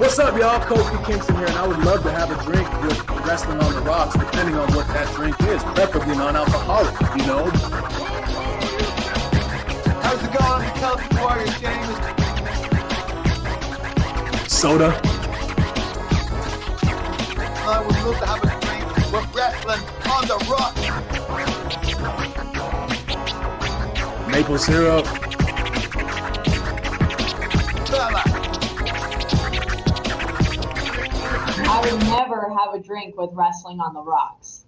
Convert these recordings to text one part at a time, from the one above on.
What's up, y'all? Kofi Kingston here, and I would love to have a drink with Wrestling on the Rocks, depending on what that drink is, preferably non-alcoholic, you know? How's it going? Tell us who are you, James? Soda. I would love to have a drink with Wrestling on the Rocks. Maple syrup. Bella. I would never have a drink with Wrestling on the Rocks.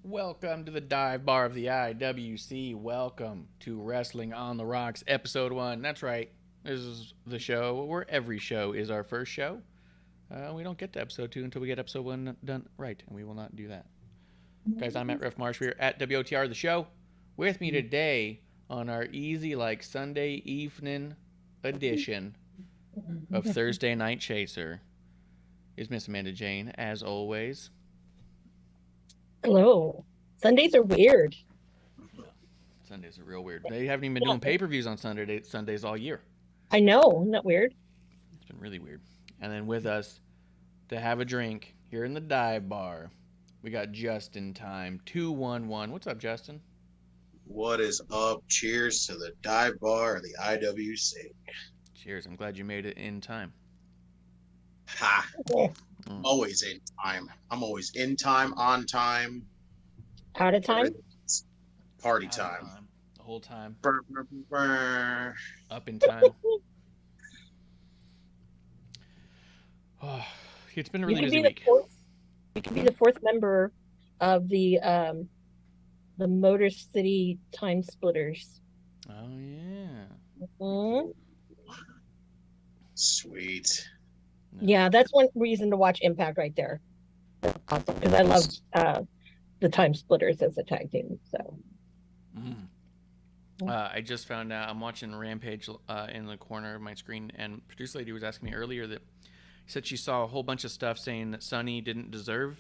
Welcome to the dive bar of the IWC. Welcome to Wrestling on the Rocks, episode 1. That's right. This is the show where every show is our first show. We don't get to episode 2 until we get episode 1 done right, and we will not do that. Guys, I'm at Ref Marsh. We're at WOTR, the show. With me today on our easy, like, Sunday evening edition of Thursday Night Chaser is MsAmandaJayne, as always. Hello. Sundays are weird. Sundays are real weird. They haven't even been doing pay-per-views on Sundays all year. I know. Isn't that weird? It's been really weird. And then with us to have a drink here in the dive bar, we got JustinTime211. What's up, Justin? What is up? Cheers to the dive bar of the IWC. Cheers. I'm glad you made it in time. Ha! Always in time. I'm always in time, on time. Out of time? Party time. The whole time. Burr, burr, burr. Up in time. Oh, it's been a really busy week. You could be the fourth member of the Motor City Time Splitters. Oh, yeah. Mm-hmm. Sweet. Yeah, that's one reason to watch Impact right there. Awesome. Because I love the Time Splitters as a tag team. So. I just found out I'm watching Rampage in the corner of my screen, and producer lady was asking me earlier that she said she saw a whole bunch of stuff saying that Sonny didn't deserve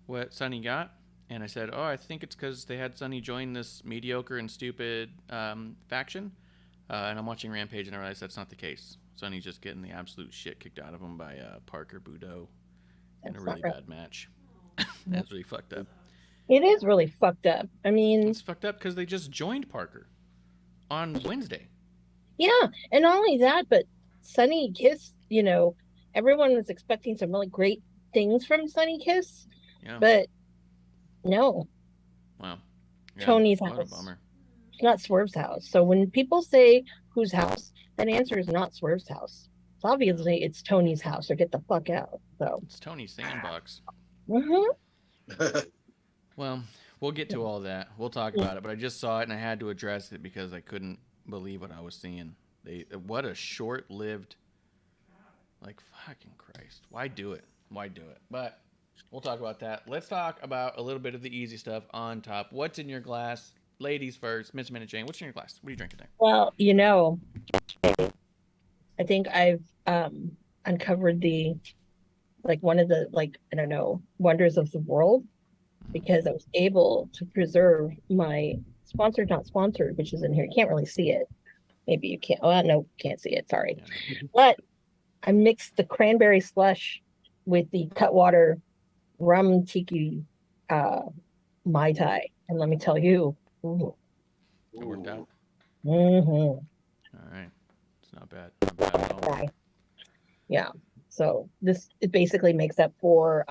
what Sonny got. And I said, oh, I think it's because they had Sonny join this mediocre and stupid faction. And I'm watching Rampage, and I realized that's not the case. Sonny's just getting the absolute shit kicked out of him by Parker Boudreaux in a really bad match. That's really fucked up. It is really fucked up. I mean... It's fucked up because they just joined Parker on Wednesday. Yeah, and not only that, but Sonny Kiss, you know, everyone was expecting some really great things from Sonny Kiss. Yeah. But No, Wow. Yeah, Tony's what a house. bummer. It's not Swerve's house. So when people say whose house, that answer is not Swerve's house. So obviously it's Tony's house, or get the fuck out. So. It's Tony's sandbox. Mm-hmm. Well, we'll get to all that. We'll talk about it, but I just saw it and I had to address it because I couldn't believe what I was seeing. What a short-lived, like, fucking Christ. Why do it? Why do it? But we'll talk about that. Let's talk about a little bit of the easy stuff on top. What's in your glass? Ladies first. MsAmandaJayne, what's in your glass? What are you drinking there? Well, I think I've uncovered one of the, I don't know, wonders of the world, because I was able to preserve my sponsored, not sponsored, which is in here. You can't really see it. Maybe you can't. Oh, no, can't see it. Sorry. Yeah. But I mixed the cranberry slush with the Cutwater rum tiki Mai Tai. And let me tell you. Ooh. It worked out. Mm-hmm. All right. It's not bad. Not bad at all. Okay. Yeah. So it basically makes up for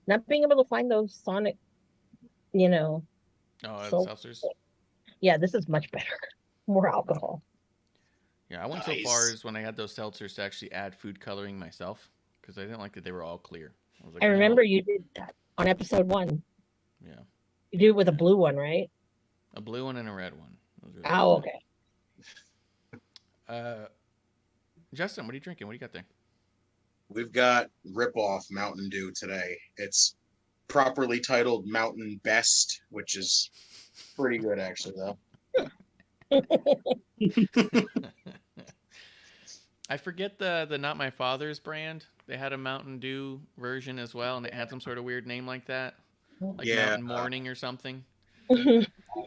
not being able to find those Sonic, Oh, seltzers? Yeah, this is much better. More alcohol. Yeah, I went so far as when I had those seltzers to actually add food coloring myself because I didn't like that they were all clear. I was like, I remember you did that on episode 1. Yeah. You do it with a blue one, right? A blue one and a red one. Oh, okay. Justin, what are you drinking? What do you got there? We've got Rip-Off Mountain Dew today. It's properly titled Mountain Best, which is pretty good, actually, though. I forget the Not My Father's brand. They had a Mountain Dew version as well, and it had some sort of weird name like that. Like Mountain Morning or something. I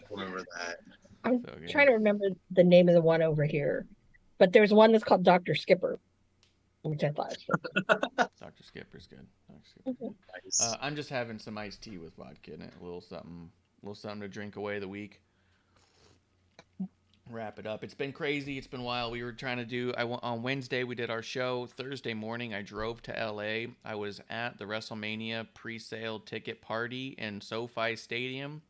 remember that. I'm trying to remember the name of the one over here. But there's one that's called Dr. Skipper, which I thought was Dr. Skipper's good. Dr. Skipper. Nice. I'm just having some iced tea with vodka in it. A little something to drink away the week. Wrap it up. It's been crazy. It's been wild. We were trying to do. On Wednesday we did our show. Thursday morning I drove to LA. I was at the Wrestlemania pre-sale ticket party in SoFi Stadium,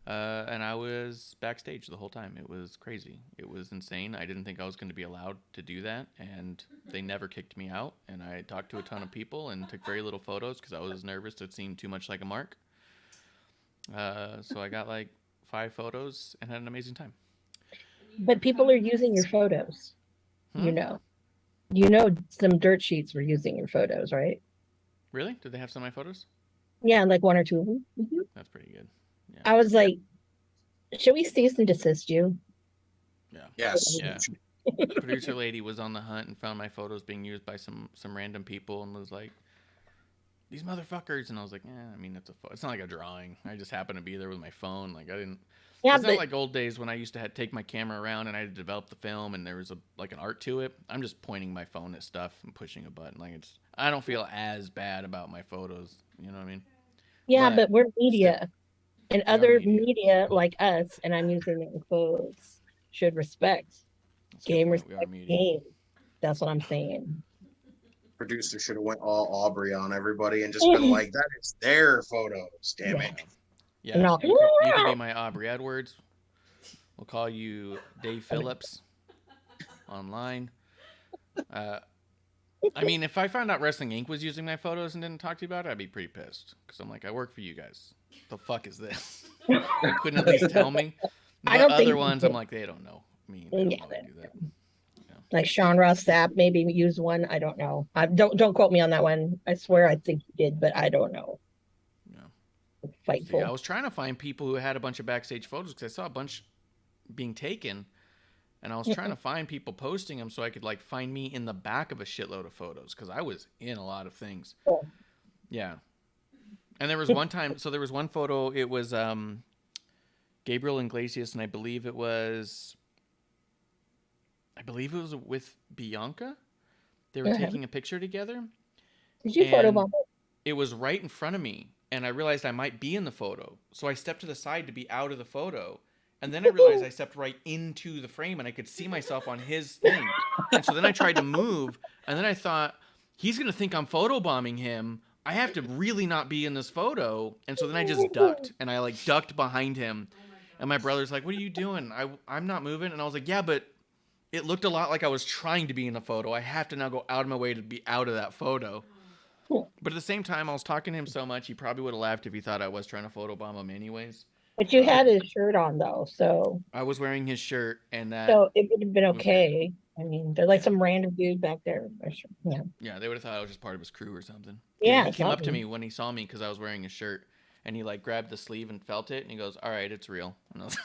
and I was backstage the whole time. It was crazy. It was insane. I didn't think I was going to be allowed to do that, and they never kicked me out. And I talked to a ton of people and took very little photos because I was nervous to seem too much like a mark. So I got like 5 photos and had an amazing time. But people are using your photos. You know, some dirt sheets were using your photos, right? Really? Did they have some of my photos? Yeah, like 1 or 2 of them. Mm-hmm. That's pretty good. Yeah. I was like, should we cease and desist you? Yeah. Yes. Yeah. The producer lady was on the hunt and found my photos being used by some random people and was like, these motherfuckers. And I was like, I mean, it's not like a drawing. I just happened to be there with my phone. Like I didn't. Yeah, it's not like old days when I used to take my camera around and I had to develop the film and there was an art to it. I'm just pointing my phone at stuff and pushing a button. I don't feel as bad about my photos. You know what I mean? Yeah, but we're media. And other media like us, and I'm using it in quotes, should respect. Game respect game. That's what I'm saying. Producer should have went all Aubrey on everybody and just been like, that is their photos, damn it. Yeah, you can be my Aubrey Edwards. We'll call you Dave Phillips online. I mean, if I found out Wrestling Inc. was using my photos and didn't talk to you about it, I'd be pretty pissed. Because I'm like, I work for you guys. The fuck is this? Couldn't at least tell me. The other ones, I'm like, they don't know me. They don't know I do that. Yeah. Like Sean Ross Sapp maybe used one. I don't know. Don't quote me on that one. I swear I think he did, but I don't know. Fightful. Yeah, I was trying to find people who had a bunch of backstage photos because I saw a bunch being taken, and I was trying to find people posting them so I could find me in the back of a shitload of photos because I was in a lot of things. Yeah, and there was one time. So there was one photo. It was Gabriel Iglesias, and I believe it was with Bianca. They were taking a picture together. Did you photobomb it? It was right in front of me. And I realized I might be in the photo. So I stepped to the side to be out of the photo. And then I realized I stepped right into the frame and I could see myself on his thing. And so then I tried to move. And then I thought, he's going to think I'm photobombing him I have to really not be in this photo. And so then I just ducked, and I like ducked behind him. And my brother's like, what are you doing? I'm not moving. And I was like, yeah, but it looked a lot like I was trying to be in the photo. I have to now go out of my way to be out of that photo. But at the same time, I was talking to him so much, he probably would have laughed if he thought I was trying to photobomb him anyways. But you had his shirt on though, so I was wearing his shirt, and that. so it would have been okay. I mean, they're like some random dude back there. Yeah. Yeah, they would have thought I was just part of his crew or something. Yeah, he came up to something. me when he saw me because I was wearing his shirt, and he like grabbed the sleeve and felt it, and he goes, "All right, it's real." And I was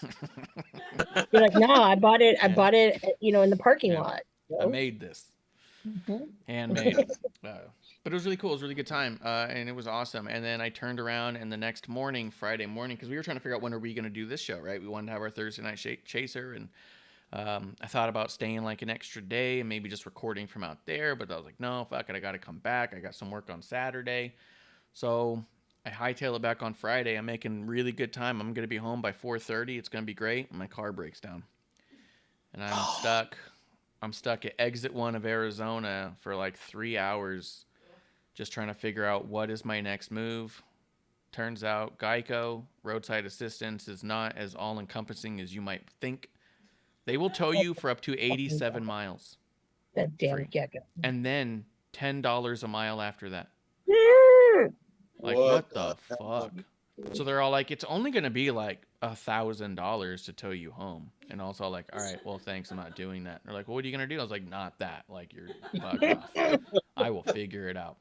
You're like, no, I bought it. I Yeah. bought it, in the parking Yeah. lot. I made this. Mhm. Handmade. But it was really cool. It was a really good time, and it was awesome. And then I turned around, and the next morning, Friday morning, because we were trying to figure out when are we going to do this show, right? We wanted to have our Thursday night chaser, and I thought about staying like an extra day and maybe just recording from out there, but I was like, no, fuck it, I got to come back. I got some work on Saturday. So I hightail it back on Friday. I'm making really good time. I'm going to be home by 4:30. It's going to be great. And my car breaks down. And I'm stuck. I'm stuck at exit 1 of Arizona for like 3 hours just trying to figure out what is my next move. Turns out Geico, roadside assistance, is not as all-encompassing as you might think. They will tow you for up to 87 miles. That damn Free. gecko. And then $10 a mile after that. Like, What what the the fuck? So they're all like, it's only going to be like $1,000 to tow you home. And also like, all right, well, thanks, I'm not doing that. They're like, well, what are you going to do? I was like, not that. Like, you're fuck off. I will figure it out.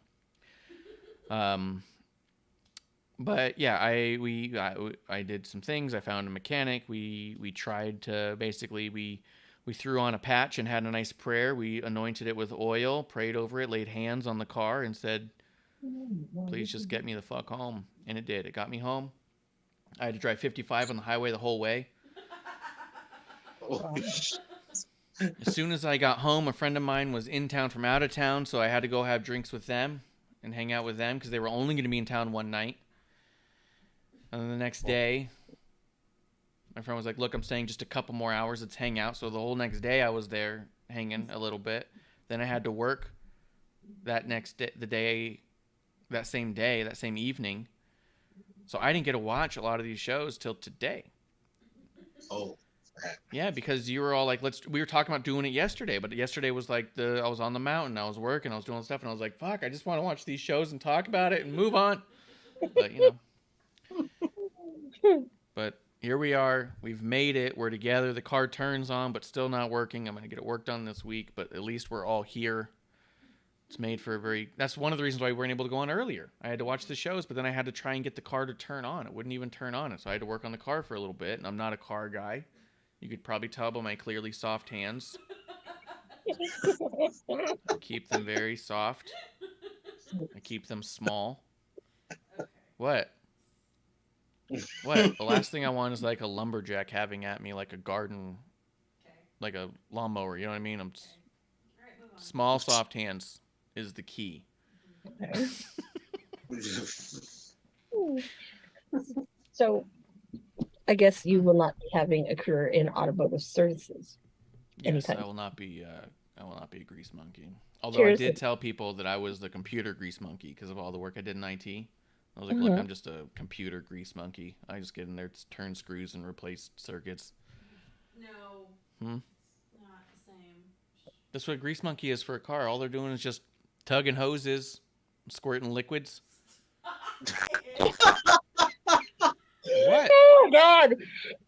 But yeah, I did some things. I found a mechanic. We tried to basically, we threw on a patch and had a nice prayer. We anointed it with oil, prayed over it, laid hands on the car and said, please just get me the fuck home. And it did. It got me home. I had to drive 55 on the highway the whole way. As soon as I got home, a friend of mine was in town from out of town, so I had to go have drinks with them and hang out with them because they were only going to be in town one night. And then the next day, my friend was like, look, I'm staying just a couple more hours. Let's hang out. So the whole next day I was there hanging a little bit. Then I had to work that next day, that same evening. So I didn't get to watch a lot of these shows till today. Oh, crap. Yeah, because you were all like, we were talking about doing it yesterday, but yesterday was like I was on the mountain, I was working, I was doing stuff, and I was like, fuck, I just want to watch these shows and talk about it and move on. But, but here we are. We've made it. We're together. The car turns on, but still not working. I'm going to get it work done this week, but at least we're all here. It's made for that's one of the reasons why we weren't able to go on earlier. I had to watch the shows, but then I had to try and get the car to turn on. It wouldn't even turn on. So I had to work on the car for a little bit, and I'm not a car guy. You could probably tell by my clearly soft hands. I keep them very soft. I keep them small. What? What? The last thing I want is like a lumberjack having at me like a garden, like a lawnmower. You know what I mean? Small, soft hands is the key. Okay. So, I guess you will not be having a career in automotive services. Yes, Anytime. I will not be a grease monkey. Although I Cheers. did tell people that I was the computer grease monkey because of all the work I did in IT. I was like, Mm-hmm. look, I'm just a computer grease monkey. I just get in there, turn screws, and replace circuits. No. Hmm? It's not the same. That's what a grease monkey is for a car. All they're doing is just tugging hoses, squirting liquids. What? Oh God!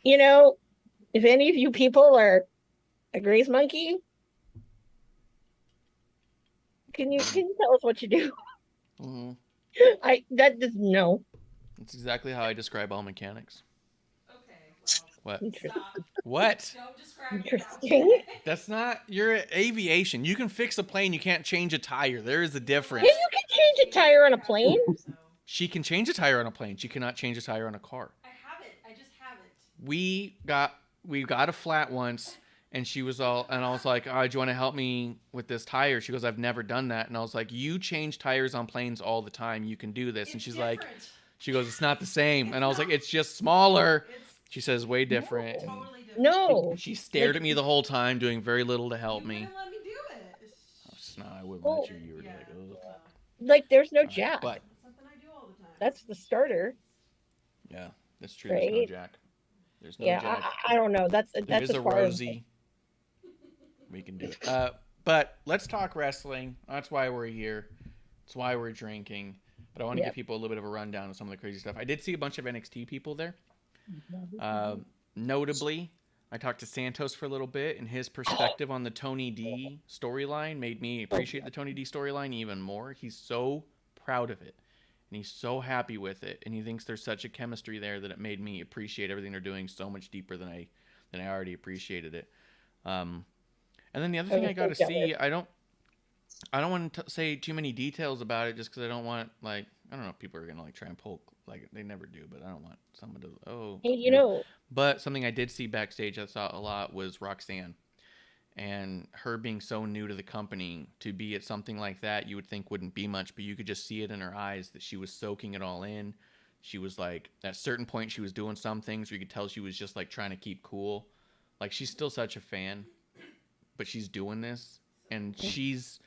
If any of you people are a grease monkey, can you tell us what you do? Mm-hmm. No. That's exactly how I describe all mechanics. Okay. What? Interesting. What? Don't describe it that Interesting. way. That's not your aviation. You can fix a plane. You can't change a tire. There is a difference. Yeah, you can change a tire on a plane. So, She can change a tire on a plane. She cannot change a tire on a car. I have it. I just have it. We got a flat once, and she was all, and I was like, oh, do you want to help me with this tire? She goes, I've never done that. And I was like, you change tires on planes all the time. You can do this. And It's she's like, different. she goes, it's not the same. And I was like, it's just smaller. It's She says, way different. And totally different. No. she stared at me the whole time, doing very little to help You me. wouldn't let me do it. I was just, no, I wouldn't let you. You were Yeah. like, ugh. Like there's no All right, jack. but That's the starter. Yeah, that's true. There's no Right? Jack. There's no Yeah, Jack. I don't know. That's There that's is as a far as Rosie. We can do it. But let's talk wrestling. That's why we're here. That's why we're drinking. But I want to Yeah. give people a little bit of a rundown of some of the crazy stuff. I did see a bunch of NXT people there. Notably, I talked to Santos for a little bit, and his perspective on the Tony D storyline made me appreciate the Tony D storyline even more. He's so proud of it, and he's so happy with it, and he thinks there's such a chemistry there that it made me appreciate everything they're doing so much deeper than I already appreciated it. And then the other thing I got to see, I don't want to say too many details about it, just because I don't want, like, I don't know if people are gonna like try and poke, like they never do, but I don't want someone to Hey, you know, But something I did see backstage I saw a lot was Roxanne, and her being so new to the company, to be at something like that you would think wouldn't be much, but you could just see it in her eyes that she was soaking it all in. She was like, at a certain point she was doing some things where you could tell she was just like trying to keep cool. Like, she's still such a fan, but she's doing this, and she's,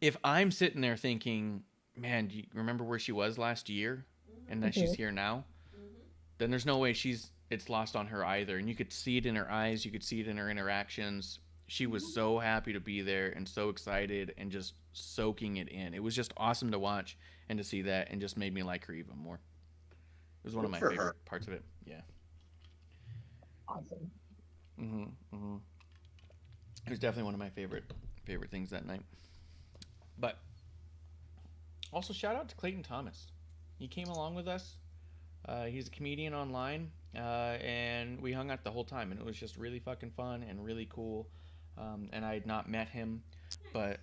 if I'm sitting there thinking, man, do you remember where she was last year and that she's here now, then there's no way it's lost on her either. And you could see it in her eyes, you could see it in her interactions. She was so happy to be there and so excited and just soaking it in. It was just awesome to watch and to see that, and just made me like her even more. It was one of my favorite parts of it. Yeah. awesome. It was definitely one of my favorite things that night. But also, shout out to Clayton Thomas. He came along with us. He's a comedian online, and we hung out the whole time, and it was just really fucking fun and really cool. And I had not met him, but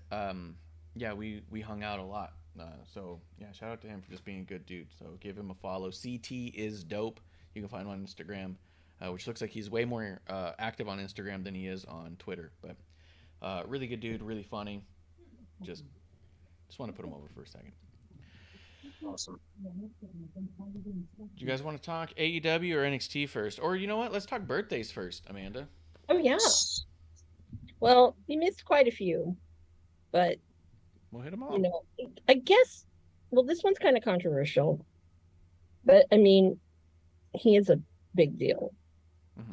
yeah, we hung out a lot. So yeah, shout out to him for just being a good dude. So give him a follow. CT is dope. You can find him on Instagram, which looks like he's way more active on Instagram than he is on Twitter. But really good dude, really funny. Just want to put him over for a second. Awesome. Do you guys want to talk AEW or NXT first? Or you know what? Let's talk birthdays first, Amanda. Oh yeah. Well, we missed quite a few, but We'll hit them all. you know, I guess. Well, this one's kind of controversial, but I mean, he is a big deal.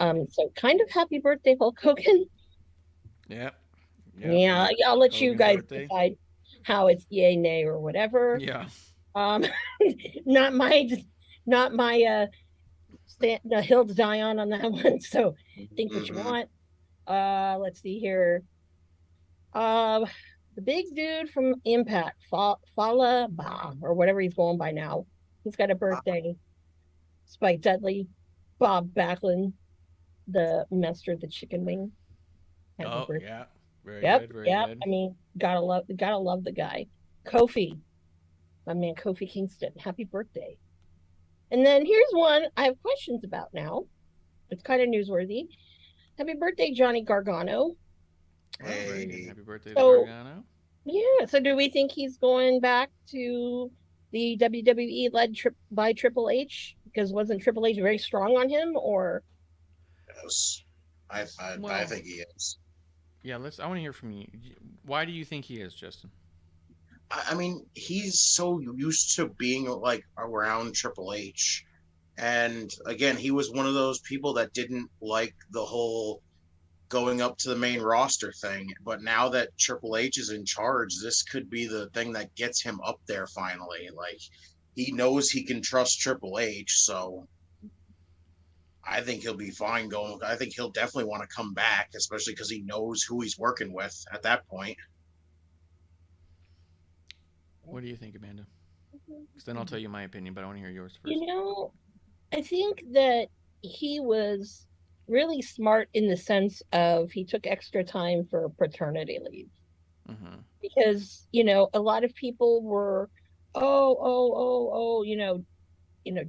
So kind of happy birthday, Hulk Hogan. Yeah. Yeah, I'll let you Hogan's guys birthday. decide how it's yay, nay, or whatever. Yeah. Not my the hill to die on that one. So think what you want. Let's see here. The big dude from Impact, Fala Ba, or whatever he's going by now. He's got a birthday. Spike Dudley, Bob Backlund, the master of the chicken wing. Happy birthday. Yeah. Very Yep. good. I mean, gotta love the guy. Kofi, my man Kofi Kingston. Happy birthday. And then here's one I have questions about now. It's kind of newsworthy. Happy birthday, Johnny Gargano. Hey. Happy birthday, So- Gargano. Yeah. So do we think he's going back to the WWE led by Triple H? Because wasn't Triple H very strong on him? Or Yes. I Well- think he is. Yeah, I want to hear from you. Why do you think he is, Justin? I mean, he's so used to being like around Triple H. And again, he was one of those people that didn't like the whole going up to the main roster thing. But now that Triple H is in charge, this could be the thing that gets him up there finally. Like, he knows he can trust Triple H. So I think he'll be fine going. I think he'll definitely want to come back, especially because he knows who he's working with at that point. What do you think, Amanda? Because then I'll tell you my opinion, but I want to hear yours first. you know, I think that he was really smart in the sense of he took extra time for paternity leave. Because a lot of people were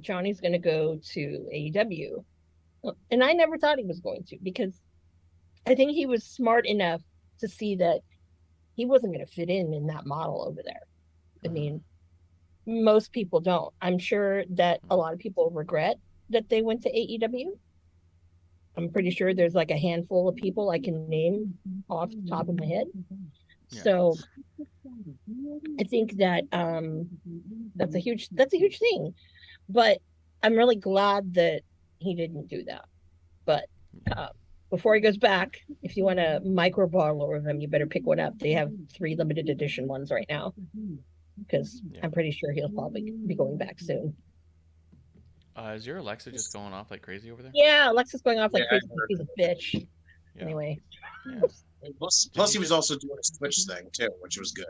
Johnny's going to go to AEW, and I never thought he was going to, because I think he was smart enough to see that he wasn't going to fit in that model over there. I mean, most people don't. I'm sure that a lot of people regret that they went to AEW. I'm pretty sure there's like a handful of people I can name off the top of my head. Yeah. So I think that that's a huge thing. But I'm really glad that he didn't do that. But before he goes back, if you want a micro bottle of him, you better pick one up. They have 3 limited edition ones right now, because I'm pretty sure he'll probably be going back soon. Is your Alexa just going off like crazy over there? Yeah, Alexa's going off like crazy. He's a bitch. Yeah. Anyway. Yeah. Plus he was also doing a Twitch thing too, which was good.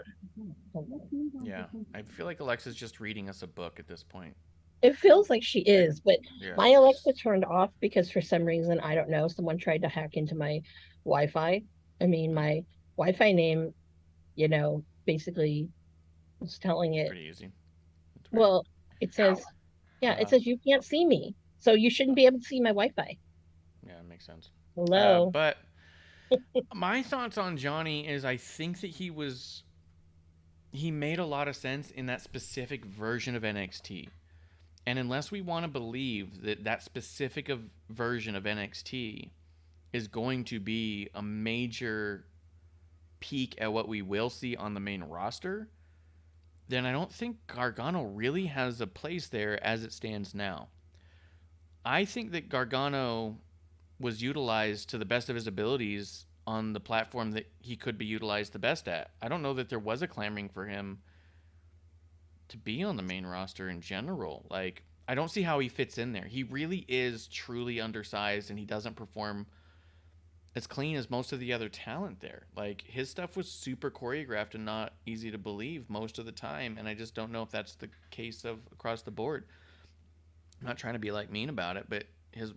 Yeah. I feel like Alexa's just reading us a book at this point. It feels like she is, but Yeah. my Alexa turned off because for some reason, I don't know, someone tried to hack into my Wi-Fi. I mean, my Wi-Fi name, basically was telling it. Pretty easy. Well, it says, it says you can't see me, so you shouldn't be able to see my Wi-Fi. Yeah, it makes sense. Hello. But my thoughts on Johnny is I think that he made a lot of sense in that specific version of NXT. And unless we want to believe that that specific version of NXT is going to be a major peak at what we will see on the main roster, then I don't think Gargano really has a place there as it stands now. I think that Gargano was utilized to the best of his abilities on the platform that he could be utilized the best at. I don't know that there was a clamoring for him to be on the main roster in general. Like, I don't see how he fits in there. He really is truly undersized, and he doesn't perform as clean as most of the other talent there. Like, his stuff was super choreographed and not easy to believe most of the time, and I just don't know if that's the case of across the board. I'm not trying to be like mean about it, but his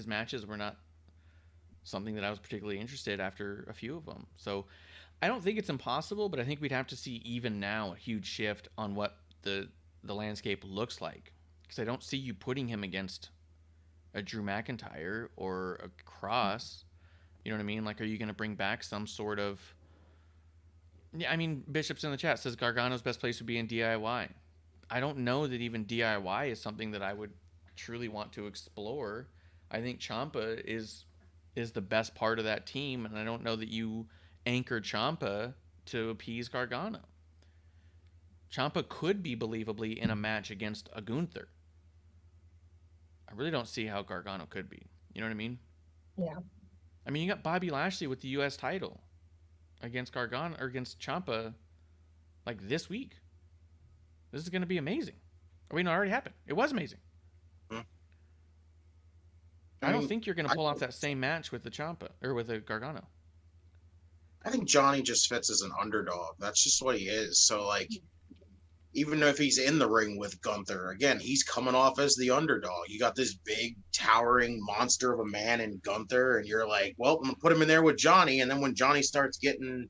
matches were not something that I was particularly interested after a few of them. So I don't think it's impossible, but I think we'd have to see even now a huge shift on what the landscape looks like, because I don't see you putting him against a Drew McIntyre or a Cross. You know what I mean? Like, are you going to bring back some sort of... Yeah, I mean, Bishop's in the chat says Gargano's best place would be in DIY. I don't know that even DIY is something that I would truly want to explore. I think Ciampa is the best part of that team, and I don't know that you anchor Ciampa to appease Gargano. Ciampa could be believably in a match against a Gunther. I really don't see how Gargano could be. You know what I mean? Yeah. I mean, you got Bobby Lashley with the U.S. title against Gargano or against Ciampa like this week. This is going to be amazing. I mean, it already happened. It was amazing. I don't think you're going to pull off that same match with the Ciampa or with the Gargano. I think Johnny just fits as an underdog. That's just what he is. So, like, even if he's in the ring with Gunther, again, he's coming off as the underdog. You got this big, towering monster of a man in Gunther, and you're like, well, I'm going to put him in there with Johnny. And then when Johnny starts getting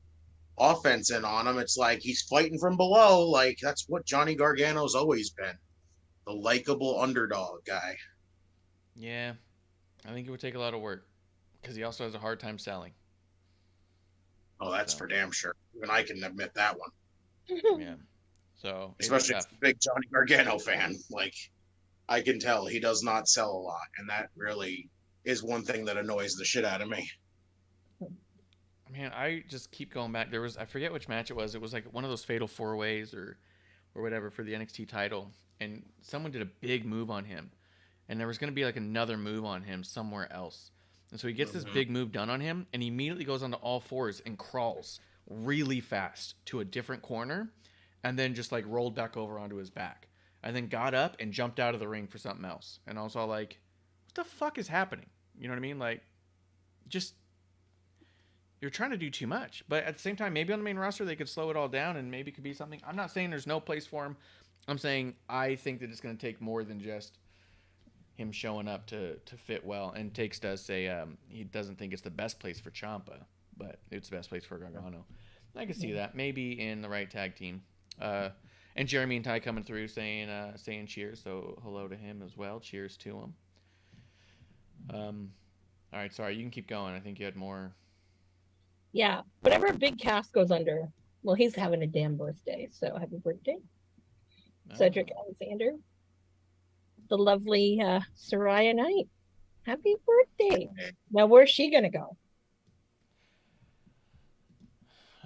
offense in on him, it's like he's fighting from below. Like, that's what Johnny Gargano's always been. The likable underdog guy. Yeah. I think it would take a lot of work because he also has a hard time selling. Oh, that's for damn sure. Even I can admit that one. Yeah. So especially as a big Johnny Gargano fan, like, I can tell he does not sell a lot, and that really is one thing that annoys the shit out of me. Man, I just keep going back. I forget which match it was. It was like one of those fatal 4-ways or whatever for the NXT title, and someone did a big move on him, and there was going to be like another move on him somewhere else. And so he gets this big move done on him, and he immediately goes onto all fours and crawls really fast to a different corner, and then just like rolled back over onto his back, and then got up and jumped out of the ring for something else. And I was all like, what the fuck is happening? You know what I mean? Like, just, you're trying to do too much. But at the same time, maybe on the main roster they could slow it all down, and maybe it could be something. I'm not saying there's no place for him. I'm saying I think that it's going to take more than just him showing up to fit well. And Takes does say he doesn't think it's the best place for Ciampa, but it's the best place for Gargano. I can see that. Maybe in the right tag team. And Jeremy and Ty coming through saying cheers, so hello to him as well. Cheers to him. All right, sorry, you can keep going. I think you had more. Yeah, whatever Big Cass goes under, well, he's having a damn birthday, so happy birthday. Cedric Alexander. The lovely Soraya Knight. Happy birthday. Now, where's she going to go?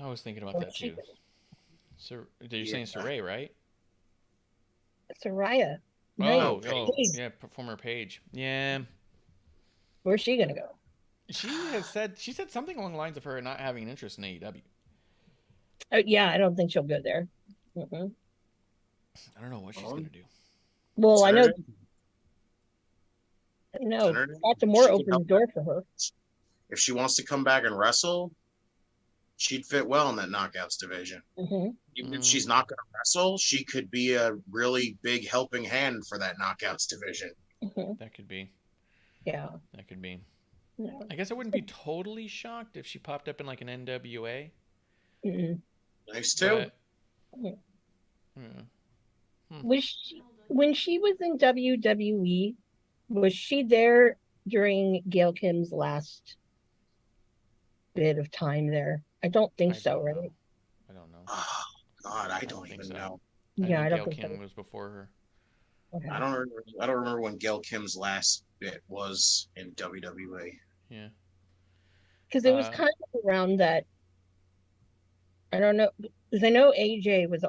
I was thinking about Where's that she too. You're saying Saray, right? Soraya. Oh, Nice. oh, yeah, former Page. Yeah. Where's she gonna go? She said something along the lines of her not having an interest in AEW. Yeah, I don't think she'll go there. Mm-mm. I don't know what she's gonna do. Well, I know. Saturday? No, Saturday? Baltimore She can opened the help. door for her. If she wants to come back and wrestle, she'd fit well in that knockouts division. Mm-hmm. Even if she's not going to wrestle, she could be a really big helping hand for that knockouts division. Mm-hmm. That could be. Yeah. That could be. Yeah. I guess I wouldn't be totally shocked if she popped up in like an NWA. Mm-mm. Nice too. But, Was she, when she was in WWE, was she there during Gail Kim's last bit of time there? I don't think so, right? know. I don't know. Oh, God, I don't think even so. know. Yeah, I don't Gail think Kim so. was before her. Okay. I don't remember when Gail Kim's last bit was in WWE. Yeah. Because it was kind of around that. I don't know, because I know AJ was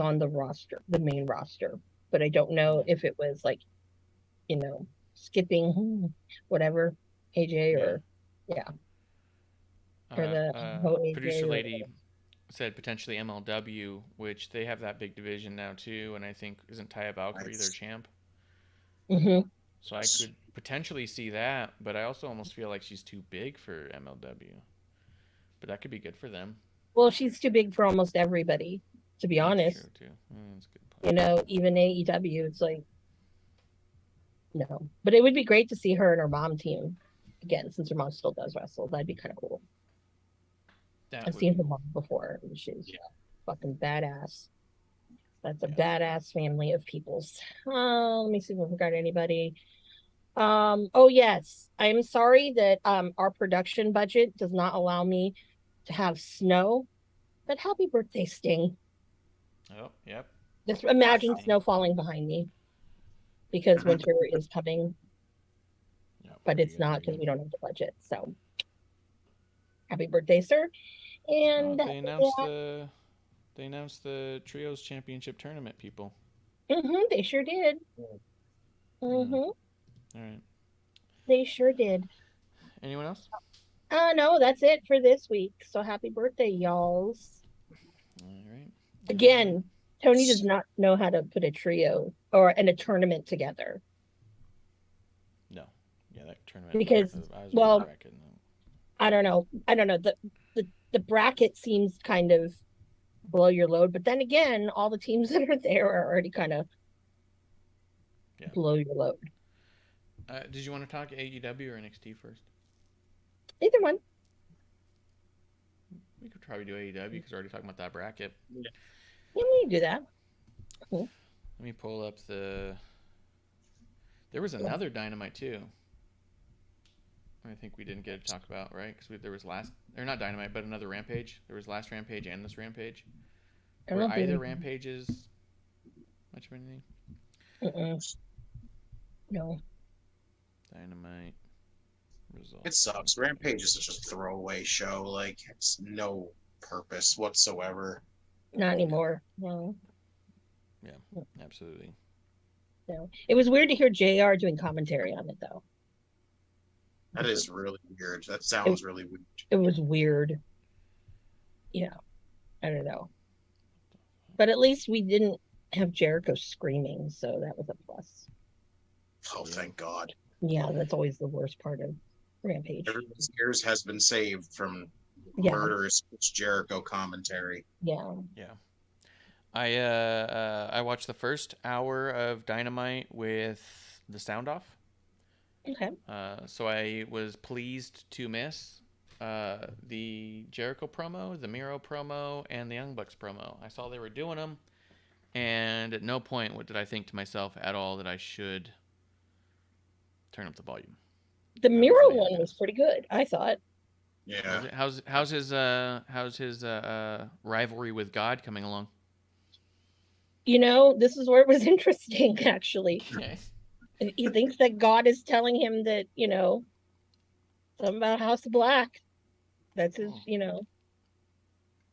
on the roster, the main roster, but I don't know if it was like, skipping whatever AJ or or the whole AJ producer or lady said potentially MLW, which they have that big division now too, and I think isn't Taya Valkyrie their champ? Mm-hmm. So I could potentially see that, but I also almost feel like she's too big for MLW. But that could be good for them. Well, she's too big for almost everybody, to be honest. That's true too. That's a good point. Even AEW, it's like, no. But it would be great to see her and her mom team again, since her mom still does wrestle. That'd be kind of cool. I've seen her mom before, and she's fucking badass. That's a badass family of peoples. Let me see if I forgot anybody. Oh yes, I'm sorry that our production budget does not allow me to have snow, but happy birthday, Sting. Oh, yep. Just imagine snow falling behind me because winter is coming, but it's not because we don't have the budget. So happy birthday, sir. And they announced the Trios Championship tournament, people. They sure did. All right. They sure did. Anyone else? No, that's it for this week. So happy birthday, y'alls. All right. Again, Tony does not know how to put a trio or a tournament together. No. Yeah, that tournament. Because, well, I don't know. The bracket seems kind of below your load, but then again, all the teams that are there are already kind of below your load. Did you want to talk AEW or NXT first? Either one. We could probably do AEW because we're already talking about that bracket. Yeah, we can do that. Cool. Let me pull up the. There was another Dynamite too. I think we didn't get to talk about, right? Because there was not Dynamite, but another Rampage. There was last Rampage and this Rampage. Were either Rampages much of anything? No. Dynamite results. It sucks. Rampage is such a throwaway show. Like, it's no purpose whatsoever. Not anymore. No. Yeah, absolutely. No. It was weird to hear JR doing commentary on it, though. That is really weird. That sounds really weird. It was weird. Yeah. I don't know. But at least we didn't have Jericho screaming, so that was a plus. Oh, thank God. Yeah, that's always the worst part of Rampage. Everyone's ears has been saved from murderous Jericho commentary. Yeah. Yeah. I watched the first hour of Dynamite with the sound off. Okay. So I was pleased to miss the Jericho promo, the Miro promo, and the Young Bucks promo. I saw they were doing them, and at no point did I think to myself at all that I should turn up the volume. The Miro one was pretty good, I thought. Yeah. How's his rivalry with God coming along? This is where it was interesting, actually. Okay. He thinks that God is telling him that, something about House of Black. That's his,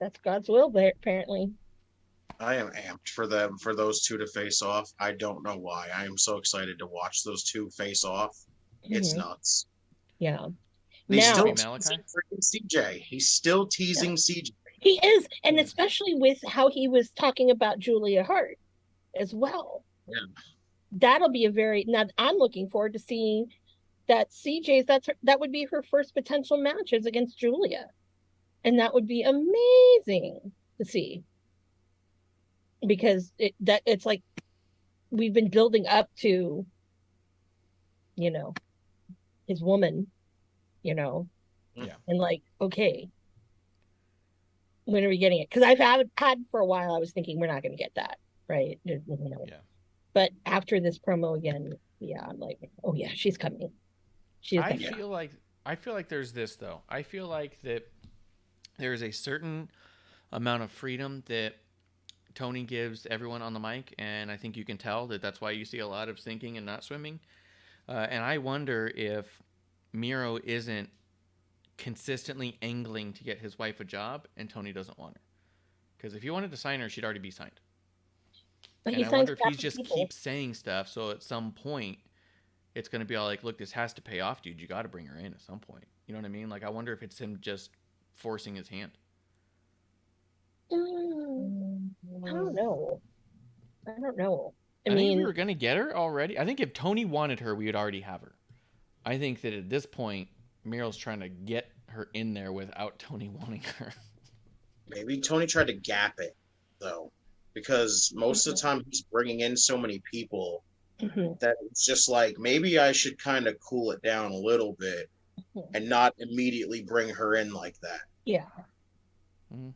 That's God's will, apparently. I am amped for those two to face off. I don't know why. I am so excited to watch those two face off. It's Mhm. nuts. Yeah. He's Now, still Malachi? teasing freaking CJ. He's still teasing CJ. he is, and especially with how he was talking about Julia Hart as well. Yeah. That'll be now I'm looking forward to seeing that CJ's that would be her first potential matches against Julia. And that would be amazing to see. Because it's like we've been building up to, his woman, Yeah. and like, okay, when are we getting it? Because I've had for a while, I was thinking we're not going to get that, right? Yeah. But after this promo again, yeah, I'm like, oh yeah, she's coming. I feel like there's this though. I feel like that there is a certain amount of freedom that Tony gives everyone on the mic, and I think you can tell that's why you see a lot of sinking and not swimming. And I wonder if Miro isn't consistently angling to get his wife a job, and Tony doesn't want her. Because if he wanted to sign her, she'd already be signed. But and I wonder if he just keeps saying stuff, so at some point, it's going to be all like, look, this has to pay off, dude. You got to bring her in at some point. You know what I mean? Like, I wonder if it's him just forcing his hand. I don't know. I I think if we were going to get her already, I think if Tony wanted her, we would already have her. I think that at this point, Miro's trying to get her in there without Tony wanting her. Maybe Tony tried to gap it, though, because most of the time he's bringing in so many people that it's just like, maybe I should kind of cool it down a little bit and not immediately bring her in like that. Yeah. Mm-hmm.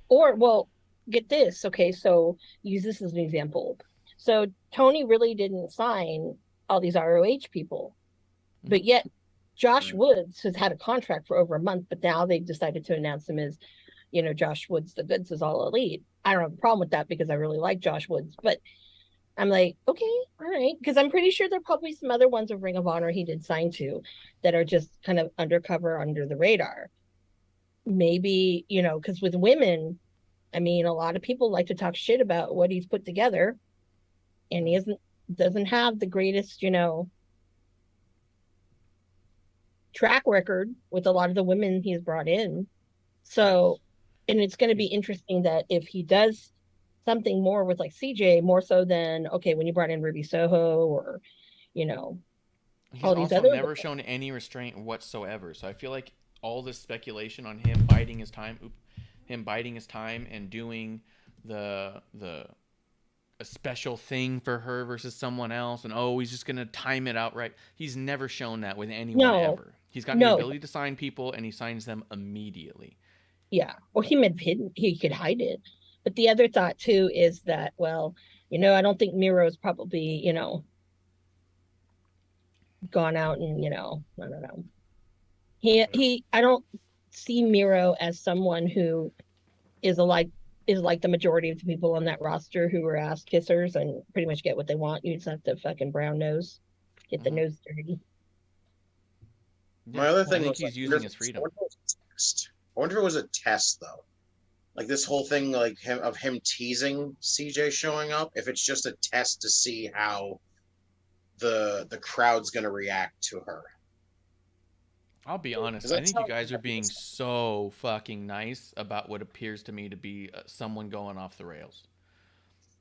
Or, well, get this. Okay, so use this as an example. So Tony really didn't sign all these ROH people, but yet Josh Woods has had a contract for over a month, but now they've decided to announce him as, Josh Woods, the goods is all elite. I don't have a problem with that because I really like Josh Woods, but I'm like, okay, all right. Because I'm pretty sure there are probably some other ones of Ring of Honor he did sign to that are just kind of undercover, under the radar. Maybe, because with women, I mean, a lot of people like to talk shit about what he's put together, and he doesn't have the greatest, track record with a lot of the women he's brought in. So, and it's going to be interesting that if he does something more with like CJ, more so than, okay, when you brought in Ruby Soho or, he's all these also other never shown any restraint whatsoever. So I feel like all this speculation on him biding his time and doing a special thing for her versus someone else, and he's just gonna time it out right. He's never shown that with anyone ever. He's got the ability to sign people, and he signs them immediately. Yeah, or he could hide it. But the other thought too is that, well, I don't think Miro's probably, gone out and, I don't know. I don't see Miro as someone who is like the majority of the people on that roster who are ass kissers and pretty much get what they want. You just have to fucking brown nose, get the nose dirty. My other thing I think was he's using his freedom. I wonder if it was a test, though. Like this whole thing, like him teasing CJ showing up. If it's just a test to see how the crowd's gonna react to her. I'll be honest. I think you guys are being so fucking nice about what appears to me to be someone going off the rails.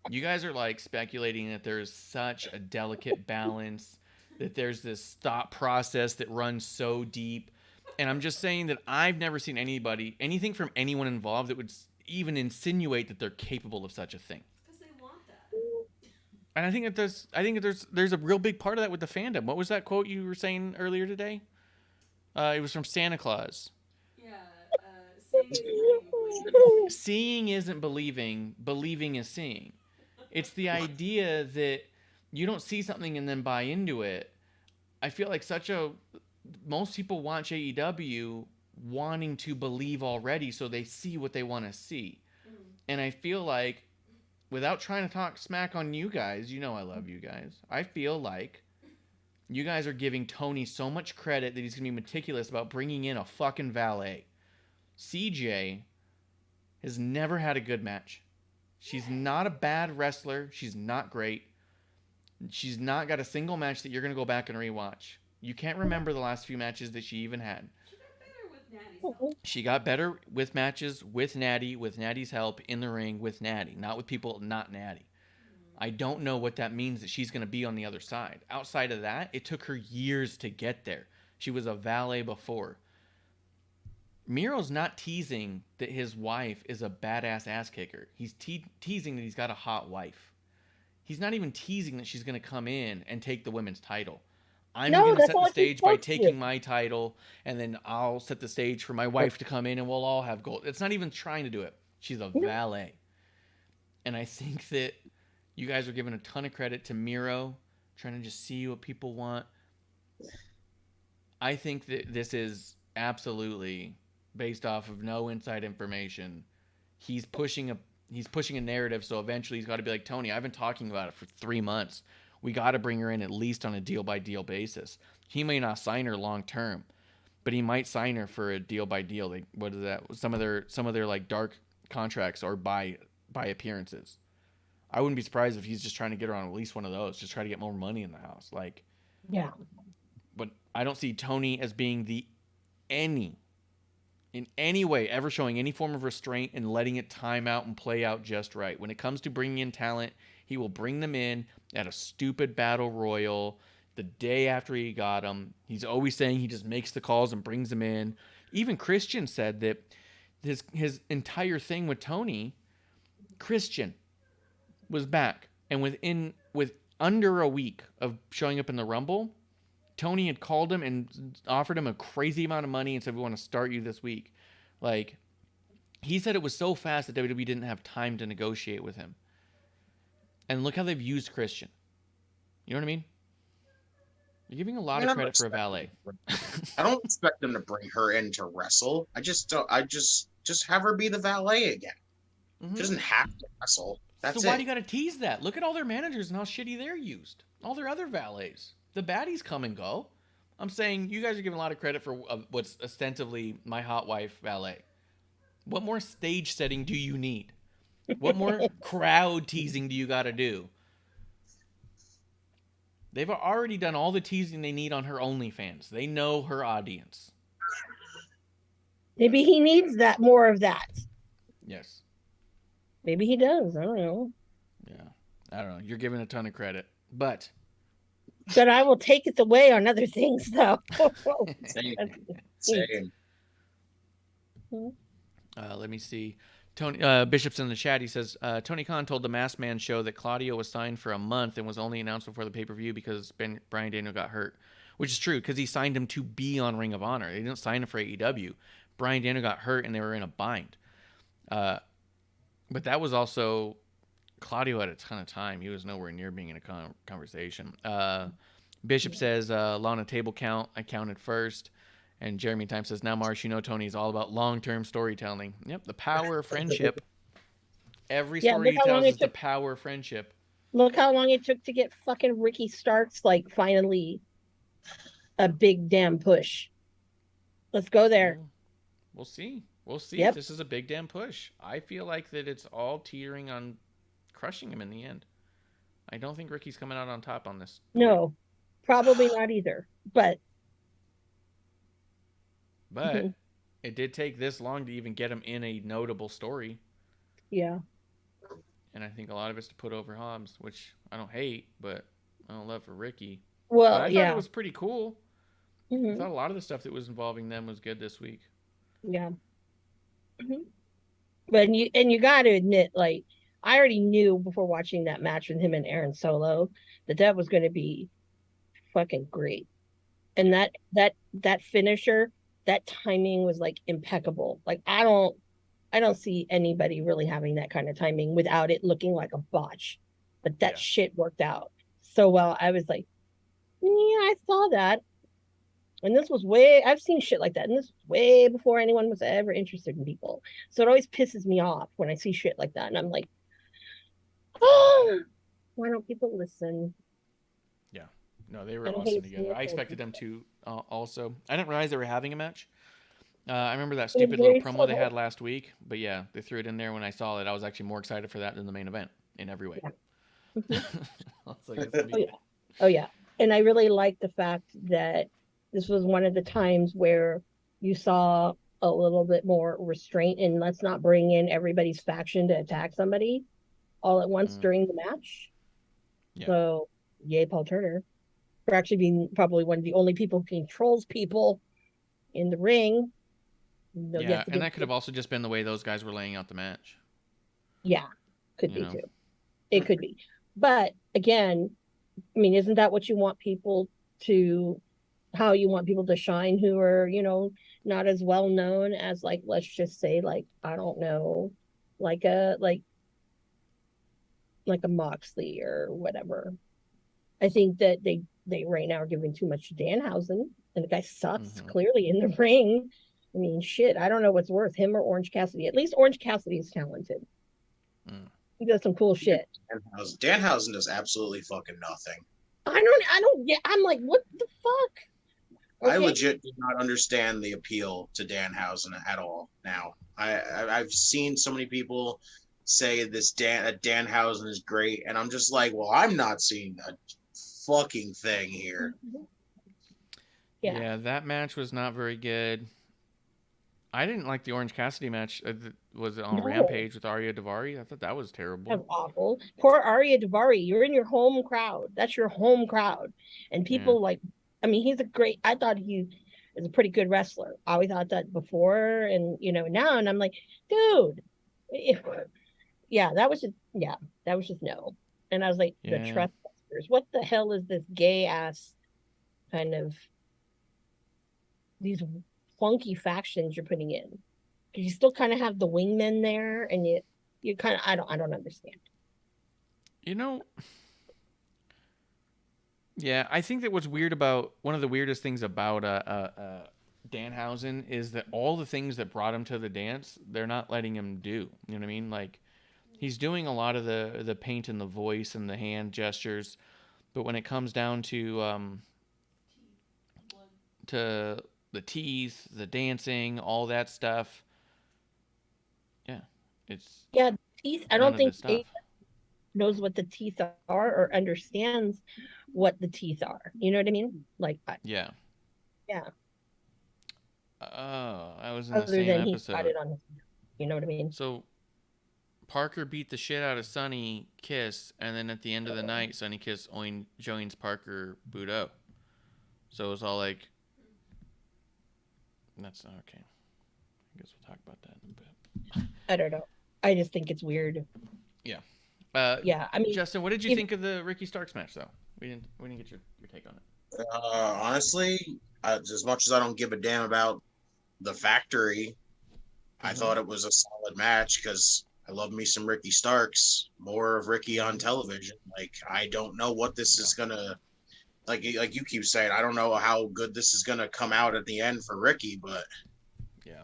You guys are like speculating that there's such a delicate balance, that there's this thought process that runs so deep. And I'm just saying that I've never seen anything from anyone involved that would even insinuate that they're capable of such a thing. Because they want that. And I think that there's a real big part of that with the fandom. What was that quote you were saying earlier today? It was from Santa Claus. Yeah, seeing isn't believing, believing is seeing. It's the idea that you don't see something and then buy into it. I feel like most people watch AEW wanting to believe already, so they see what they want to see. And I feel like, without trying to talk smack on you guys, I love you guys. I feel like you guys are giving Tony so much credit that he's going to be meticulous about bringing in a fucking valet. CJ has never had a good match. She's not a bad wrestler. She's not great. She's not got a single match that you're going to go back and rewatch. You can't remember the last few matches that she even had. She got better with matches with Natty, with Natty's help in the ring with Natty, not with people not Natty. I don't know what that means that she's going to be on the other side. Outside of that, it took her years to get there. She was a valet before. Miro's not teasing that his wife is a badass ass kicker. He's teasing that he's got a hot wife. He's not even teasing that she's going to come in and take the women's title. I'm going to set the stage by taking my title, and then I'll set the stage for my wife to come in, and we'll all have gold. It's not even trying to do it. She's a valet. And I think that you guys are giving a ton of credit to Miro, trying to just see what people want. I think that this is absolutely based off of no inside information. He's pushing a narrative, so eventually he's got to be like, Tony, I've been talking about it for 3 months. We got to bring her in at least on a deal-by-deal basis. He may not sign her long-term, but he might sign her for a deal-by-deal. Like, what is that? Some of their like dark contracts are by appearances. I wouldn't be surprised if he's just trying to get her on at least one of those, just try to get more money in the house. Like, Yeah. But I don't see Tony as being in any way ever showing any form of restraint and letting it time out and play out just right. When it comes to bringing in talent, he will bring them in at a stupid battle royal the day after he got them. He's always saying he just makes the calls and brings them in. Even Christian said that his entire thing with Tony, Christian was back, and with under a week of showing up in the Rumble, Tony had called him and offered him a crazy amount of money and said, we want to start you this week. Like, he said it was so fast that WWE didn't have time to negotiate with him. And look how they've used Christian. You know what I mean? You're giving a lot of credit for a valet. I don't expect them to bring her in to wrestle. I just have her be the valet again. Mm-hmm. She doesn't have to wrestle. That's so why it. do you got to tease that? Look at all their managers and how shitty they're used. All their other valets. The baddies come and go. I'm saying you guys are giving a lot of credit for what's ostensibly my hot wife valet. What more stage setting do you need? What more crowd teasing do you got to do? They've already done all the teasing they need on her OnlyFans. They know her audience. Maybe he needs more of that. Yes. Maybe he does. I don't know. Yeah. I don't know. You're giving a ton of credit. But I will take it away on other things, though. Same. Let me see. Tony Bishop's in the chat. He says Tony Khan told the Masked Man show that Claudio was signed for a month and was only announced before the pay-per-view because Bryan Daniel got hurt, which is true because he signed him to be on Ring of Honor. They didn't sign him for AEW. Bryan Daniel got hurt and they were in a bind. But that was also Claudio had a ton of time. He was nowhere near being in a conversation. Bishop says Lana table count. I counted first. And Jeremy Time says, now, Marsh, you know Tony is all about long-term storytelling. Yep, the power of friendship. Every story he tells is the power of friendship. Look how long it took to get fucking Ricky Starks, like, finally a big damn push. Let's go there. We'll see. We'll see if this is a big damn push. I feel like that it's all teetering on crushing him in the end. I don't think Ricky's coming out on top on this. No, probably not either. But it did take this long to even get him in a notable story. Yeah. And I think a lot of it's to put over Hobbs, which I don't hate, but I don't love for Ricky. Well, but I thought it was pretty cool. I thought a lot of the stuff that was involving them was good this week. Yeah. But you got to admit, like, I already knew before watching that match with him and Aaron Solo that was going to be fucking great. And that finisher, that timing was like impeccable. Like I don't see anybody really having that kind of timing without it looking like a botch. But that shit worked out so well. I was like, yeah, I saw that. And this was I've seen shit like that. And this was way before anyone was ever interested in people. So it always pisses me off when I see shit like that. And I'm like, oh, why don't people listen? Yeah. No, they were awesome together. I expected them to also. I didn't realize they were having a match. I remember that was stupid little very promo they subtle. had last week, but yeah, they threw it in there when I saw it. I was actually more excited for that than the main event in every way. Yeah. I was like, it's gonna be Oh yeah. Oh yeah. And I really like the fact that this was one of the times where you saw a little bit more restraint, and let's not bring in everybody's faction to attack somebody all at once during the match. Yeah. So yay, Paul Turner, for actually being probably one of the only people who controls people in the ring. Yeah, and that could have also just been the way those guys were laying out the match. Yeah, could You be know? too. It could be. But again, I mean, isn't that what you want people to, how you want people to shine who are, not as well known as, like, let's just say, like, I don't know, like a Moxley or whatever. I think that they right now are giving too much to Danhausen, and the guy sucks clearly in the ring. I mean, shit, I don't know what's worse, him or Orange Cassidy. At least Orange Cassidy is talented. He does some cool shit. Danhausen does absolutely fucking nothing. I don't get. I'm like, what the fuck? I legit do not understand the appeal to Danhausen at all. Now, I've seen so many people say that Danhausen is great, and I'm just like, well, I'm not seeing a fucking thing here. Yeah, that match was not very good. I didn't like the Orange Cassidy match. Was it on Rampage with Arya Daivari? I thought that was terrible. That was awful. Poor Arya Daivari. You're in your home crowd. That's your home crowd. And people I mean, he's I thought he is a pretty good wrestler. I always thought that before, and now, and I'm like, dude, that was just no. And I was like, the trespassers. What the hell is this gay ass kind of these funky factions you're putting in? Because you still kind of have the wingmen there, and you kind of I don't understand. Yeah, I think that what's weird about one of the weirdest things about Danhausen is that all the things that brought him to the dance, they're not letting him do. You know what I mean? Like, he's doing a lot of the paint and the voice and the hand gestures, but when it comes down to the teeth, the dancing, all that stuff, it's teeth. I don't think he knows what the teeth are or understands what the teeth are. You know what I mean? Like, yeah. Oh, I was in Other the same than episode. He got it on his, you know what I mean? So Parker beat the shit out of Sonny Kiss, and then at the end of the night, Sonny Kiss joins Parker Budo. So it was all like, that's not okay. I guess we'll talk about that in a bit. I don't know. I just think it's weird. Yeah. I mean, Justin, what did you think of the Ricky Starks match, though? We didn't get your take on it. Honestly, as much as I don't give a damn about the factory, I thought it was a solid match because I love me some Ricky Starks. More of Ricky on television. Like, I don't know what this is gonna, like you keep saying, I don't know how good this is gonna come out at the end for Ricky, but yeah,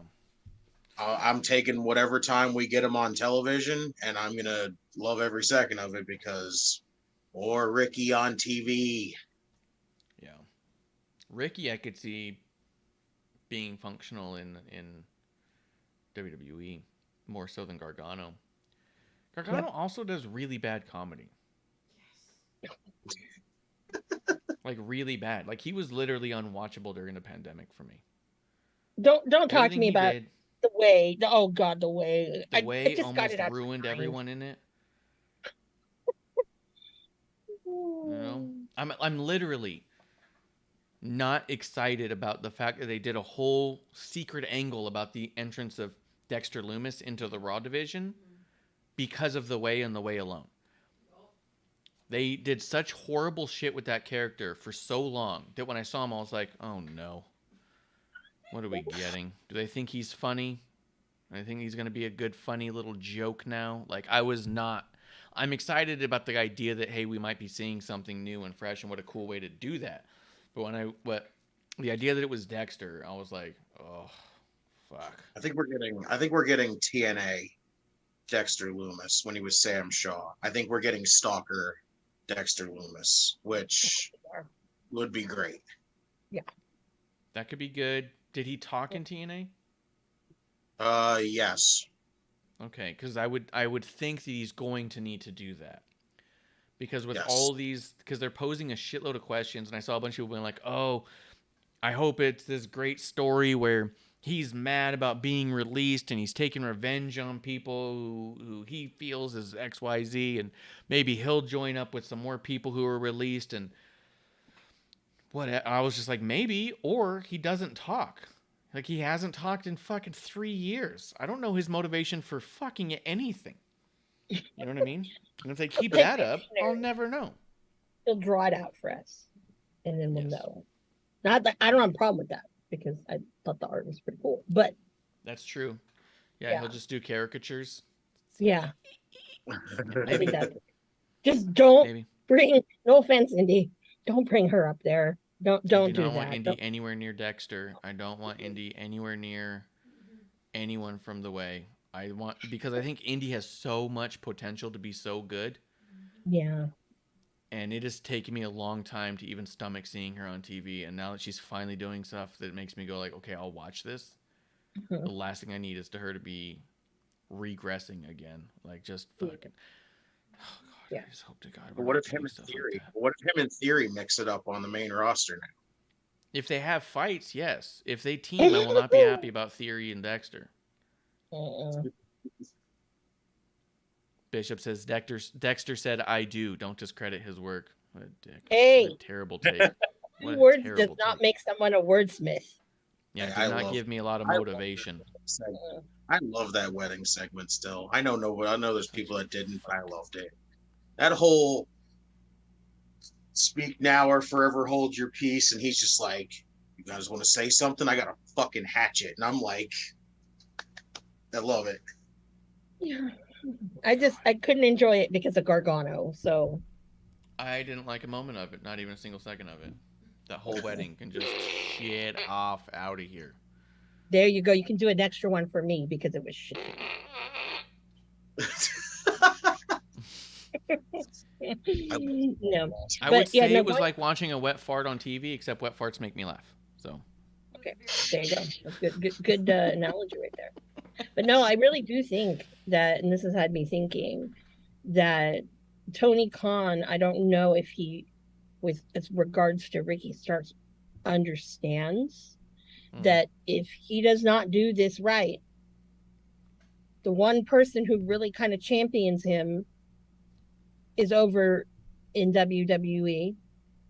I'm taking whatever time we get him on television, and I'm gonna love every second of it because more Ricky on TV. Yeah, Ricky, I could see being functional in WWE more so than Gargano. Gargano also does really bad comedy. Yes. Like, really bad. Like, he was literally unwatchable during the pandemic for me. Don't talk Everything to me he about did, the way. Oh God, the way. the way I just got almost it out ruined everyone in it. You know, I'm literally not excited about the fact that they did a whole secret angle about the entrance of Dexter Loomis into the Raw division because of the way and the way alone. They did such horrible shit with that character for so long that when I saw him, I was like, oh no. What are we getting? Do they think he's funny? I think he's going to be a good, funny little joke now. Like, I was not. I'm excited about the idea that, hey, we might be seeing something new and fresh, and what a cool way to do that. But the idea that it was Dexter, I was like, oh, fuck. I think we're getting TNA Dexter Loomis when he was Sam Shaw. I think we're getting Stalker Dexter Loomis, which would be great. Yeah. That could be good. Did he talk in TNA? Yes. Okay, because I would think that he's going to need to do that. Because with Yes. all these, because they're posing a shitload of questions, and I saw a bunch of people being like, "Oh, I hope it's this great story where he's mad about being released and he's taking revenge on people who he feels is XYZ, and maybe he'll join up with some more people who are released." And what I was just like, maybe, or he doesn't talk. Like, he hasn't talked in fucking 3 years. I don't know his motivation for fucking anything. You know what I mean? And if they keep take that up, I'll dictionary. never know. He'll draw it out for us, and then we'll Yes. know. Not that I don't have a problem with that because I thought the art was pretty cool. But That's true. Yeah, Yeah. he'll just do caricatures. yeah, I think that just don't Maybe. bring. No offense, Indy. Don't bring her up there. Don't I do do not want that. Indy Don't- anywhere near Dexter. I don't want Indy anywhere near anyone from the way. Because I think Indy has so much potential to be so good, Yeah, and it has taken me a long time to even stomach seeing her on TV. And now that she's finally doing stuff that makes me go like, okay, I'll watch this. Mhm. The last thing I need is to her to be regressing again, like just Yeah. fucking. Oh God, Yeah. I just hope to God. But we're what not if him doing in stuff like theory? that. What if him in theory mix it up on the main roster now? If they have fights, yes. If they team, I will not be happy about Theory and Dexter. uh-uh. Bishop says Dexter said I do. Don't discredit his work. What a dick. Hey. What a terrible take. What a Words does terrible not take. make someone a wordsmith. Yeah, it I did not love- give me a lot of I love motivation. I love that wedding segment still. I know there's people that didn't, but I loved it. That whole speak now or forever hold your peace, and he's just like, "You guys want to say something? I got a fucking hatchet," and I'm like, I love it. Yeah. I couldn't enjoy it because of Gargano. So I didn't like a moment of it, not even a single second of it. That whole wedding can just shit off out of here. there you go. You can do an extra one for me because it was shit. No. I But, would yeah, say no, it was what- like watching a wet fart on TV, except wet farts make me laugh. So Okay, there you go. That's good analogy right there. But no, I really do think that, and this has had me thinking that Tony Khan, I don't know if he, with as regards to Ricky Starks, understands that if he does not do this right, the one person who really kind of champions him is over in WWE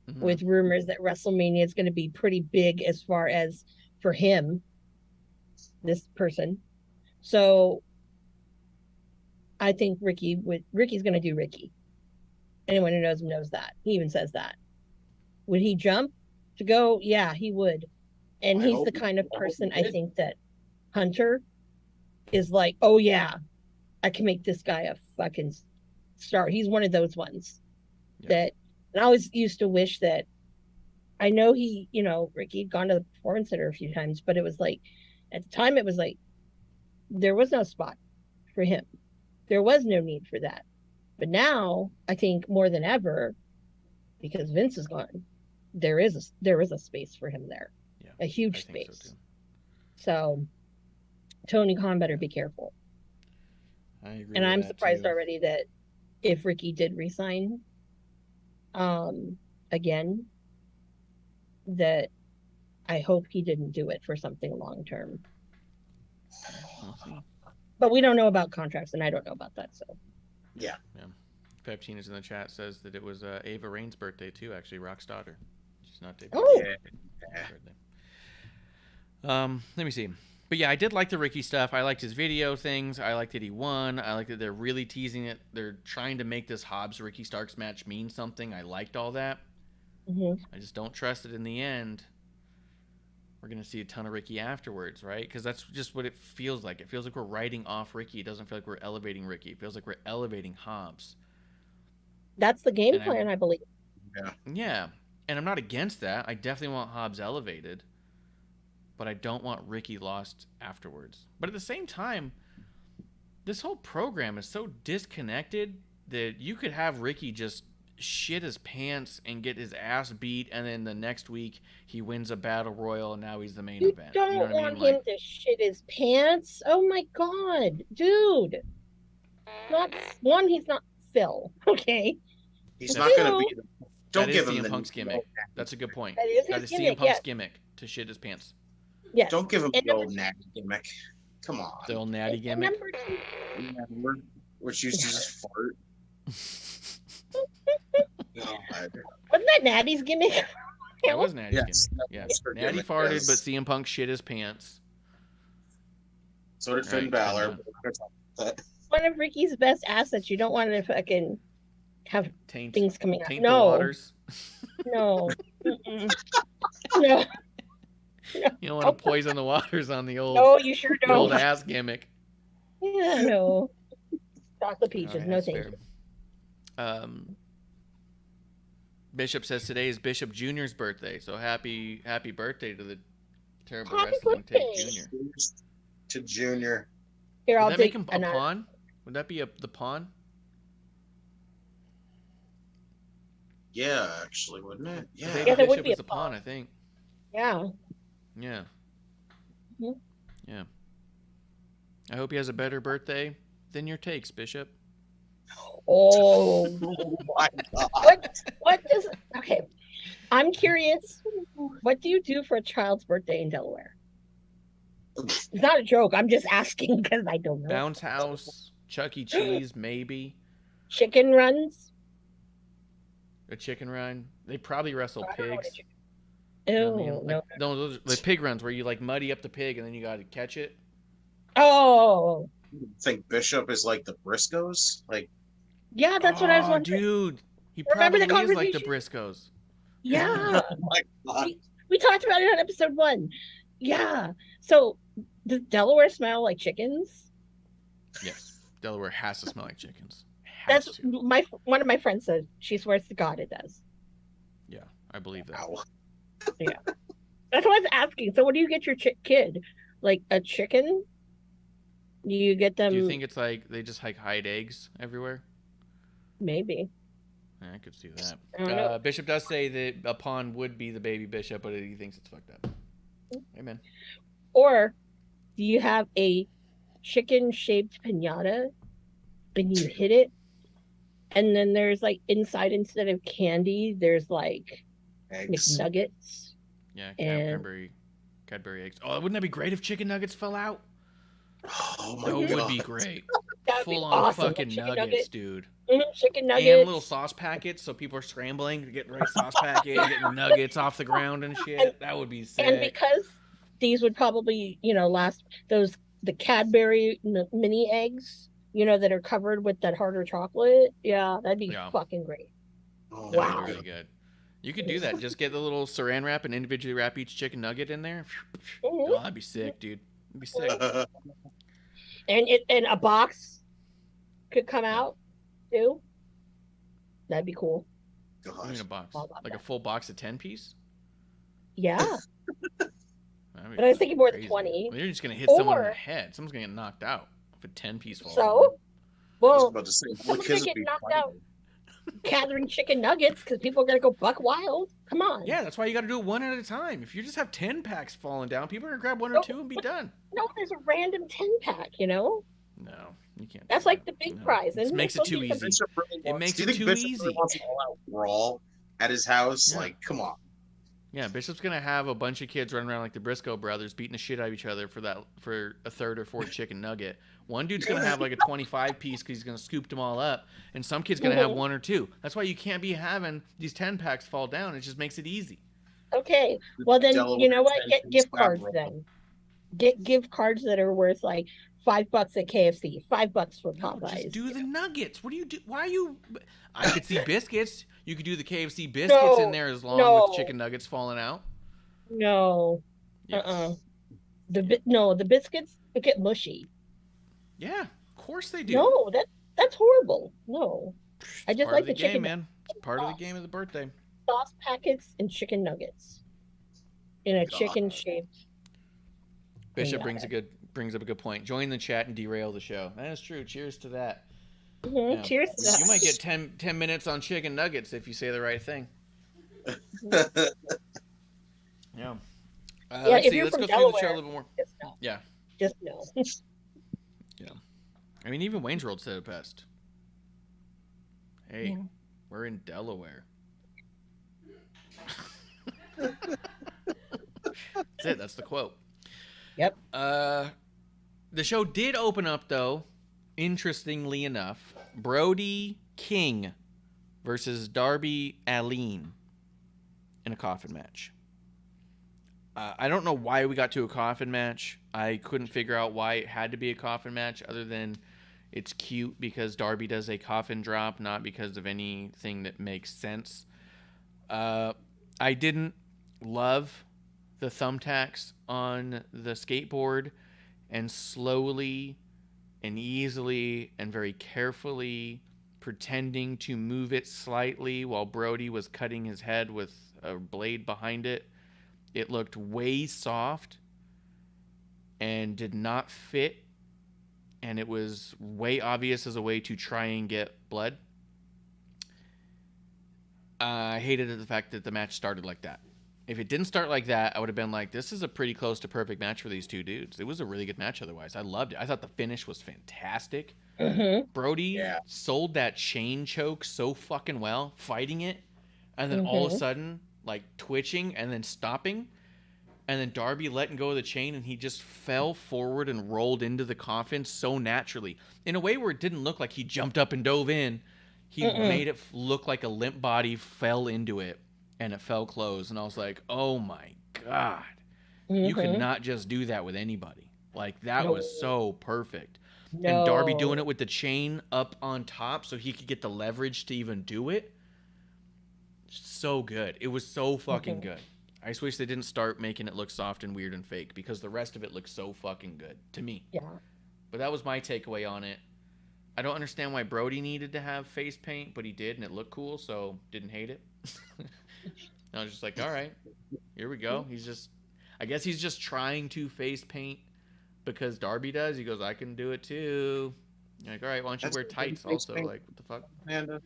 Mhm. with rumors that WrestleMania is going to be pretty big as far as for him, this person. So I think Ricky's going to do Ricky. Anyone who knows him knows that. He even says that. Would he jump to go? Yeah, he would. And I he's hope the he- kind of I hope person he I did. think that Hunter is like, oh yeah, I can make this guy a fucking star. He's one of those ones Yeah. that, and I always used to wish that, I know he, Ricky had gone to the performance center a few times, but it was like, at the time it was like, there was no spot for him. There was no need for that. But now I think more than ever, because Vince is gone, there is a space for him there. Yeah, A huge I think so space. too. So Tony Khan better be careful. I agree. And with I'm that, surprised too. already that if Ricky did resign again, that I hope he didn't do it for something long term. We'll see. But we don't know about contracts, and I don't know about that. So Peptina's in the chat says that it was Ava Rain's birthday too. Actually, Rock's daughter. She's not dead. Oh. Yeah. Let me see. But yeah, I did like the Ricky stuff. I liked his video things. I liked that he won. I liked that they're really teasing it. They're trying to make this Hobbs Ricky Starks match mean something. I liked all that. mhm. I just don't trust it in the end. We're going to see a ton of Ricky afterwards, right? Because that's just what it feels like. It feels like we're writing off Ricky. It doesn't feel like we're elevating Ricky. It feels like we're elevating Hobbs. That's the game And plan, I believe. Yeah. And I'm not against that. I definitely want Hobbs elevated. But I don't want Ricky lost afterwards. But at the same time, this whole program is so disconnected that you could have Ricky just shit his pants and get his ass beat, and then the next week he wins a battle royal, and now he's the main You event. don't You know what I want mean? him to shit his pants. Oh my god, dude. Not one. He's not Phil. Okay. He's not going to be. Don't that give is him CM the Punk's gimmick. That's a good point. That is That his is CM gimmick. Punk's Yes. gimmick to shit his pants. Yes. Don't give him And the old natty gimmick. Come on. The old natty and gimmick. number two. Remember? Which used to just fart. God. Wasn't that Natty's gimmick? That was Natty's Yes, gimmick. that Yeah. was her Natty gimmick, farted, yes. but CM Punk shit his pants. So did All Finn right, Balor. Finn We're gonna talk about that. One of Ricky's best assets. You don't want to fucking have Taint, things coming out. taint the No. waters. No. Mm-mm. No. You don't want to poison the waters on the old, No, you sure the old don't. ass gimmick. Yeah, no. Chocolate peaches. All right, No, that's thank fair. you. Bishop says today is Bishop Jr.'s birthday, so happy birthday to the terrible Happy wrestling take birthday. Junior. To Junior. Here, Would I'll that make take him a another. pawn? Would that be the pawn? Yeah, actually, wouldn't it? I Yeah. think Yeah, that would Bishop be is a a pawn, pawn. I think. Yeah. Yeah. Mhm. Yeah. I hope he has a better birthday than your takes, Bishop. Oh. Oh my God. What does? Okay. I'm curious. What do you do for a child's birthday in Delaware? It's not a joke. I'm just asking because I don't know. Bounce House, Chuck E. Cheese, maybe. Chicken runs. A chicken run. They probably wrestle I don't know what pigs. a chicken- You know Ew, what I mean? no. Like, no, those are the pig runs where you like muddy up the pig and then you got to catch it. Oh, You think Bishop is like the Briscoes? Like, yeah. That's what I was Oh, wondering. dude. He Remember probably the is like the conversation? Briscoes. Yeah. oh my God. We talked about it on episode 1. Yeah. So does Delaware smell like chickens? Yes. Delaware has to smell like chickens. Has That's to. one of my friends said. She swears to God it does. Yeah, I believe that. Ow. That's what I was asking. So what do you get your kid? Like a chicken? Do you get them? Do you think it's like they just like hide eggs everywhere? Maybe. Yeah, I could see that. I don't know. Bishop does say that a pawn would be the baby Bishop, but he thinks it's fucked up. Amen. Or do you have a chicken-shaped pinata and you hit it, and then there's like inside instead of candy, there's like Eggs. McNuggets. Yeah, And- Cadbury eggs. Oh, wouldn't that be great if chicken nuggets fell out? Oh my That God. would be great. That would be Full on awesome. fucking Chicken nuggets, nugget. dude. Chicken nuggets. And little sauce packets, so people are scrambling to get the right sauce packet, getting the nuggets off the ground and shit. That would be sick. And because these would probably, last the Cadbury mini eggs, that are covered with that harder chocolate. Yeah, that'd be Yeah. fucking great. Oh, That Wow. would be really good. You could do that. Just get the little saran wrap and individually wrap each chicken nugget in there. Mhm. Oh, that'd be sick, dude. That'd be sick. And a box could come out too. That'd be cool. What do you mean a box? All about Like a that. full box of 10 piece? Yeah. That'd be But I was thinking more than crazy. 20. Well, you're just gonna hit someone in the Or- head. Someone's gonna get knocked out if a 10 piece falls. So, I was well, about to say, the someone's kids gonna would get be knocked fighting. out gathering chicken nuggets because people are gonna go buck wild. Come on. Yeah, that's why you got to do it one at a time. If you just have 10 packs falling down, people are gonna grab one or No, two and be but- done. No, there's a random 10-pack. No, you can't. That's do like that. the big No. prize. It And makes it it's too supposed to easy. be Bishop really It wants- makes do you it think too Bishop easy. really wants an all-out brawl at his house? Yeah. Like, come on. Yeah, Bishop's gonna have a bunch of kids running around like the Briscoe brothers, beating the shit out of each other for a third or fourth chicken nugget. One dude's gonna have like a 25 piece because he's gonna scoop them all up, and some kid's gonna have Mhm. one or two. That's why you can't be having these 10 packs fall down. It just makes it easy. Okay. Well, then, Delaware you know what? Station Get gift Scrap cards Roll. then. Get gift cards that are worth like $5 at KFC, $5 for No, Popeyes. just do the nuggets. What do you do? Why are you? I could see biscuits. You could do the KFC biscuits in there as long no. with chicken nuggets falling out. No. Yes. The biscuits get mushy. Yeah, of course they do. No, that's horrible. No. I It's just part like of the the game, chicken man. It's part of the game of the birthday. sauce packets and chicken nuggets in a God. chicken shaped. Bishop Yeah. brings up a good point. Join the chat and derail the show. That is true. Cheers to that. Mhm. Cheers to that. You might get 10 minutes on chicken nuggets if you say the right thing. Yeah. Yeah, Let's if see. you're Let's from go through the show a Delaware, little bit more. just no. Yeah. Just no. Yeah. I mean, even Wayne's World said it best. Hey, Yeah. we're in Delaware. That's it. That's the quote. Yep. The show did open up, though, interestingly enough, Brody King versus Darby Allin in a coffin match. I don't know why we got to a coffin match. I couldn't figure out why it had to be a coffin match other than it's cute because Darby does a coffin drop, not because of anything that makes sense. I didn't love the thumbtacks on the skateboard and slowly and easily and very carefully pretending to move it slightly while Brody was cutting his head with a blade behind it. It looked way soft and did not fit, and it was way obvious as a way to try and get blood. I hated the fact that the match started like that. If it didn't start like that, I would have been like, this is a pretty close to perfect match for these two dudes. It was a really good match otherwise. I loved it. I thought the finish was fantastic. Mm-hmm. Brody sold that chain choke so fucking well, fighting it, and then all of a sudden, like, twitching and then stopping, and then Darby letting go of the chain, and he just fell forward and rolled into the coffin so naturally. In a way where it didn't look like he jumped up and dove in. He made it look like a limp body fell into it, and it fell closed. And I was like, oh my God. You could not just do that with anybody. Like, that was so perfect. No. And Darby doing it with the chain up on top so he could get the leverage to even do it. So good. It was so fucking good. I just wish they didn't start making it look soft and weird and fake because the rest of it looks so fucking good to me. Yeah. But that was my takeaway on it. I don't understand why Brody needed to have face paint, but he did, and it looked cool, so didn't hate it. I was just like, all right, here we go. I guess he's just trying to face paint because Darby does. He goes, I can do it too. You're like, all right, why don't you wear tights also? Like, what the fuck? Amanda,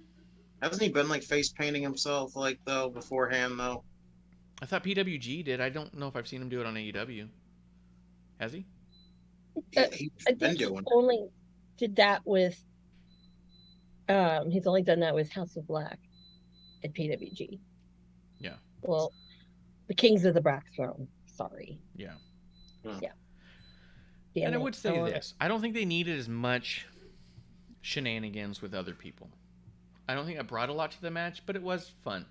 hasn't he been like face painting himself like though beforehand though? I thought PWG did. I don't know if I've seen him do it on AEW. Has he? Yeah, he's I been think he doing. only did that with. He's only done that with House of Black at PWG. Yeah. Well, the Kings of the Black Throne. Sorry. Yeah. Yeah. And I would say this. I don't think they needed as much shenanigans with other people. I don't think I brought a lot to the match, but it was fun.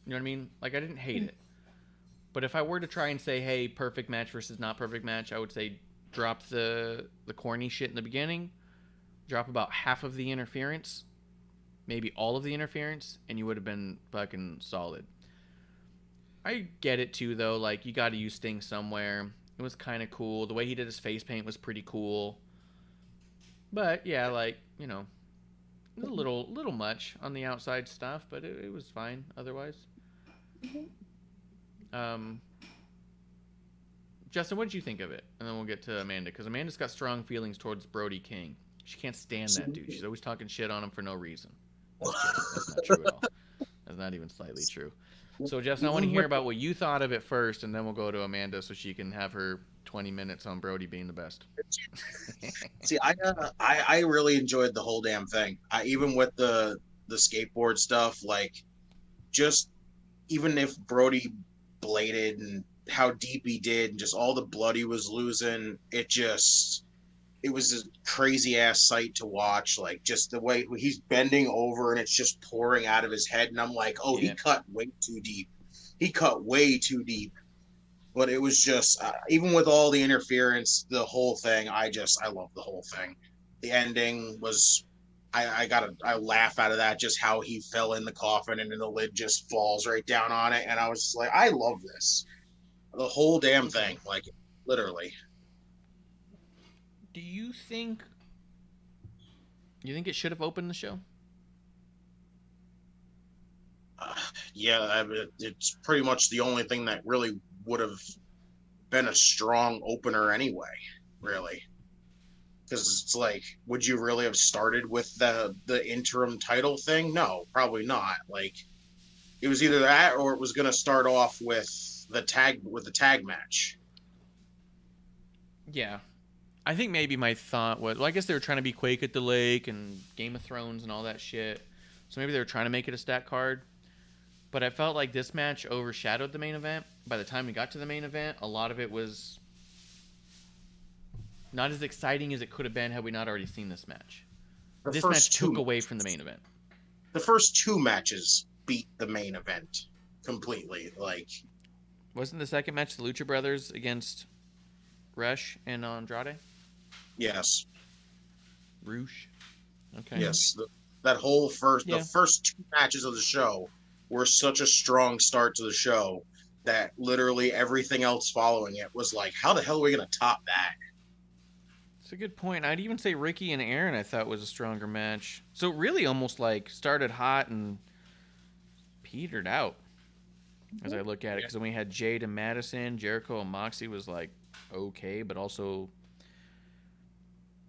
You know what I mean? Like, I didn't hate it. But if I were to try and say, hey, perfect match versus not perfect match, I would say drop the corny shit in the beginning, drop about half of the interference, maybe all of the interference, and you would have been fucking solid. I get it, too, though. Like, you got to use Sting somewhere. It was kind of cool. The way he did his face paint was pretty cool. But, yeah, like, you know, a little much on the outside stuff, but it was fine otherwise. Justin, what did you think of it? And then we'll get to Amanda, because Amanda's got strong feelings towards Brody King. She can't stand that dude. She's always talking shit on him for no reason. That's not true at all. That's not even slightly true. So, Justin, I want to hear about what you thought of it first, and then we'll go to Amanda so she can have her 20 minutes on Brody being the best. See, I really enjoyed the whole damn thing. Even with the skateboard stuff, like, just even if Brody bladed and how deep he did and just all the blood he was losing, it was a crazy ass sight to watch. Like, just the way he's bending over and it's just pouring out of his head, and I'm like, oh, Yeah. he cut way too deep. But it was just even with all the interference, the whole thing, I love the whole thing. The ending was I laugh out of that, just how he fell in the coffin and then the lid just falls right down on it, and I was just like, I love this. The whole damn thing, like, literally. Do you think it should have opened the show? Yeah, it's pretty much the only thing that really would have been a strong opener anyway, really. Because it's like, would you really have started with the interim title thing? No, probably not. Like, it was either that or it was going to start off with the tag match. Yeah. I think maybe my thought was, well, I guess they were trying to be Quake at the Lake and Game of Thrones and all that shit. So maybe they were trying to make it a stat card. But I felt like this match overshadowed the main event. By the time we got to the main event, a lot of it was not as exciting as it could have been had we not already seen this match. This match took away from the main event. The first two matches beat the main event completely. Like, wasn't the second match the Lucha Brothers against Rush and Andrade? Yes. Roosh. Okay. Yes. The first two matches of the show were such a strong start to the show that literally everything else following it was like, how the hell are we going to top that? It's a good point. I'd even say Ricky and Aaron I thought was a stronger match. So it really almost like started hot and petered out as I look at it. Because then we had Jade and Madison, Jericho and Moxie was like okay, but also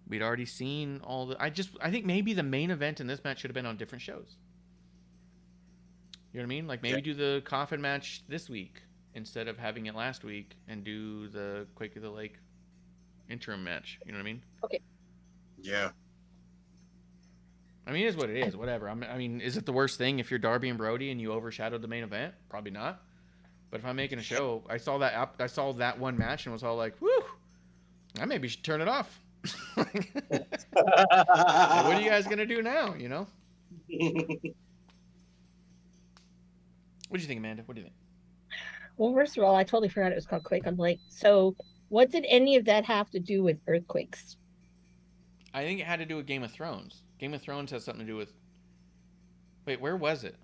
we'd already seen all the... I think maybe the main event in this match should have been on different shows. You know what I mean? Like maybe do the coffin match this week instead of having it last week and do the Quake of the Lake interim match. You know what I mean? Okay. Yeah. I mean, it is what it is. Whatever. I mean, is it the worst thing if you're Darby and Brody and you overshadowed the main event? Probably not. But if I'm making a show, I saw that one match and was all like, "Whew, I maybe should turn it off." Like, what are you guys gonna do now? You know? What do you think, Amanda? What do you think? Well, first of all, I totally forgot it was called Quake on the Lake. So, what did any of that have to do with earthquakes? I think it had to do with Game of Thrones. Game of Thrones has something to do with. Wait, where was it?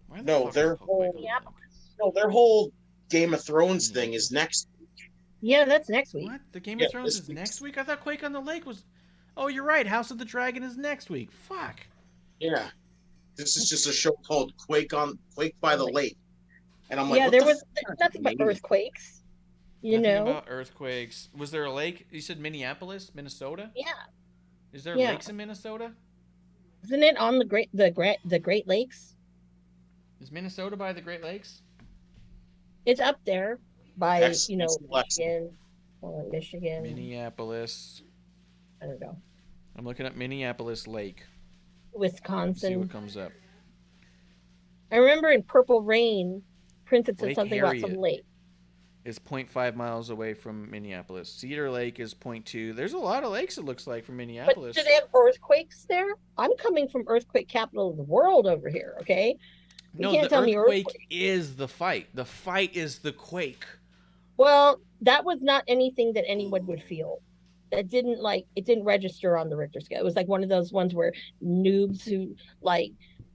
Where the fuck their is it called Quake? their whole Game of Thrones thing is next. Yeah, that's next week. What? The Game of Thrones is next week? I thought Quake on the Lake was... Oh, you're right. House of the Dragon is next week. Fuck. Yeah. This is just a show called Quake by the Lake. And I'm like, Yeah, what there the was fuck? nothing but earthquakes. You Nothing know? about earthquakes. Was there a lake? You said Minneapolis, Minnesota? Yeah. Is there Yeah. lakes in Minnesota? Isn't it on the Great Lakes? Is Minnesota by the Great Lakes? It's up there by, Yes, you know, it's Michigan. Minneapolis. I don't know. I'm looking up Minneapolis Lake. See Wisconsin. what comes up. I remember in Purple Rain, Princess said Lake something about some Harriet. lake. Is 0.5 miles away from Minneapolis. Cedar Lake is 0.2. There's a lot of lakes, it looks like, from But Minneapolis. do they have earthquakes there? I'm coming from earthquake capital of the world over here, okay? You No, can't the tell me earthquake earthquake. is the fight. The fight is the quake. Well, that was not anything that anyone would feel. It didn't register on the Richter scale. It was like one of those ones where noobs who like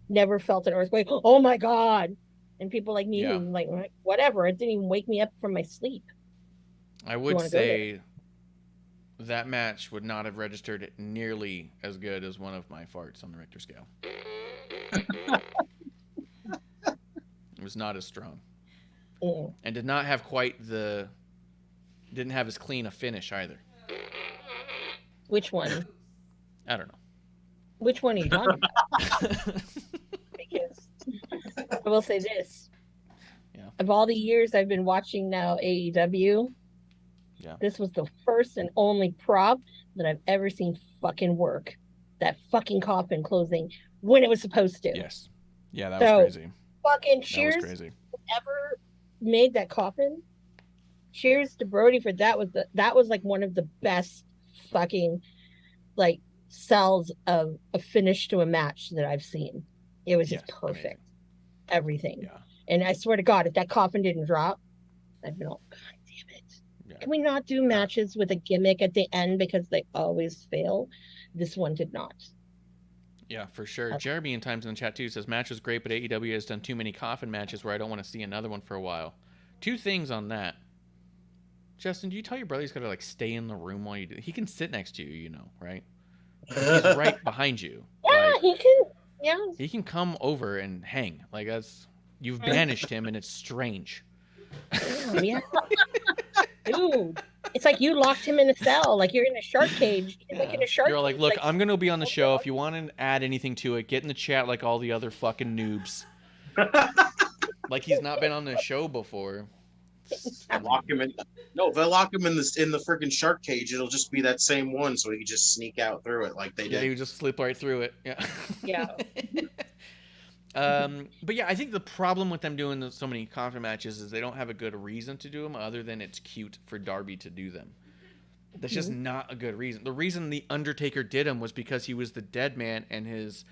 never felt an earthquake, oh my God. And people like me who like whatever, it didn't even wake me up from my sleep. I would say that match would not have registered nearly as good as one of my farts on the Richter scale. It was not as strong. And did not have didn't have as clean a finish either. Which one? I don't know. Which one are you talking about? Because I will say this. Yeah. Of all the years I've been watching now AEW, this was the first and only prop that I've ever seen fucking work. That fucking coffin closing when it was supposed to. Yes. Yeah, that was crazy. Fucking cheers. That was crazy. Whoever made that coffin, cheers to Brody for that was like one of the best fucking like sells of a finish to a match that I've seen. It was just perfect. Amazing. Everything. Yeah. And I swear to God, if that coffin didn't drop, I'd been all, God damn it. Yeah. Can we not do matches with a gimmick at the end because they always fail? This one did not. Yeah, for sure. Jeremy in Times in the chat too says match was great, but AEW has done too many coffin matches where I don't want to see another one for a while. Two things on that. Justin, do you tell your brother he's got to like stay in the room while you do? He can sit next to you, you know, right? He's right behind you. Yeah, like, he can. Yeah. He can come over and hang. Like you've banished him, and it's strange. Yeah. Dude, it's like you locked him in a cell, like you're in a shark cage. You like in a shark. You're like, look, I'm gonna be on the show. If you want to add anything to it, get in the chat like all the other fucking noobs. Like he's not been on the show before. Lock him in. No, if they lock him in the freaking shark cage, it'll just be that same one, so he can just sneak out through it like they did. Yeah, he would just slip right through it. Yeah. Yeah. But yeah, I think the problem with them doing so many conflict matches is they don't have a good reason to do them other than it's cute for Darby to do them. That's just not a good reason. The reason the Undertaker did him was because he was the dead man and his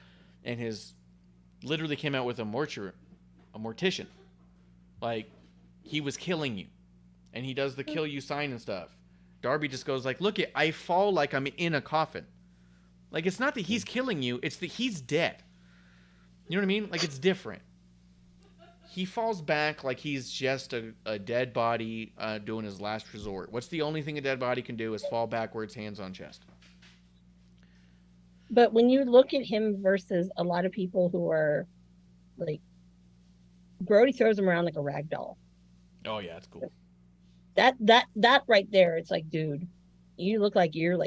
literally came out with a mortician. Like he was killing you. And he does the kill you sign and stuff. Darby just goes like, look, I fall like I'm in a coffin. Like it's not that he's killing you, it's that he's dead. You know what I mean? Like, it's different. He falls back like he's just a dead body doing his last resort. What's the only thing a dead body can do is fall backwards, hands on chest. But when you look at him versus a lot of people who are, like, Brody throws him around like a rag doll. Oh, yeah, it's cool. That right there, it's like, dude, you look like you're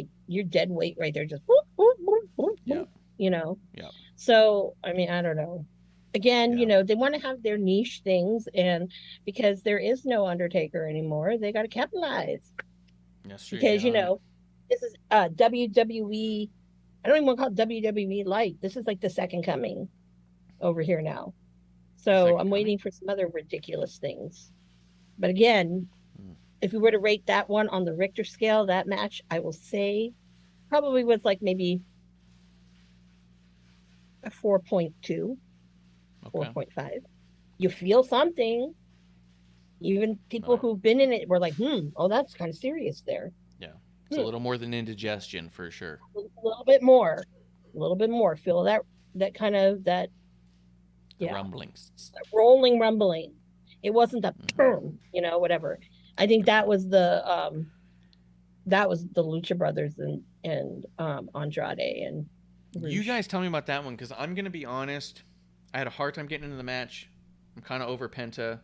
dead weight right there. Just, whoop, whoop, whoop, whoop, Yeah. you know? Yeah. So, I mean, I don't know. Again, you know, they want to have their niche things, and because there is no Undertaker anymore, they got to capitalize. That's true. Because, you know, this is WWE. I don't even want to call it WWE Light. This is like the second coming over here now. So I'm waiting for some other ridiculous things. But again, if we were to rate that one on the Richter scale, that match, I will say probably was like maybe a 4.2, 4.5. You feel something. Even people who've been in it were like, oh, that's kind of serious there. Yeah. It's a little more than indigestion for sure. A little bit more. Feel that kind of that. Yeah. Rumblings. That rolling rumbling. It wasn't the whatever. I think that was the Lucha Brothers and Andrade and You guys tell me about that one, because I'm going to be honest. I had a hard time getting into the match. I'm kind of over Penta.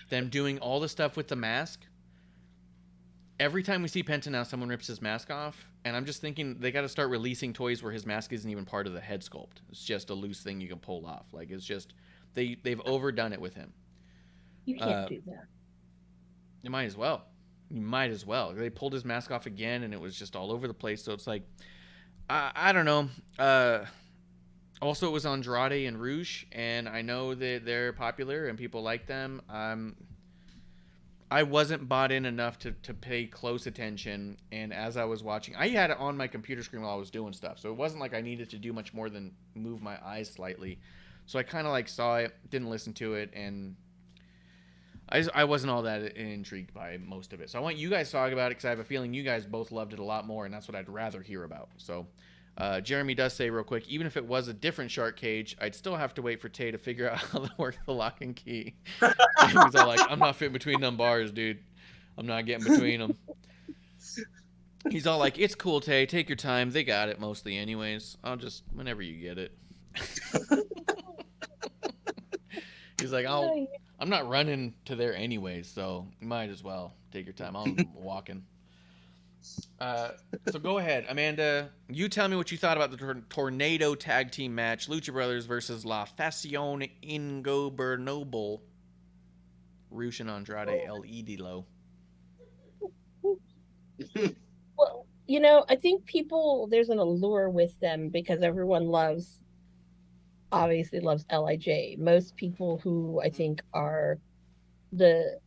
Them doing all the stuff with the mask. Every time we see Penta now, someone rips his mask off. And I'm just thinking they got to start releasing toys where his mask isn't even part of the head sculpt. It's just a loose thing you can pull off. Like, it's just, they've overdone it with him. You can't do that. You might as well. They pulled his mask off again, and it was just all over the place. So it's like, I don't know. Also, it was Andrade and Rouge, and I know that they're popular and people like them. I wasn't bought in enough to pay close attention, and as I was watching, I had it on my computer screen while I was doing stuff, so it wasn't like I needed to do much more than move my eyes slightly. So I kind of like saw it, didn't listen to it, and I wasn't all that intrigued by most of it. So I want you guys to talk about it, because I have a feeling you guys both loved it a lot more, and that's what I'd rather hear about. So Jeremy does say real quick, even if it was a different shark cage, I'd still have to wait for Tay to figure out how to work the lock and key. He's all like, I'm not fitting between them bars, dude. I'm not getting between them. He's all like, it's cool, Tay. Take your time. They got it mostly anyways. I'll just, whenever you get it. He's like, I'm not running to there anyways, so you might as well take your time. I'm walking. So go ahead, Amanda. You tell me what you thought about the Tornado Tag Team match, Lucha Brothers versus La Facion Ingobernable, Rush and Andrade, El Idolo. Well, I think there's an allure with them because everyone obviously loves LIJ. Most people who I think are the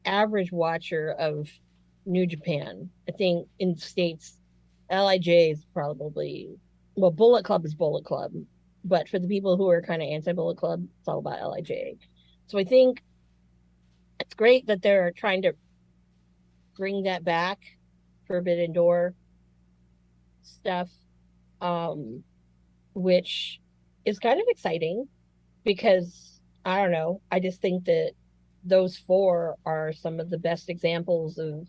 average watcher of New Japan, I think in States, LIJ is probably, Bullet Club is Bullet Club, but for the people who are kind of anti-Bullet Club, it's all about LIJ. So I think it's great that they're trying to bring that back, Forbidden Door stuff, which is kind of exciting because, I don't know, I just think that those four are some of the best examples of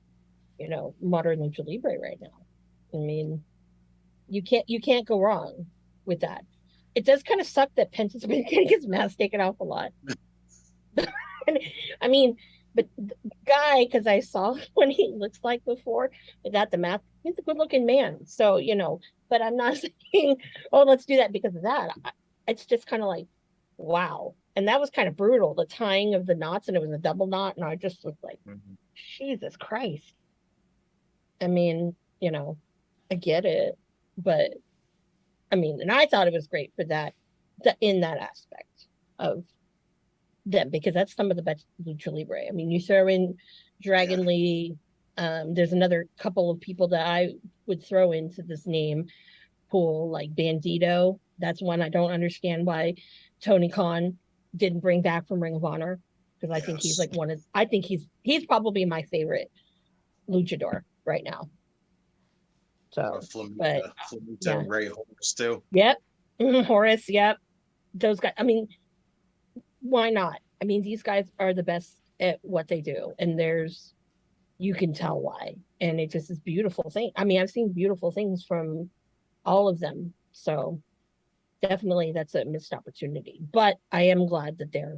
modern lucha libre right now. I mean, you can't go wrong with that. It does kind of suck that Penta's been getting his mask taken off a lot. I mean, But the guy, because I saw what he looks like before without the mask, he's a good-looking man. So, but I'm not saying, oh, let's do that because of that. It's just kind of like, wow. And that was kind of brutal, the tying of the knots, and it was a double knot. And I just was like, Jesus Christ. I mean, I get it. But I mean, and I thought it was great for that, in that aspect of them, because that's some of the best lucha libre. I mean, you throw in Dragon Lee. There's another couple of people that I would throw into this name pool, like Bandito. That's one I don't understand why Tony Khan didn't bring back from Ring of Honor, because I think he's like I think he's probably my favorite luchador right now. So, Flamita, Ray Horace too. Yep, Horace. Yep, those guys. I mean, why not? I mean, these guys are the best at what they do, and you can tell why. And it just is beautiful thing. I mean, I've seen beautiful things from all of them. So definitely that's a missed opportunity. But I am glad that they're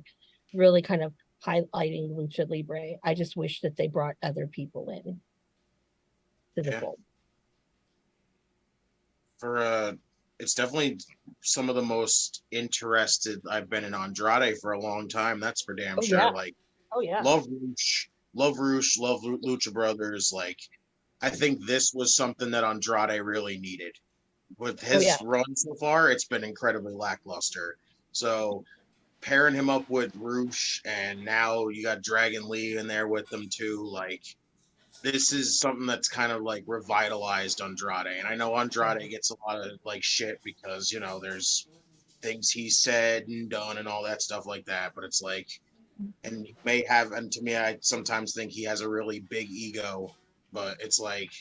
really kind of highlighting Lucha Libre. I just wish that they brought other people in to the fold. It's definitely some of the most interested I've been in Andrade for a long time. That's for damn sure. Yeah. Like, yeah. Love Roosh, love Lucha Brothers. Like, I think this was something that Andrade really needed. With his run so far, it's been incredibly lackluster. So pairing him up with Roosh, and now you got Dragon Lee in there with them too. Like, this is something that's kind of like revitalized Andrade. And I know Andrade gets a lot of like shit because, there's things he said and done and all that stuff like that. But it's like, and he may have, and to me, I sometimes think he has a really big ego, but it's like,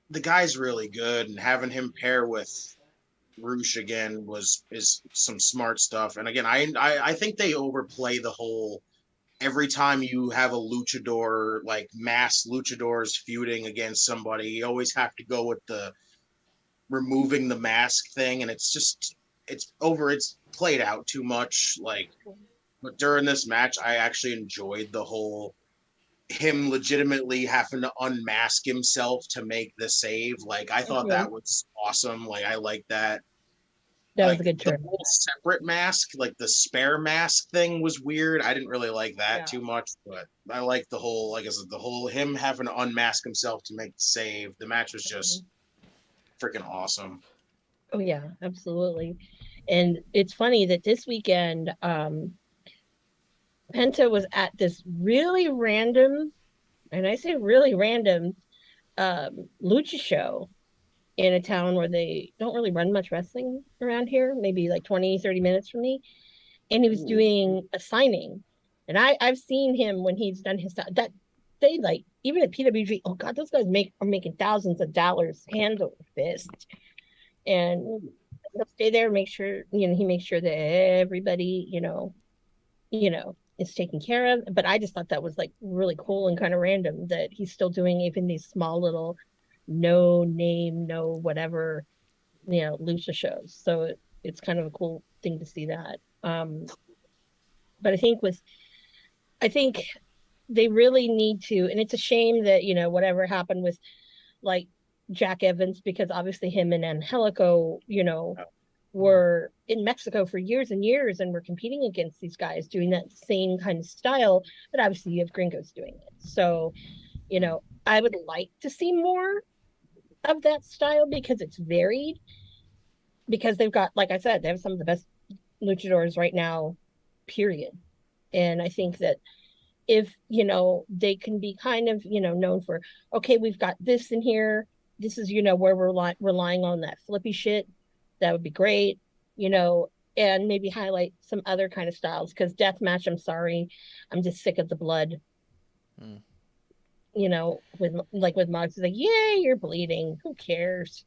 the guy's really good, and having him pair with Roosh again is some smart stuff. And again, I think they overplay the whole, every time you have a luchador, like mass luchadors feuding against somebody, you always have to go with the removing the mask thing, and it's played out too much. Like, but during this match, I actually enjoyed the whole him legitimately having to unmask himself to make the save. Like, I thought that was awesome. Like, I like that. That was a good turn. The whole separate mask, like the spare mask thing, was weird. I didn't really like that too much, but I like the whole, like I said, the whole him having to unmask himself to make the save. The match was just freaking awesome. Oh yeah, absolutely. And it's funny that this weekend, Penta was at this really random, and I say really random, lucha show in a town where they don't really run much wrestling around here, maybe like 20-30 minutes from me. And he was doing a signing. And I've seen him when he's done his stuff. That they, like, even at PWG, oh God, those guys are making thousands of dollars hand over fist. And he'll stay there and make sure, he makes sure that everybody, is taken care of. But I just thought that was like really cool and kind of random that he's still doing even these small little no name, no whatever, lucha shows. So it's kind of a cool thing to see that. But I think they really need to, and it's a shame that, whatever happened with like Jack Evans, because obviously him and Angelico, were in Mexico for years and years and were competing against these guys doing that same kind of style, but obviously you have gringos doing it. So, I would like to see more of that style because it's varied, because they've got, like I said, they have some of the best luchadors right now, period. And I think that if, they can be kind of, known for, okay, we've got this in here, this is, where we're relying on that flippy shit, that would be great, and maybe highlight some other kind of styles, because deathmatch, I'm sorry, I'm just sick of the blood. With Mox, it's like, yay, you're bleeding. Who cares?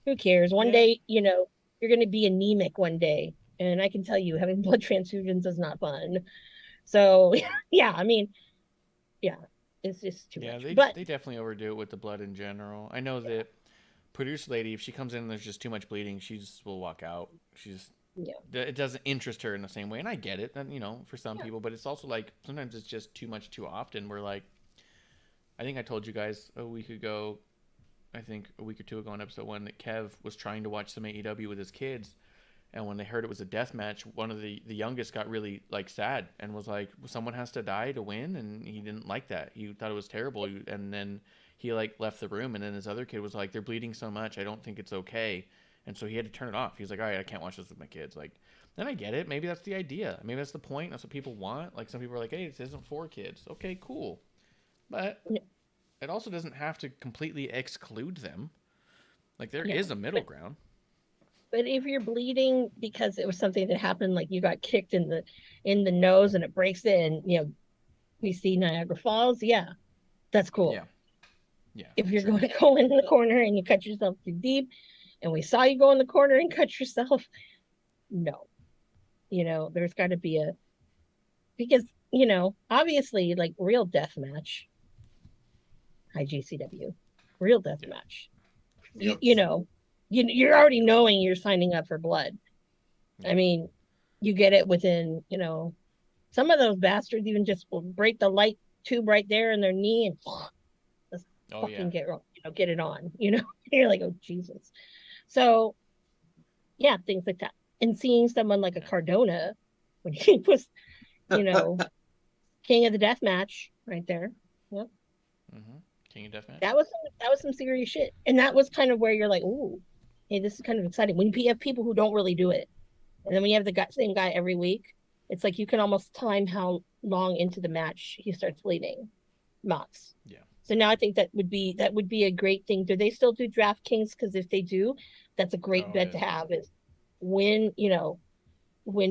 One day, you're going to be anemic one day. And I can tell you, having blood transfusions is not fun. So, yeah, I mean, yeah, it's just too much. They definitely overdo it with the blood in general. I know that producer lady, if she comes in and there's just too much bleeding, will walk out. it doesn't interest her in the same way. And I get it, and, for some people, but it's also like sometimes it's just too much too often. We're like, I think I told you guys a week or two ago on episode 1 that Kev was trying to watch some AEW with his kids. And when they heard it was a death match, one of the youngest got really like sad and was like, someone has to die to win. And he didn't like that. He thought it was terrible. And then he like left the room. And then his other kid was like, they're bleeding so much, I don't think it's okay. And so he had to turn it off. He was like, all right, I can't watch this with my kids. Like, then I get it. Maybe that's the idea. Maybe that's the point. That's what people want. Like, some people are like, hey, this isn't for kids. Okay, cool. But it also doesn't have to completely exclude them. Like, there is a middle ground. But if you're bleeding because it was something that happened, like you got kicked in the nose and it breaks it, and we see Niagara Falls, that's cool. Yeah. If you're going to go in the corner and you cut yourself too deep, and we saw you go in the corner and cut yourself, no. There's got to be because obviously, like, real death match, IGCW, real death match. Yep. You're already knowing you're signing up for blood. I mean, you get it within, some of those bastards even just will break the light tube right there in their knee and just get it on, You're like, oh, Jesus. So, things like that. And seeing someone like a Cardona, when he was, king of the death match right there. Yep. Mm-hmm. King of Deathmatch. That was some serious shit. And that was kind of where you're like, ooh, hey, this is kind of exciting. When you have people who don't really do it, and then when you have the same guy every week, it's like you can almost time how long into the match he starts bleeding. Mox. Yeah. So now I think that would be a great thing. Do they still do DraftKings? Because if they do, that's a great bet to have. Is when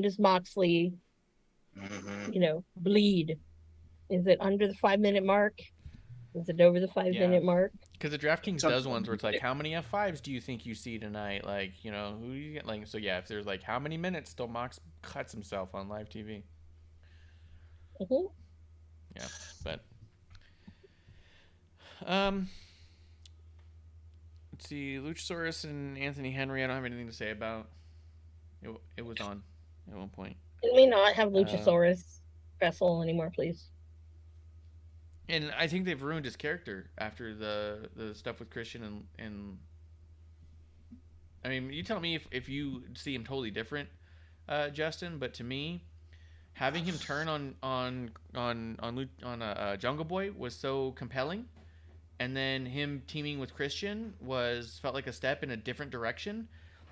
does Moxley, bleed? Is it under the 5-minute mark? Is it over the 5-minute mark? Because the DraftKings does ones where it's like, how many F5s do you think you see tonight? Like, who do you get? Like, so if there's like, how many minutes till Mox cuts himself on live TV? Mm-hmm. Yeah, but let's see, Luchasaurus and Anthony Henry. I don't have anything to say about. It was on at one point. Can we not have Luchasaurus wrestle anymore, please? And I think they've ruined his character after the stuff with Christian and I mean, you tell me if you see him totally different, Justin. But to me, having him turn on Jungle Boy was so compelling, and then him teaming with Christian felt like a step in a different direction,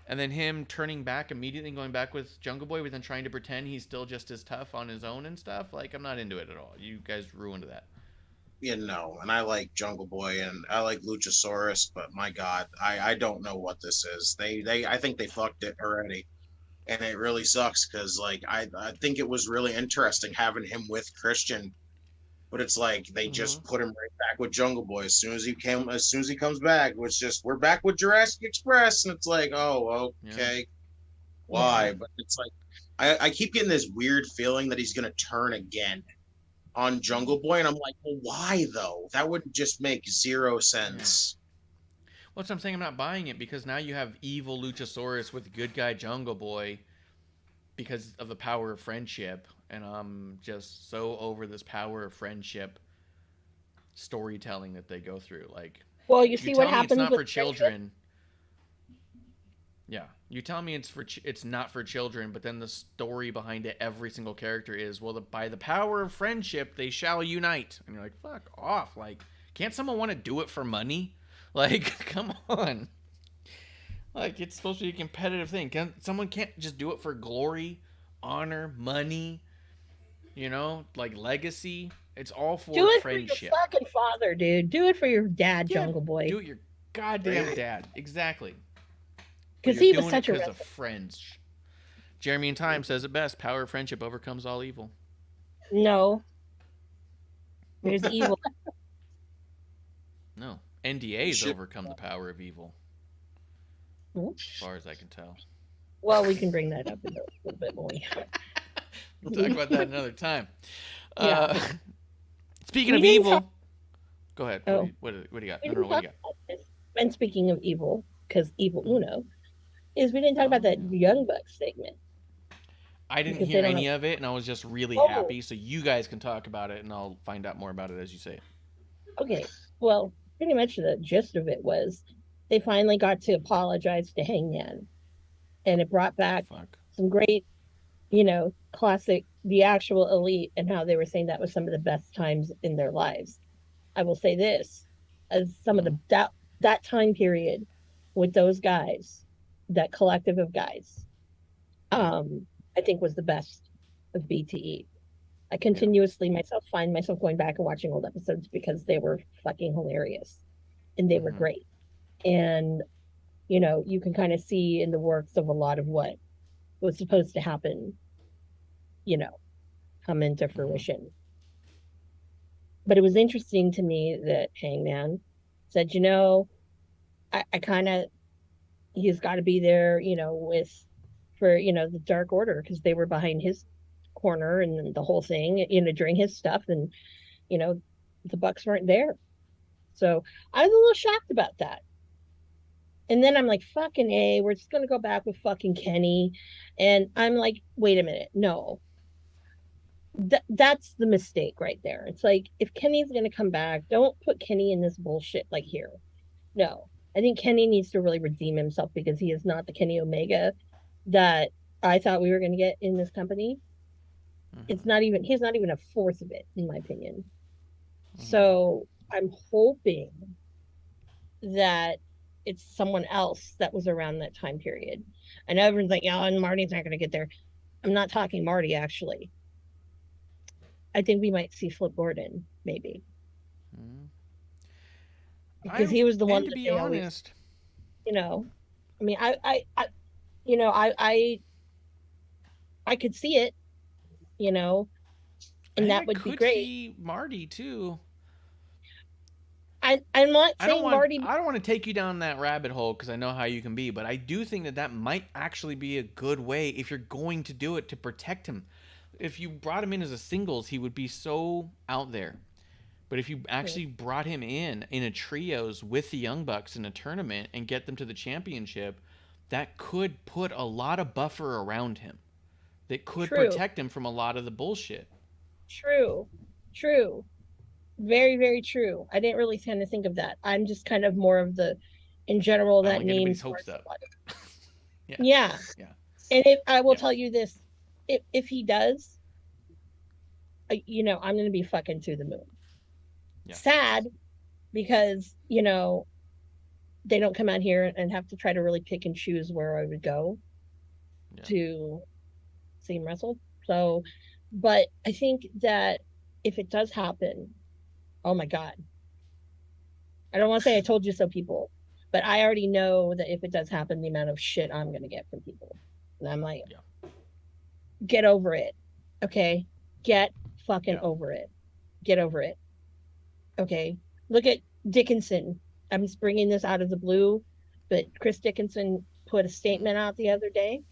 and then him turning back immediately and going back with Jungle Boy, but then trying to pretend he's still just as tough on his own and stuff. Like, I'm not into it at all. You guys ruined that. And I like Jungle Boy and I like Luchasaurus, but my God, I don't know what this is. I think they fucked it already, and it really sucks because like I think it was really interesting having him with Christian, but it's like they just put him right back with Jungle Boy as soon as he comes back. It's just we're back with Jurassic Express, and it's like, oh, okay, why? But it's like I keep getting this weird feeling that he's gonna turn again on Jungle Boy, and I'm like, well, why though? That would just make zero sense. Well, that's what I'm saying. I'm not buying it because now you have evil Luchasaurus with good guy Jungle Boy because of the power of friendship, and I'm just so over this power of friendship storytelling that they go through. Like, well, you see what happens. It's not for children. Yeah, you tell me it's not for children, but then the story behind it, every single character is, well, by the power of friendship, they shall unite. And you're like, fuck off. Like, can't someone want to do it for money? Like, come on. Like, it's supposed to be a competitive thing. Someone can't just do it for glory, honor, money, like legacy. It's all for friendship. Do it for your fucking father, dude. Do it for your dad, Jungle Boy. Do it your goddamn dad. Exactly. Because he was such a because of friends. Jeremy in Time says it best: power of friendship overcomes all evil. No. There's evil. No. NDAs overcome the power of evil. As far as I can tell. Well, we can bring that up a little bit more. We'll talk about that another time. Speaking of evil. Go ahead. What do you got? I don't know what you got. And speaking of evil, because Evil Uno is we didn't talk about that Young Bucks segment. I didn't Because they hear don't any have- of it, and I was just really Oh. happy. So you guys can talk about it, and I'll find out more about it as you say it. Okay, well, pretty much the gist of it was they finally got to apologize to Hangman, and it brought back Fuck. some great, classic, the actual Elite, and how they were saying that was some of the best times in their lives. I will say this, as some of the that time period with those guys, that collective of guys, I think was the best of BTE. I continuously find myself going back and watching old episodes because they were fucking hilarious and they were great. And, you can kind of see in the works of a lot of what was supposed to happen, come into fruition. But it was interesting to me that Hangman said, I kind of, he's got to be there, for the Dark Order, because they were behind his corner and the whole thing, during his stuff, and the Bucks weren't there. So I was a little shocked about that. And then I'm like, fucking A, we're just gonna go back with fucking Kenny. And I'm like, wait a minute, no. That's the mistake right there. It's like, if Kenny's gonna come back, don't put Kenny in this bullshit like here. No. I think Kenny needs to really redeem himself, because he is not the Kenny Omega that I thought we were going to get in this company. He's not even a fourth of it, in my opinion. So I'm hoping that it's someone else that was around that time period. I know everyone's like, oh, and Marty's not going to get there. I'm not talking Marty, actually. I think we might see Flip Gordon, maybe. Because he was the one to that be they honest. always, I mean, I could see it, and that would be great. See Marty too. I'm not saying Marty. I don't want to take you down that rabbit hole, because I know how you can be, but I do think that might actually be a good way, if you're going to do it, to protect him. If you brought him in as a singles, he would be so out there. But if you actually brought him in a trios with the Young Bucks in a tournament and get them to the championship, that could put a lot of buffer around him. That could protect him from a lot of the bullshit. True. Very, very true. I didn't really tend to think of that. I'm just kind of more of the, in general, that names hopes up. Yeah. And I will tell you this, if he does, I'm going to be fucking through the moon. Yeah. Sad, because they don't come out here and have to try to really pick and choose where I would go to see him wrestle. So, but I think that if it does happen, oh my God, I don't want to say I told you so, people, but I already know that if it does happen, the amount of shit I'm going to get from people. And I'm like, get over it. Okay. Get fucking over it. Get over it. Okay, look at Dickinson. I'm just bringing this out of the blue, but Chris Dickinson put a statement out the other day,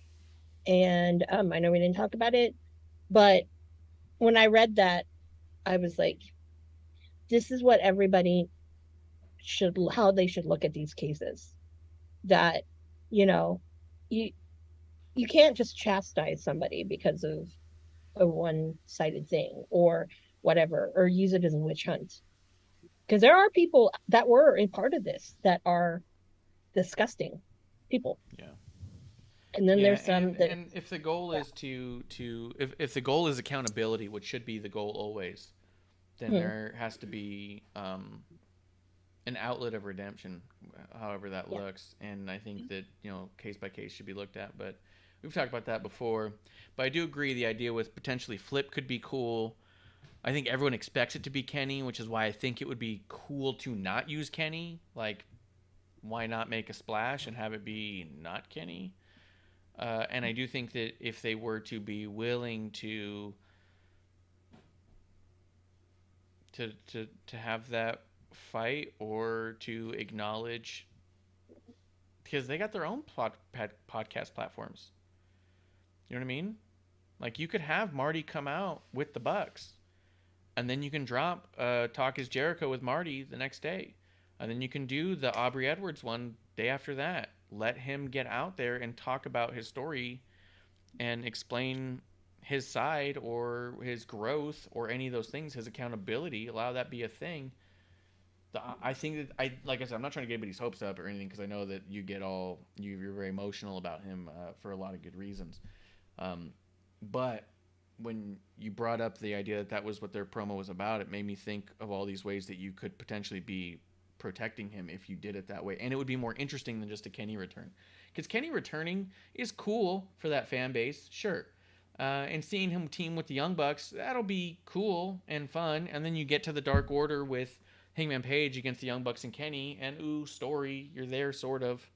and I know we didn't talk about it, but when I read that, I was like, this is what everybody how they should look at these cases. That, you can't just chastise somebody because of a one-sided thing or whatever, or use it as a witch hunt. Because there are people that were a part of this that are disgusting people. Yeah. And then there's some and if the goal is if the goal is accountability, which should be the goal always, then there has to be an outlet of redemption, however that looks. And I think that, case by case should be looked at. But we've talked about that before. But I do agree the idea with potentially Flip could be cool. I think everyone expects it to be Kenny, which is why I think it would be cool to not use Kenny. Like, why not make a splash and have it be not Kenny? And I do think that if they were to be willing to have that fight, or to acknowledge, because they got their own podcast platforms. You know what I mean? Like, you could have Marty come out with the Bucks, and then you can drop Talk is Jericho with Marty the next day. And then you can do the Aubrey Edwards one day after that. let him get out there and talk about his story and explain his side or his growth or any of those things, his accountability, allow that be a thing. I think that like I said, I'm not trying to get anybody's hopes up or anything, because I know that you get you're very emotional about him for a lot of good reasons. But when you brought up the idea that was what their promo was about, it made me think of all these ways that you could potentially be protecting him if you did it that way. And it would be more interesting than just a Kenny return. Because Kenny returning is cool for that fan base, sure. And seeing him team with the Young Bucks, that'll be cool and fun. And then you get to the Dark Order with Hangman Page against the Young Bucks and Kenny, and ooh, story, you're there, sort of.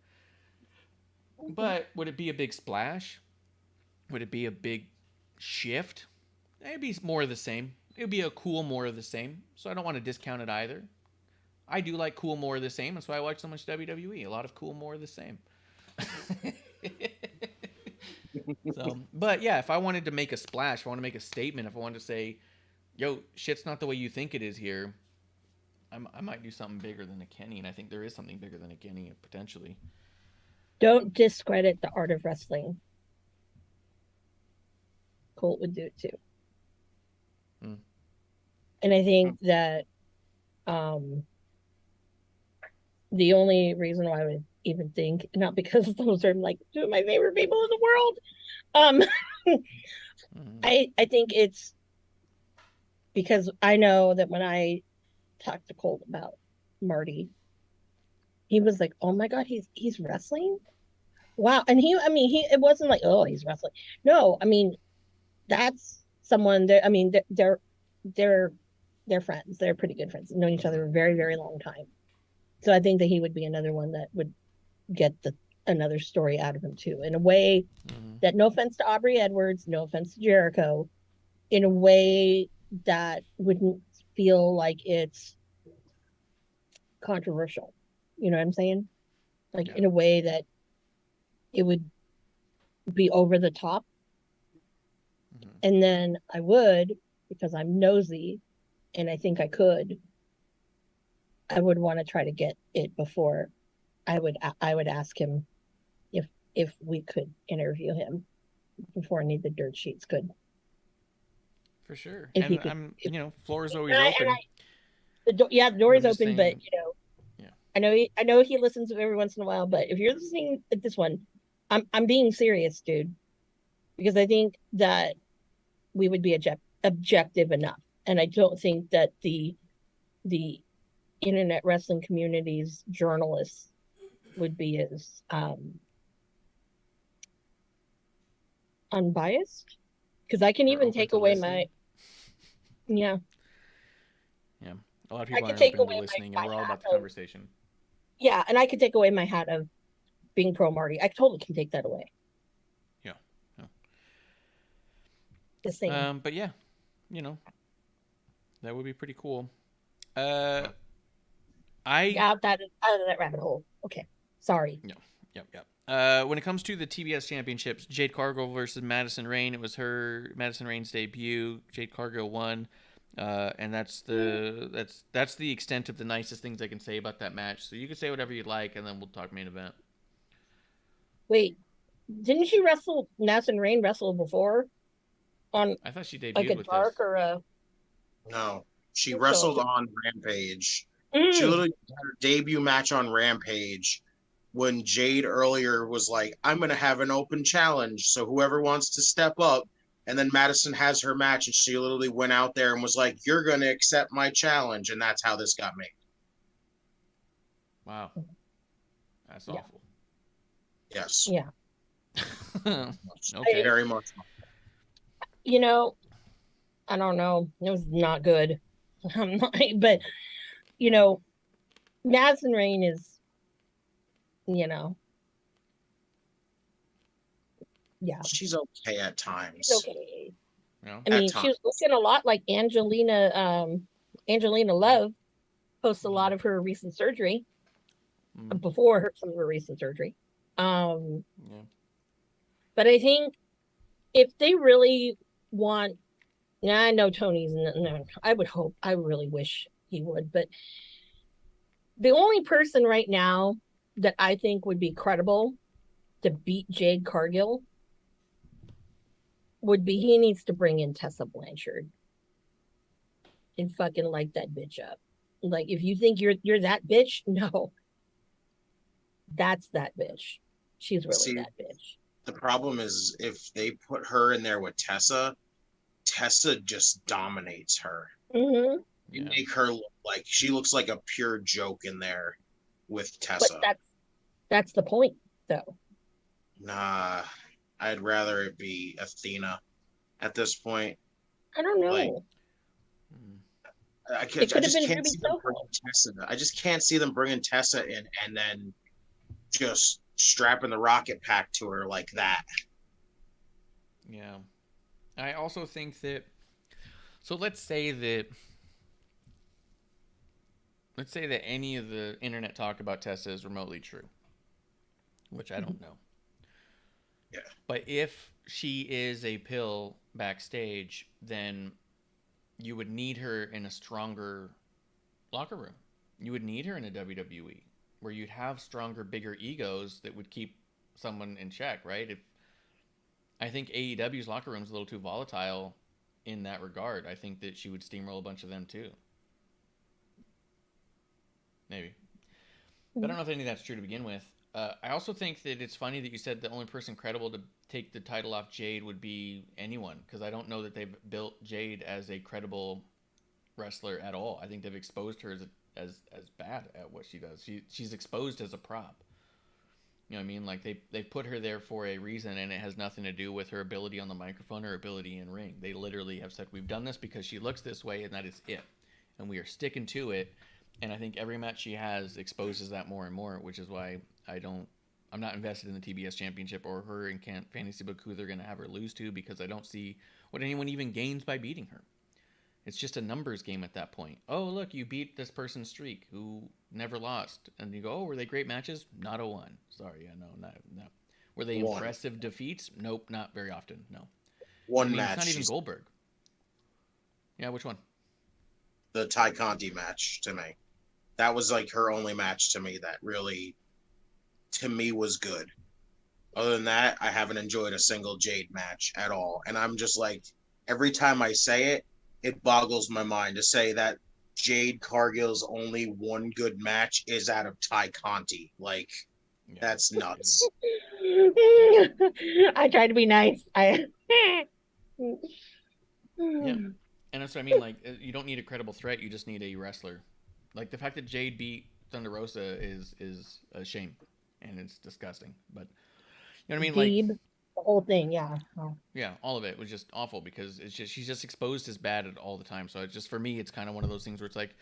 But would it be a big splash? Would it be a big shift? It'd be more of the same. It would be a cool more of the same. So I don't want to discount it either. I do like cool more of the same. That's why I watch so much WWE. A lot of cool more of the same. So, but yeah, if I wanted to make a splash, if I want to make a statement, if I wanted to say, yo, shit's not the way you think it is here, I might do something bigger than a Kenny, and I think there is something bigger than a Kenny, potentially. Don't discredit the art of wrestling. Colt would do it too. And I think that the only reason why I would even think, not because those are like two of my favorite people in the world, I think it's because I know that when I talked to Colt about Marty, he was like, oh my God, he's wrestling? Wow. And it wasn't like, oh, he's wrestling. No, I mean, that's someone that, I mean, they're friends. They're pretty good friends. They've known each other a very, very long time. So I think that he would be another one that would get another story out of him too, in a way that, no offense to Aubrey Edwards, no offense to Jericho, in a way that wouldn't feel like it's controversial. You know what I'm saying? Like, in a way that it would be over the top. And then I would, because I'm nosy and I think I would want to try to get it before I would ask him if we could interview him before any of the dirt sheets could. For sure. If and floor is always open. The door is open, saying, but I know he listens every once in a while, but if you're listening at this one, I'm being serious, dude, because I think that we would be objective enough, and I don't think that the internet wrestling community's journalists would be as unbiased, because I can even take away my a lot of people I aren't could take open to away listening, my and we're all about the hat of- conversation. Yeah, and I could take away my hat of being pro Marty. I totally can take that away. Yeah. The same. But yeah, that would be pretty cool. I out of that rabbit hole. Okay, sorry. Yep. When it comes to the TBS championships, Jade Cargill versus Madison Rayne, it was Madison Rayne's debut. Jade Cargill won, and that's the extent of the nicest things I can say about that match. So you can say whatever you'd like, and then we'll talk main event. Wait, didn't she Madison Rayne wrestle before? I thought she debuted like a with dark this. or a. No, she wrestled on Rampage. Mm. She literally had her debut match on Rampage when Jade earlier was like, I'm going to have an open challenge, so whoever wants to step up. And then Madison has her match, and she literally went out there and was like, you're going to accept my challenge. And that's how this got made. Wow. That's awful. Yes. Yeah. Okay. Very much. I don't know. It was not good. But, Madison Rayne is, yeah. She's okay at times. She's okay. Yeah. I mean, she was looking a lot like Angelina Love, post a lot of her recent surgery, before some of her recent surgery. But I think if they really want, I know Tony's, no, I really wish he would, but the only person right now that I think would be credible to beat Jade Cargill would be he needs to bring in Tessa Blanchard and fucking light that bitch up. Like, if you think you're that bitch, no, that's that bitch. She's really that bitch. The problem is if they put her in there with Tessa just dominates her. Mm-hmm. You make her look like she looks like a pure joke in there with Tessa. But that's the point, though. Nah, I'd rather it be Athena at this point. I don't know. Like, I just can't see them bringing Tessa in and then just strapping the rocket pack to her like that. Yeah. I also think that, so let's say that any of the internet talk about Tessa is remotely true, which I don't know. Yeah. But if she is a pill backstage, then you would need her in a stronger locker room. You would need her in a WWE where you'd have stronger, bigger egos that would keep someone in check, right? I think AEW's locker room's a little too volatile in that regard. I think that she would steamroll a bunch of them too. Maybe. But I don't know if any of that's true to begin with. I also think that it's funny that you said the only person credible to take the title off Jade would be anyone, because I don't know that they've built Jade as a credible wrestler at all. I think they've exposed her as bad at what she does. She's exposed as a prop. You know what I mean? Like they put her there for a reason, and it has nothing to do with her ability on the microphone or ability in ring. They literally have said, we've done this because she looks this way, and that is it. And we are sticking to it. And I think every match she has exposes that more and more, which is why I'm not invested in the TBS Championship or her and can't fantasy book who they're going to have her lose to, because I don't see what anyone even gains by beating her. It's just a numbers game at that point. Oh, look, you beat this person's streak who never lost. And you go, oh, were they great matches? Not a one. Sorry, yeah, no. Were they impressive defeats? Nope, not very often, no. One match. It's not even Goldberg. Yeah, which one? The Ty Conti match to me. That was like her only match to me that really, to me, was good. Other than that, I haven't enjoyed a single Jade match at all. And I'm just like, every time I say it, it boggles my mind to say that Jade Cargill's only one good match is out of Ty Conti. Like, that's nuts. I try to be nice. Yeah. And that's what I mean. Like, you don't need a credible threat. You just need a wrestler. Like, the fact that Jade beat Thunder Rosa is a shame, and it's disgusting. But you know what I mean? Deeb, like the whole thing, yeah. Oh. Yeah, all of it was just awful because it's just she's just exposed as bad at all the time. So it's just, for me, it's kind of one of those things where it's like,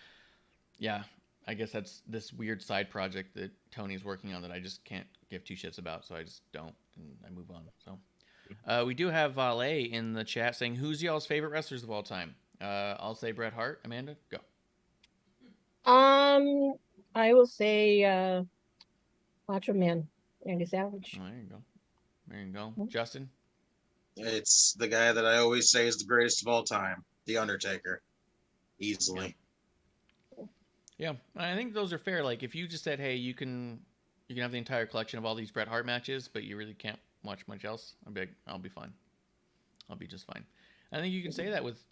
yeah, I guess that's this weird side project that Tony's working on that I just can't give two shits about. So I just don't, and I move on. So we do have Valet in the chat saying, "Who's y'all's favorite wrestlers of all time?" I'll say Bret Hart. Amanda, go. I will say Macho Man, Randy Savage. Oh, there you go. Justin? It's the guy that I always say is the greatest of all time, The Undertaker. Easily. Yeah, I think those are fair. Like, if you just said, hey, you can have the entire collection of all these Bret Hart matches, but you really can't watch much else, I'll be fine. I'll be just fine. I think you can say that with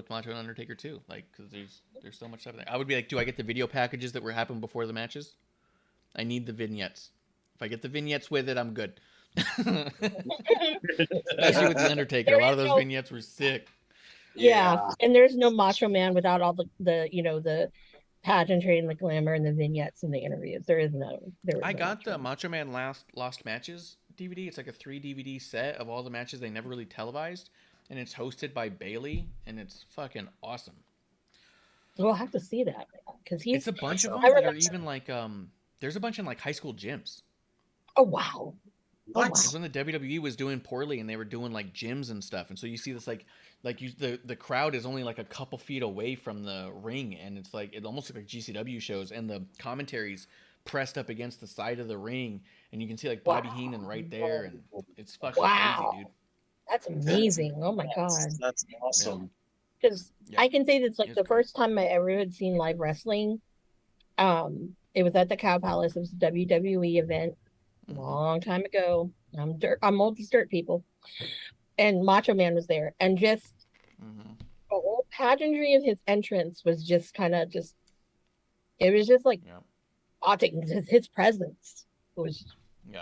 Macho and Undertaker too, like, because there's so much stuff there. I would be like, do I get the video packages that were happening before the matches? I need the vignettes. If I get the vignettes with it, I'm good. Especially with the Undertaker, a lot of those vignettes were sick. Yeah, and there's no Macho Man without all the the pageantry and the glamour and the vignettes and the interviews. There is no. I got the Macho Man Lost Matches DVD. It's like a 3 DVD set of all the matches they never really televised. And it's hosted by Bailey, and it's fucking awesome. We'll have to see that because it's a bunch of them that are even like there's a bunch in like high school gyms. Oh wow! What? It's when the WWE was doing poorly and they were doing like gyms and stuff, and so you see this the crowd is only like a couple feet away from the ring, and it's like it almost looks like GCW shows, and the commentaries pressed up against the side of the ring, and you can see like Bobby Heenan right there, and it's fucking crazy, dude. That's amazing. Oh my god. That's awesome. Because I can say that's like the first time I ever had seen live wrestling. It was at the Cow Palace. It was a WWE event a long time ago. I'm old as dirt, people. And Macho Man was there. And just the whole pageantry of his entrance was just kind of just, it was just like, his presence was,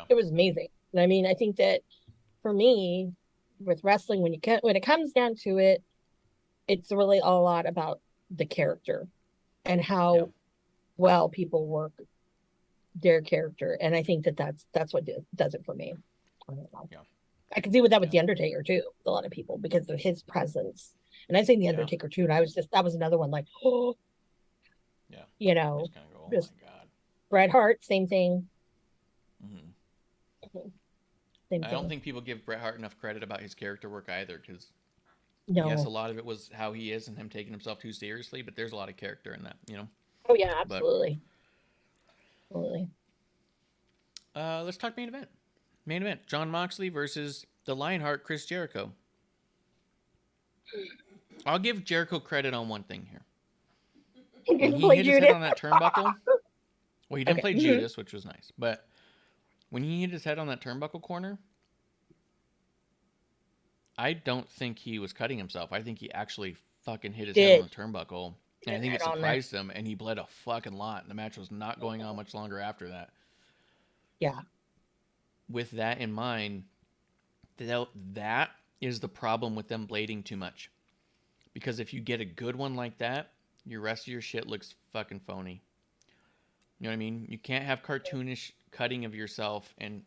it was amazing. And I mean, I think that for me, with wrestling, when it comes down to it, it's really a lot about the character and how well people work their character. And I think that that's what does it for me. I don't know. I can see with that with the Undertaker too, with a lot of people, because of his presence. And I say the Undertaker too, and that was another one like, oh, you know, just my God. Bret Hart, same thing. I don't think people give Bret Hart enough credit about his character work either, because yes, a lot of it was how he is and him taking himself too seriously, but there's a lot of character in that, you know. Oh yeah, absolutely. Absolutely. Let's talk main event. Main event: Jon Moxley versus the Lionheart, Chris Jericho. I'll give Jericho credit on one thing here. When he hit his head on that turnbuckle, well, he didn't play Judas, which was nice, but when he hit his head on that turnbuckle corner, I don't think he was cutting himself. I think he actually fucking hit his head on the turnbuckle, and I think it surprised him, and he bled a fucking lot, and the match was not going on much longer after that. Yeah. With that in mind, that is the problem with them blading too much. Because if you get a good one like that, your rest of your shit looks fucking phony. You know what I mean? You can't have cartoonish cutting of yourself and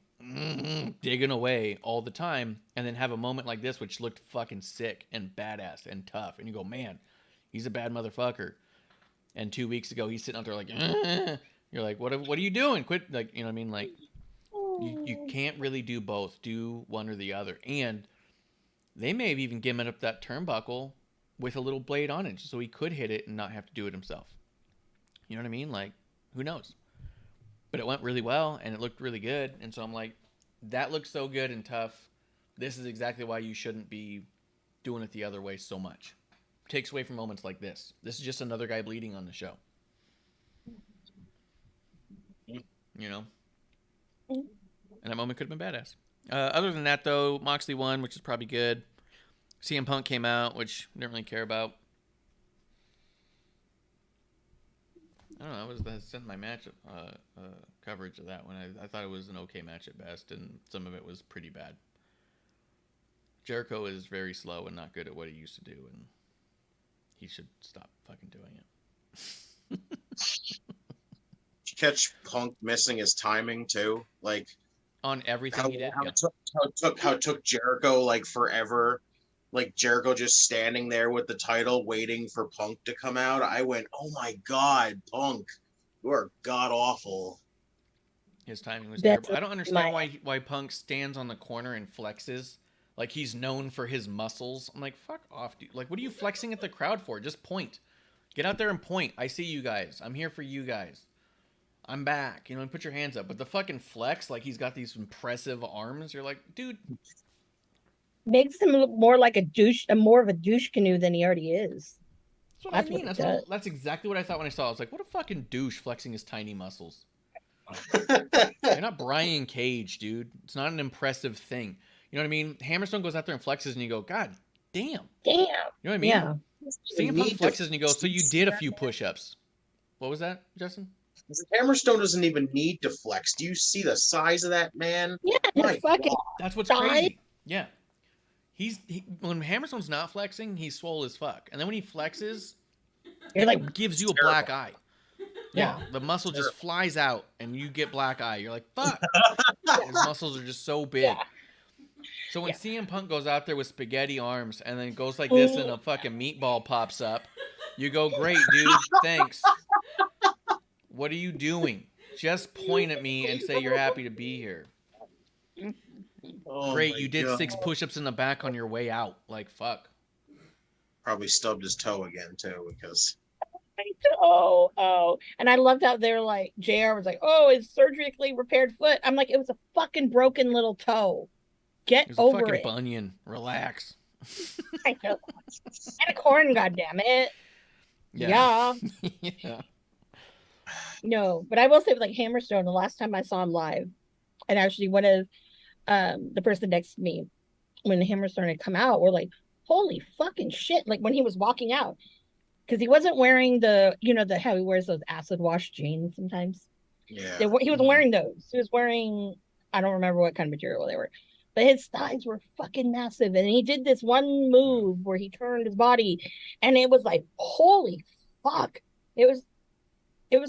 digging away all the time, and then have a moment like this, which looked fucking sick and badass and tough. And you go, man, he's a bad motherfucker. And 2 weeks ago, he's sitting out there like, you're like, what are you doing? Quit, like, you know what I mean? Like, you can't really do both. Do one or the other. And they may have even given up that turnbuckle with a little blade on it, so he could hit it and not have to do it himself. You know what I mean? Like, who knows? But it went really well, and it looked really good. And so I'm like, that looks so good and tough. This is exactly why you shouldn't be doing it the other way so much. It takes away from moments like this. This is just another guy bleeding on the show. You know? And that moment could have been badass. Other than that, though, Moxley won, which is probably good. CM Punk came out, which I didn't really care about. I don't know. I sent my match coverage of that one. I thought it was an okay match at best, and some of it was pretty bad. Jericho is very slow and not good at what he used to do, and he should stop fucking doing it. Did you catch Punk missing his timing too? Like on everything he did. How it took Jericho like forever. Like Jericho just standing there with the title waiting for Punk to come out. I went, oh my God, Punk, you are god awful. His timing was terrible. I don't understand why Punk stands on the corner and flexes like he's known for his muscles. I'm like, fuck off, dude. Like, what are you flexing at the crowd for? Just point. Get out there and point. I see you guys. I'm here for you guys. I'm back. You know, and put your hands up. But the fucking flex, like he's got these impressive arms. You're like, dude. Makes him look more like a douche, more of a douche canoe than he already is. That's what I mean. That's exactly what I thought when I saw it. I was like, what a fucking douche flexing his tiny muscles. You're not Brian Cage, dude. It's not an impressive thing. You know what I mean? Hammerstone goes out there and flexes, and you go, God damn. Damn. You know what I mean? Yeah. CM Punk flexes, and you go, so you did a few push-ups. What was that, Justin? Hammerstone doesn't even need to flex. Do you see the size of that man? Yeah, that's what's crazy. Yeah. When Hammerstone's not flexing, he's swole as fuck. And then when he flexes, it gives you a black eye. Yeah. The muscle just flies out, and you get black eye. You're like, fuck. His muscles are just so big. Yeah. So when CM Punk goes out there with spaghetti arms and then goes like this and a fucking meatball pops up, you go, great, dude, thanks. What are you doing? Just point at me and say you're happy to be here. Great, you did 6 push-ups in the back on your way out. Like, fuck. Probably stubbed his toe again, too, because... And I loved how they're like, JR was like, oh, his surgically repaired foot. I'm like, it was a fucking broken little toe. Get over it. It was a fucking bunion. Relax. I know. And a corn, goddammit. Yeah. Yeah. No, but I will say, like Hammerstone, the last time I saw him live, and actually one of the person next to me, when the Hammerstone had come out, were like, "Holy fucking shit!" Like when he was walking out, because he wasn't wearing the, the how he wears those acid wash jeans sometimes. Yeah. He wasn't wearing those. He was wearing, I don't remember what kind of material they were, but his thighs were fucking massive. And he did this one move where he turned his body, and it was like, holy fuck! It was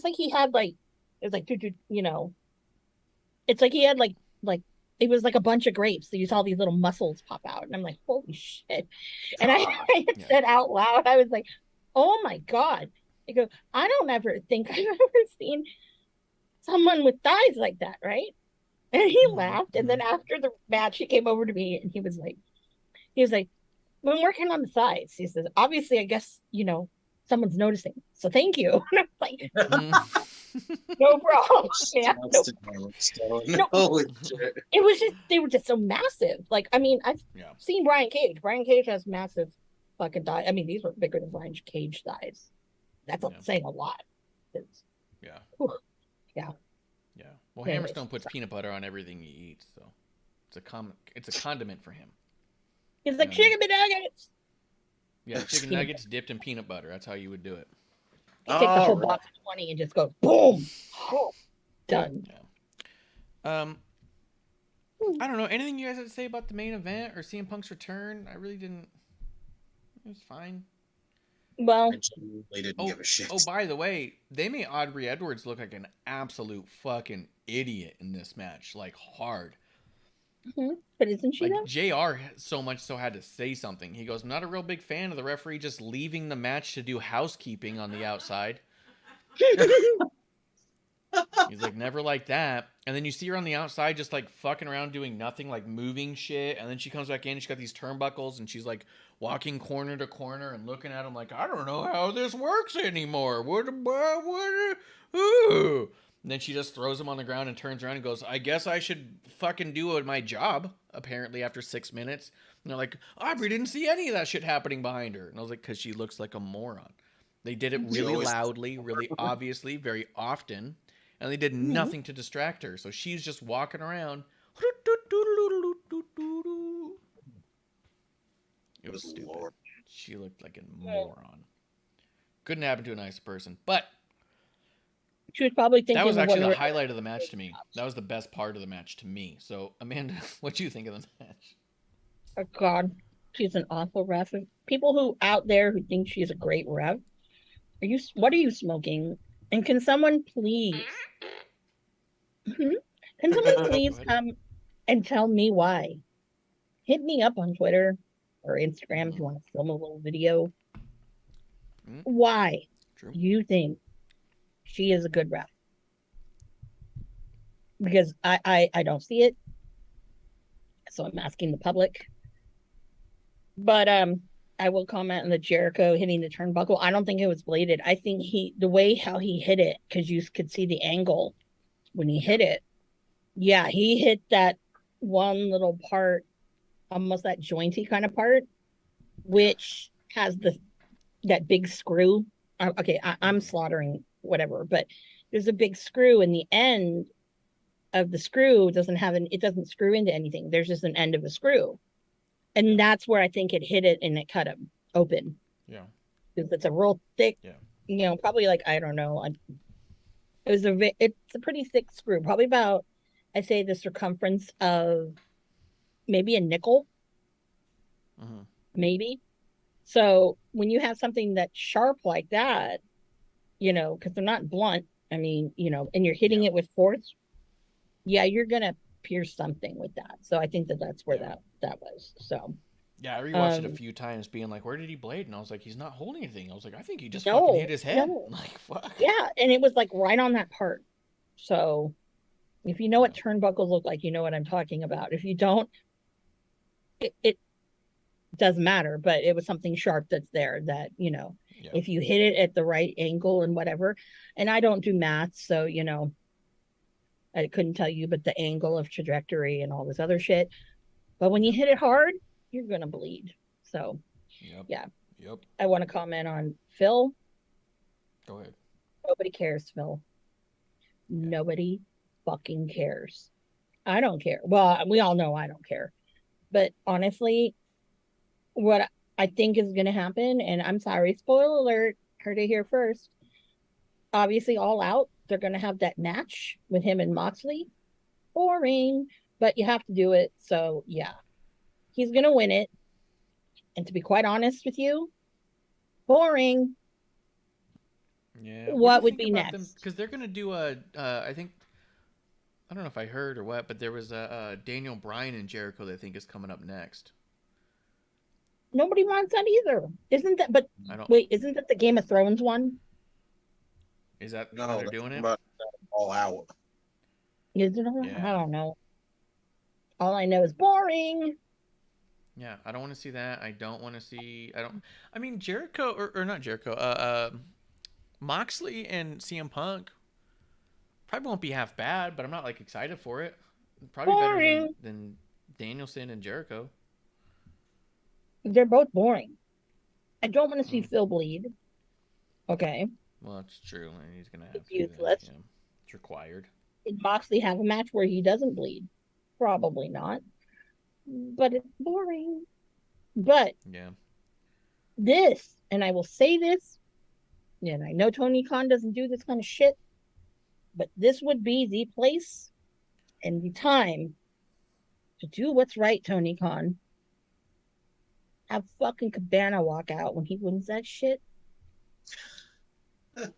like he had like, it was like, it's like he had like it was like a bunch of grapes. So you saw these little muscles pop out, and I'm like, holy shit! And I said out loud, I was like, oh my god! I go, I don't ever think I've ever seen someone with thighs like that, right? And he laughed. And then after the match, he came over to me and he was like, "We're working on the thighs." He says, "Obviously, I guess, someone's noticing. So thank you." And I'm like, no problem. Man. No, it was just, they were just so massive. Like, I mean, I've seen Brian Cage. Brian Cage has massive fucking thighs. I mean, these were bigger than Brian Cage thighs. That's saying a lot. Yeah. Whew. Yeah. Yeah. Well, Hammerstone puts peanut butter on everything he eats, so it's a condiment for him. It's like chicken nuggets. Yeah, chicken nuggets dipped in peanut butter. That's how you would do it. You take the whole box of 20 and just go boom. Oh, done. Yeah. I don't know. Anything you guys have to say about the main event or CM Punk's return? I really didn't. It was fine. Well, I didn't give a shit. Oh, by the way, they made Aubrey Edwards look like an absolute fucking idiot in this match, like hard. Mm-hmm. But isn't she like, JR so much so had to say something. He goes, "I'm not a real big fan of the referee just leaving the match to do housekeeping on the outside." He's like, "Never like that." And then you see her on the outside just like fucking around doing nothing, like moving shit. And then she comes back in, she's got these turnbuckles, and she's like walking corner to corner and looking at him like, "I don't know how this works anymore. What ooh." And then she just throws him on the ground and turns around and goes, "I guess I should fucking do my job," apparently after 6 minutes. And they're like, "Aubrey didn't see any of that shit happening behind her." And I was like, "Because she looks like a moron." They did it really loudly, really obviously, very often. And they did nothing to distract her. So she's just walking around. It was stupid. Lord. She looked like a moron. Couldn't happen to a nicer person. But she was probably thinking that was actually the highlight of the match to me. That was the best part of the match to me. So, Amanda, what do you think of the match? Oh, God. She's an awful ref. People who out there who think she's a great ref, what are you smoking? And can someone please... Can someone please come and tell me why? Hit me up on Twitter or Instagram if you want to film a little video. Why you think she is a good ref? Because I don't see it. So I'm asking the public. But I will comment on the Jericho hitting the turnbuckle. I don't think it was bladed. I think the way how he hit it, because you could see the angle when he hit it. Yeah, he hit that one little part, almost that jointy kind of part, which has that big screw. Okay, I'm slaughtering whatever, but there's a big screw, and the end of the screw it doesn't screw into anything. There's just an end of a screw. And that's where I think it hit it and it cut him open. Yeah. Because it's a real thick, probably like, I don't know. It's a pretty thick screw, probably about, I'd say the circumference of maybe a nickel. Maybe. So when you have something that's sharp like that, because they're not blunt, I mean, and you're hitting it with force, you're going to pierce something with that. So I think that's where that was. So yeah, I rewatched it a few times being like, where did he blade? And I was like, he's not holding anything. I was like, I think he just fucking hit his head. No. Like, fuck. Yeah, and it was like right on that part. So if you know what turnbuckles look like, you know what I'm talking about. If you don't, it doesn't matter, but it was something sharp that's there that, if you hit it at the right angle and whatever, and I don't do math, so, I couldn't tell you, but the angle of trajectory and all this other shit. But when you hit it hard, you're going to bleed. So, I want to comment on Phil. Go ahead. Nobody cares, Phil. Nobody fucking cares. I don't care. Well, we all know I don't care. But honestly, what I think is going to happen, and I'm sorry, spoiler alert, heard it here first. Obviously, All Out, they're going to have that match with him and Moxley. Boring, but you have to do it. So, yeah, he's going to win it. And to be quite honest with you, boring. Yeah. What would be next? Because they're gonna do I think, I don't know if I heard or what, but there was a Daniel Bryan and Jericho that I think is coming up next. Nobody wants that either. Isn't that? But I don't. wait, isn't that the Game of Thrones one? Is that No, how they're doing it? But All Out. Is it? Yeah. I don't know. All I know is boring. Yeah, I don't want to see that. I don't want to see. I mean, Jericho or not Jericho. Moxley and CM Punk probably won't be half bad, but I'm not like excited for it. Probably Boring. better than Danielson and Jericho. They're both boring. I don't want to see Phil bleed. Okay. Well, it's true. He's gonna have It's to do that, useless. yeah. It's required. Did Moxley have a match where he doesn't bleed? Probably not. But it's boring. But Yeah. this, and I will say this, and I know Tony Khan doesn't do this kind of shit, but this would be the place and the time to do what's right, Tony Khan. Have fucking Cabana walk out when he wins that shit.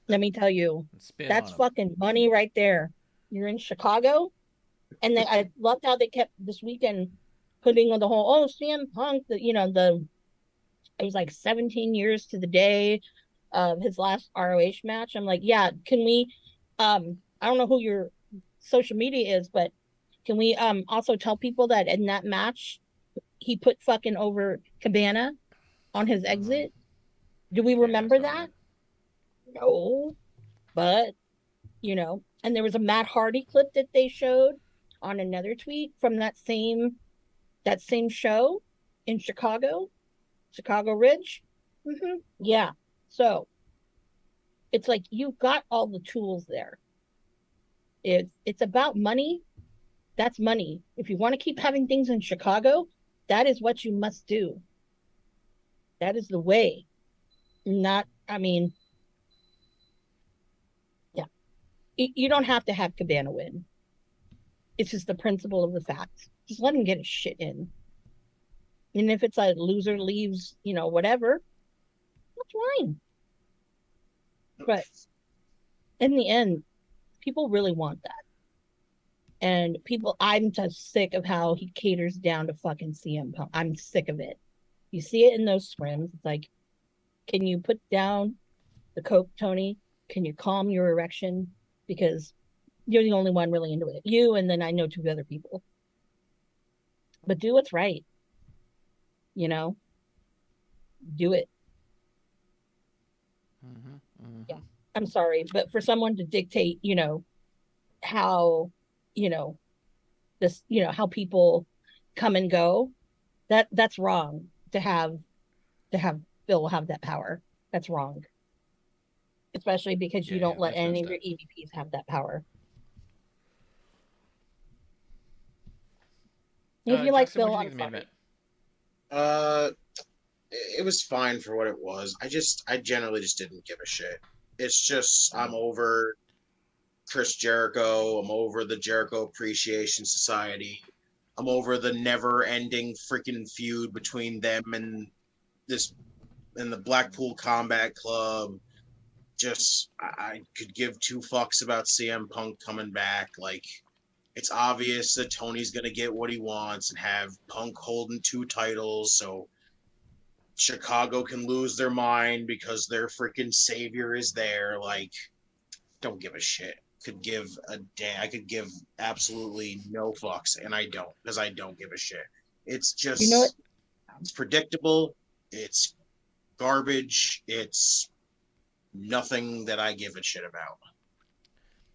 Let me tell you, Spin that's on him. fucking money right there. You're in Chicago, and I loved how they kept this weekend putting on the whole CM Punk, it was like 17 years to the day of his last ROH match. I'm like, yeah, can we I don't know who your social media is, but can we also tell people that in that match he put fucking over Cabana on his exit? Do we remember that? No. But and there was a Matt Hardy clip that they showed on another tweet from that same show in Chicago Ridge. Yeah. So it's like you've got all the tools there. It's about money. That's money. If you want to keep having things in Chicago, that is what you must do. That is the way. Yeah. You don't have to have Cabana win. It's just the principle of the fact. Just let him get his shit in. And if it's a loser leaves, whatever, that's fine. But in the end, people really want that. And I'm just sick of how he caters down to fucking CM Punk. I'm sick of it. You see it in those scrims. It's like, can you put down the coke, Tony? Can you calm your erection? Because you're the only one really into it. You, and then I know 2 other people. But do what's right. Do it. Yeah. I'm sorry, but for someone to dictate, how, this, how people come and go, that's wrong to have Bill have that power. That's wrong. Especially because you don't let any of your EVPs have that power. If you like Justin, Bill, what'd you I'm think of the main sorry. It was fine for what it was. I generally just didn't give a shit. It's just I'm over Chris Jericho. I'm over the Jericho Appreciation Society. I'm over the never-ending freaking feud between them and the Blackpool Combat Club. Just I could give 2 fucks about CM Punk coming back. Like, it's obvious that Tony's gonna get what he wants and have Punk holding 2 titles, so Chicago can lose their mind because their freaking savior is there. Like, don't give a shit. I could give absolutely no fucks, and I don't, because I don't give a shit. It's just, it's predictable. It's garbage. It's nothing that I give a shit about.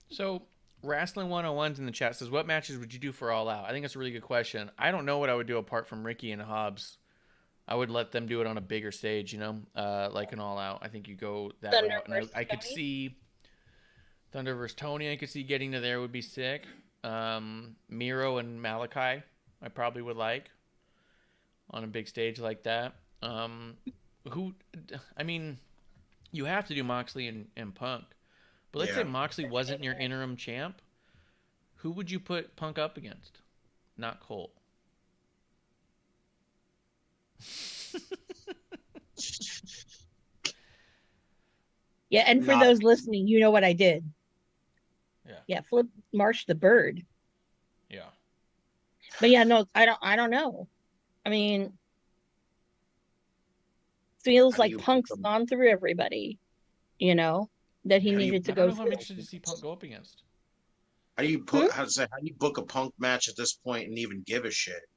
So, Wrestling 101's in the chat says, what matches would you do for All Out? I think that's a really good question. I don't know what I would do apart from Ricky and Hobbs. I would let them do it on a bigger stage, like an All Out. I think you go that Thunder route. And versus I could Tony? see Thunder versus Tony, I could see getting to there would be sick. Miro and Malachi, I probably would like on a big stage like that. I mean, you have to do Moxley and Punk. But let's say Moxley wasn't your interim champ. Who would you put Punk up against? Not Cole. Yeah, and for those listening, you know what I did. Yeah, flip Marsh the Bird. Yeah. But yeah, no, I don't know. I mean, feels like Punk's gone through everybody, you know, that he needed to go through. I'm interested to see Punk go up against. How do you put? How do you book a Punk match at this point and even give a shit?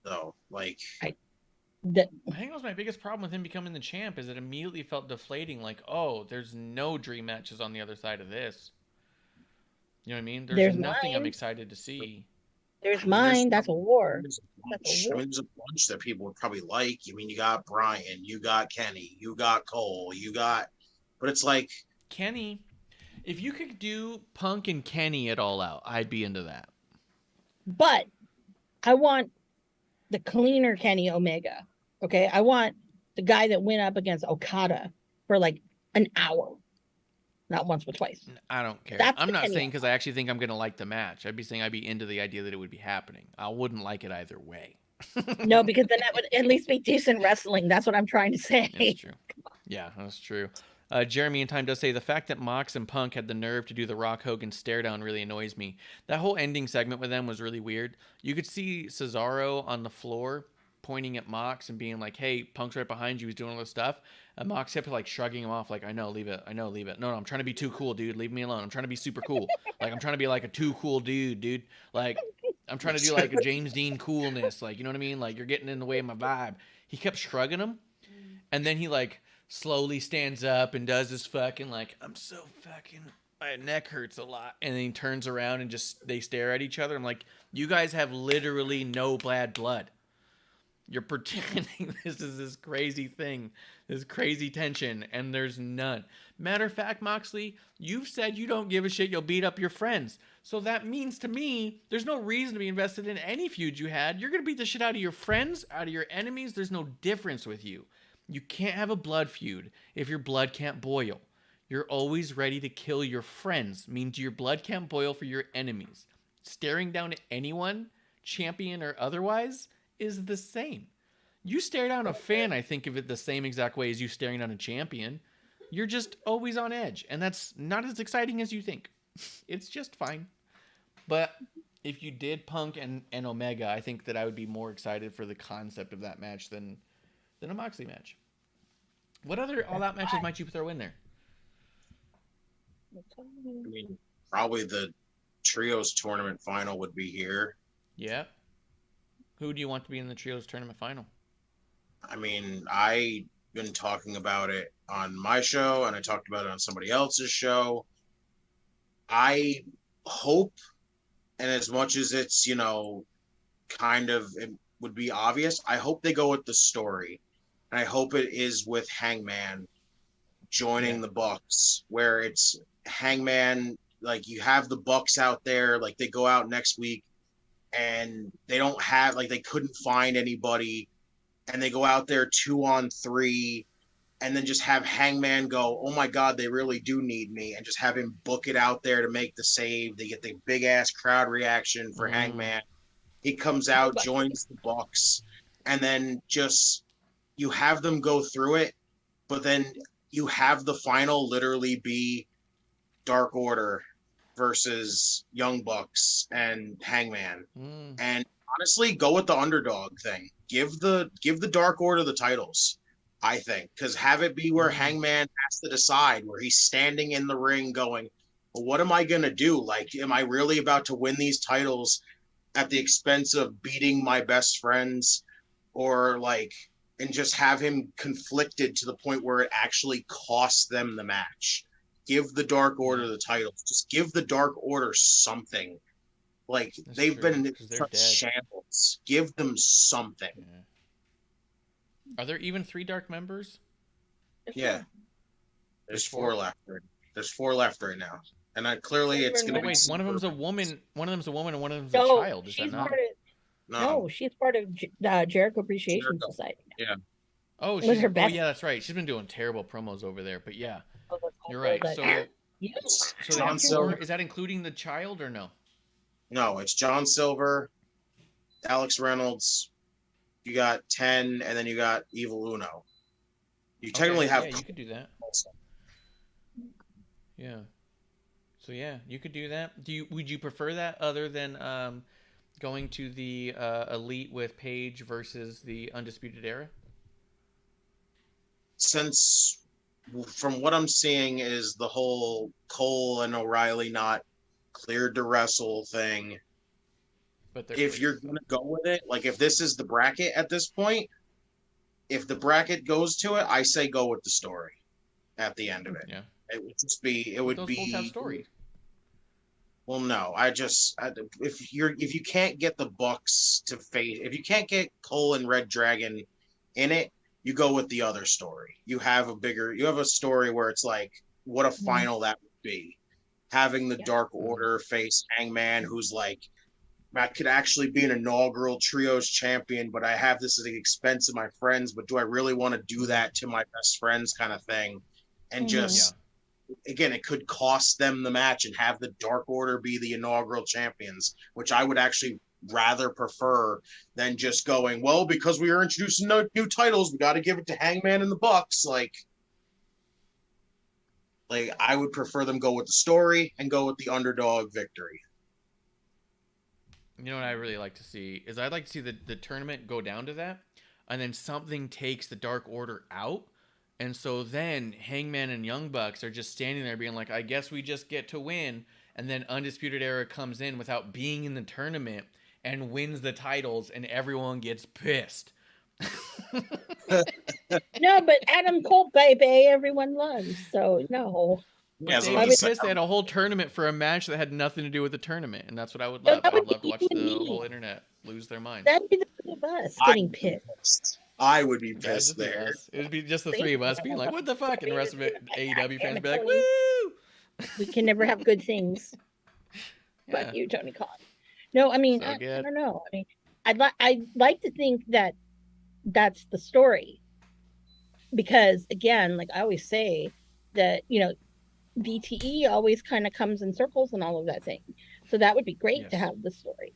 Though, like, I think that was my biggest problem with him becoming the champ. Is it immediately felt deflating? Like, oh, there's no dream matches on the other side of this. You know what I mean? There's nothing I'm excited to see. There's mine. That's a war. There's a bunch that people would probably like. I mean, you got Brian, you got Kenny, you got Cole, but it's like Kenny. If you could do Punk and Kenny at All Out, I'd be into that. But I want the cleaner Kenny Omega. Okay, I want the guy that went up against Okada for like an hour. Not once, but twice. I don't care. I'm not saying because I actually think I'm going to like the match. I'd be saying I'd be into the idea that it would be happening. I wouldn't like it either way. No, because then that would at least be decent wrestling. That's what I'm trying to say. That's true. Yeah, that's true. Jeremy in Time does say, the fact that Mox and Punk had the nerve to do the Rock Hogan stare down really annoys me. That whole ending segment with them was really weird. You could see Cesaro on the floor pointing at Mox and being like, hey, Punk's right behind you. He's doing all this stuff. And Mox kept like shrugging him off like, I know, leave it. No, I'm trying to be too cool, dude. Leave me alone. I'm trying to be super cool. Like, I'm trying to be like a too cool dude. Like, I'm trying to do like a James Dean coolness. Like, you know what I mean? Like, you're getting in the way of my vibe. He kept shrugging him. And then he like slowly stands up and does this fucking like, I'm so fucking, my neck hurts a lot. And then he turns around and just, they stare at each other. I'm like, you guys have literally no bad blood. You're pretending this is this crazy thing, this crazy tension, and there's none. Matter of fact, Moxley, you've said you don't give a shit, you'll beat up your friends. So that means to me, there's no reason to be invested in any feud you had. You're going to beat the shit out of your friends, out of your enemies. There's no difference with you. You can't have a blood feud if your blood can't boil. You're always ready to kill your friends, means your blood can't boil for your enemies. Staring down at anyone, champion or otherwise, is the same. You stare down a fan, I think of it the same exact way as you staring down a champion. You're just always on edge, and that's not as exciting as you think. It's just fine. But if you did Punk and Omega, I think that I would be more excited for the concept of that match than a Moxley match. What other all-out matches might you throw in there? I mean, probably the Trios tournament final would be here. Yeah. Who do you want to be in the Trios tournament final? I mean, I've been talking about it on my show, and I talked about it on somebody else's show. I hope, and as much as it's, you know, kind of, it would be obvious, I hope they go with the story. And I hope it is with Hangman joining the Bucks, where it's Hangman, like you have the Bucks out there, like they go out next week, and they don't have, like, they couldn't find anybody, and they go out there 2-on-3, and then just have Hangman go, oh my God, they really do need me, and just have him book it out there to make the save. They get the big ass crowd reaction for Hangman. He comes out, joins the Bucks, and then just, you have them go through it, but then you have the final literally be Dark Order versus Young Bucks and Hangman. And honestly, go with the underdog thing. Give the Dark Order the titles, I think, because have it be where Hangman has to decide, where he's standing in the ring going, well, what am I going to do? Like, am I really about to win these titles at the expense of beating my best friends? Or like, and just have him conflicted to the point where it actually costs them the match. Give the Dark Order the titles. Just give the Dark Order something. Like, that's they've been in such shambles. Give them something. Yeah. Are there even 3 Dark members? Yeah. There's 4 left. There's 4 left right now. and clearly it's going to be. Wait, one of them's a woman. One of them's a woman, and one of them's a No, child. Is that she's not? part of. No, she's part of Jericho Appreciation Jericho. Society. Yeah. Oh, Was she's. her Oh, best- yeah, that's right. She's been doing terrible promos over there. But yeah, Oh, that's you're right. but- So You- they John have Silver. four. Is that including the child or no? No, it's John Silver, Alex Reynolds. You got 10, and then you got Evil Uno. You technically have. Yeah, you could do that. Yeah. So yeah, you could do that. Would you prefer that other than going to the Elite with Paige versus the Undisputed Era? Since from what I'm seeing is the whole Cole and O'Reilly not cleared to wrestle thing. But If you're going to go with it, like if this is the bracket at this point, if the bracket goes to it, I say go with the story at the end of it. Yeah. It would just be, it would Those be. both have stories. Well, no, if you can't get the Bucks to face, if you can't get Cole and Red Dragon in it, you go with the other story. You have a story where it's like what a final that would be. Having the Dark Order face Hangman, who's like, I could actually be an inaugural trios champion, but I have this at the expense of my friends. But do I really want to do that to my best friends, kind of thing? And just again, it could cost them the match and have the Dark Order be the inaugural champions, which I would actually rather prefer than just going, well, because we are introducing new titles, we got to give it to Hangman and the Bucks. Like I would prefer them go with the story and go with the underdog victory. You know what I really like to see is I'd like to see the tournament go down to that, and then something takes the Dark Order out, and so then Hangman and Young Bucks are just standing there being like, I guess we just get to win, and then Undisputed Era comes in without being in the tournament and wins the titles, and everyone gets pissed. No, but Adam Cole, baby, everyone loves. So no. Yeah, But they'd be pissed. They had a whole tournament for a match that had nothing to do with the tournament, and that's what I would love. I would love to watch the whole internet lose their minds. That'd be the three of us getting pissed. I would be pissed there. It would be just the three of us being like, "What the fuck?" and the rest of it, AEW fans be like, Tony. "Woo!" We can never have good things. Yeah. Fuck you, Tony Khan. No, I mean, So I good. don't know. I mean, I'd like to think that that's the story, because again, like I always say, that BTE always kind of comes in circles and all of that thing. So that would be great to Yes. have the story.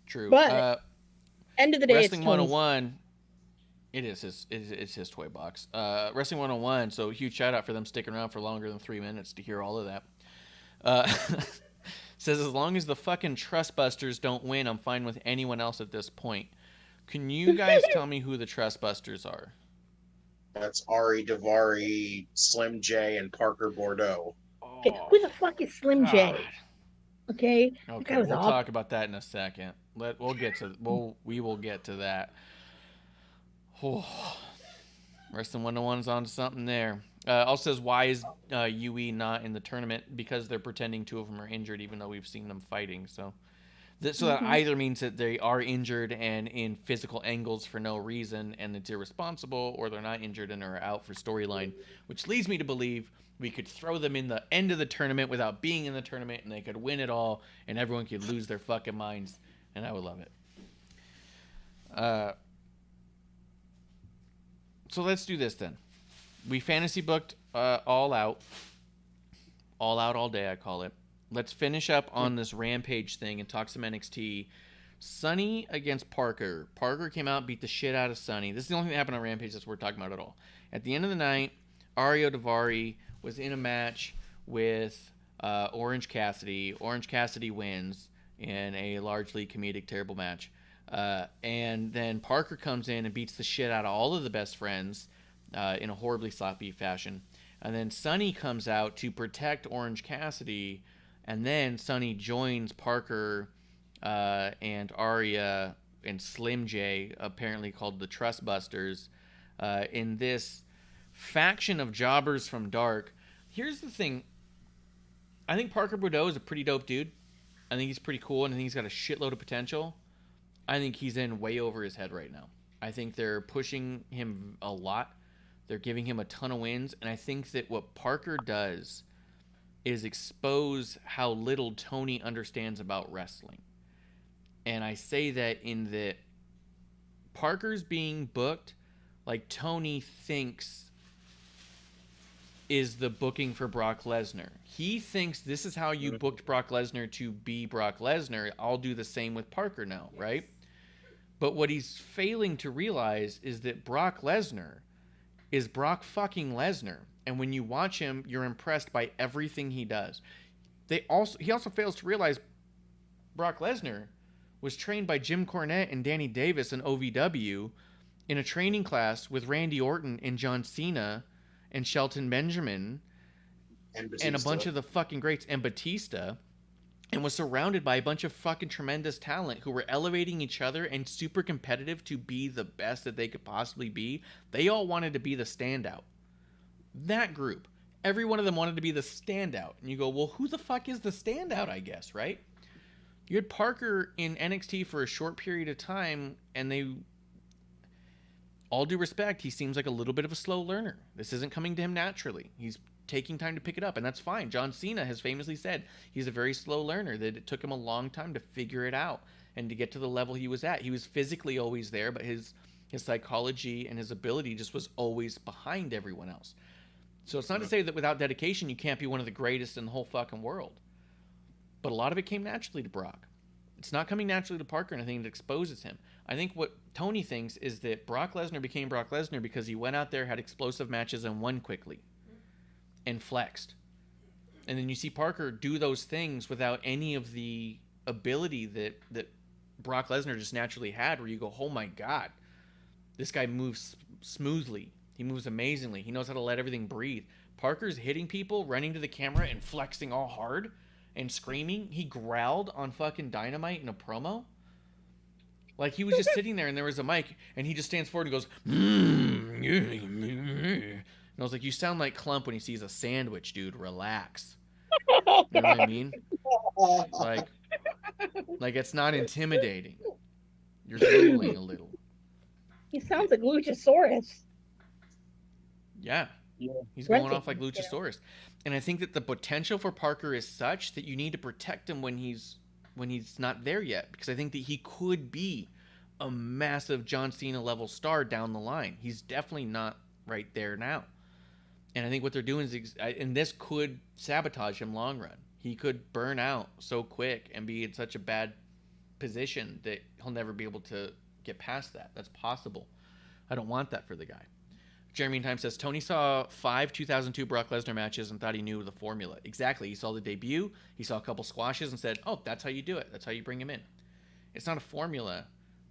True. But end of the day, Wrestling it's Tony's. 101. It's his toy box. Wrestling 101. So huge shout out for them sticking around for longer than 3 minutes to hear all of that. Says as long as the fucking Trustbusters don't win, I'm fine with anyone else at this point. Can you guys tell me who the Trustbusters are? That's Ari Daivari, Slim J, and Parker Bordeaux. Okay, who the fuck is Slim J? God. Okay, that Okay, guy was we'll awful. talk about that in a second. We will get to that. Wrestling 101's on to something there. Also says, why is UE not in the tournament? Because they're pretending two of them are injured, even though we've seen them fighting. So that either means that they are injured and in physical angles for no reason, and it's irresponsible, or they're not injured and are out for storyline, which leads me to believe we could throw them in the end of the tournament without being in the tournament, and they could win it all, and everyone could lose their fucking minds, and I would love it. So let's do this then. We fantasy booked all out, all day, I call it. Let's finish up on this Rampage thing and talk some NXT. Sonny against Parker. Parker came out, beat the shit out of Sonny. This is the only thing that happened on Rampage that's worth talking about at all. At the end of the night, Ario Daivari was in a match with Orange Cassidy. Orange Cassidy wins in a largely comedic, terrible match. And then Parker comes in and beats the shit out of all of the best friends in a horribly sloppy fashion. And then Sonny comes out to protect Orange Cassidy. And then Sonny joins Parker and Arya and Slim J, apparently called the Trustbusters, in this faction of jobbers from Dark. Here's the thing. I think Parker Bordeaux is a pretty dope dude. I think he's pretty cool, and I think he's got a shitload of potential. I think he's in way over his head right now. I think they're pushing him a lot. They're giving him a ton of wins, and I think that what Parker does is expose how little Tony understands about wrestling. And I say that in that Parker's being booked like Tony thinks is the booking for Brock Lesnar. He thinks this is how you booked Brock Lesnar to be Brock Lesnar. I'll do the same with Parker now, right? But what he's failing to realize is that Brock Lesnar is Brock fucking Lesnar. And when you watch him, you're impressed by everything he does. He also fails to realize Brock Lesnar was trained by Jim Cornette and Danny Davis in OVW in a training class with Randy Orton and John Cena and Shelton Benjamin and a bunch of the fucking greats and Batista, and was surrounded by a bunch of fucking tremendous talent who were elevating each other and super competitive to be the best that they could possibly be. They all wanted to be the standout. That group, every one of them wanted to be the standout. And you go, well, who the fuck is the standout, I guess, right? You had Parker in NXT for a short period of time, and they, all due respect, he seems like a little bit of a slow learner. This isn't coming to him naturally. He's taking time to pick it up, and that's fine. John Cena has famously said he's a very slow learner, that it took him a long time to figure it out and to get to the level he was at. He was physically always there, but his psychology and his ability just was always behind everyone else. So it's not to say that without dedication you can't be one of the greatest in the whole fucking world. But a lot of it came naturally to Brock. It's not coming naturally to Parker, and I think it exposes him. I think what Tony thinks is that Brock Lesnar became Brock Lesnar because he went out there, had explosive matches, and won quickly. And flexed. And then you see Parker do those things without any of the ability that Brock Lesnar just naturally had, where you go, oh my God, this guy moves smoothly. He moves amazingly. He knows how to let everything breathe. Parker's hitting people, running to the camera and flexing all hard and screaming. He growled on fucking Dynamite in a promo. Like he was just sitting there and there was a mic and he just stands forward and goes, and I was like, you sound like Clump when he sees a sandwich, dude. Relax. You know what I mean? Like it's not intimidating. You're drooling a little. He sounds like Luchasaurus. Yeah. He's going off like Luchasaurus. And I think that the potential for Parker is such that you need to protect him when he's not there yet, because I think that he could be a massive John Cena level star down the line. He's definitely not right there now. And I think what they're doing is, and this could sabotage him long run. He could burn out so quick and be in such a bad position that he'll never be able to get past that. That's possible. I don't want that for the guy. Jeremy in Time says, Tony saw 5 2002 Brock Lesnar matches and thought he knew the formula. Exactly. He saw the debut. He saw a couple squashes and said, oh, that's how you do it. That's how you bring him in. It's not a formula.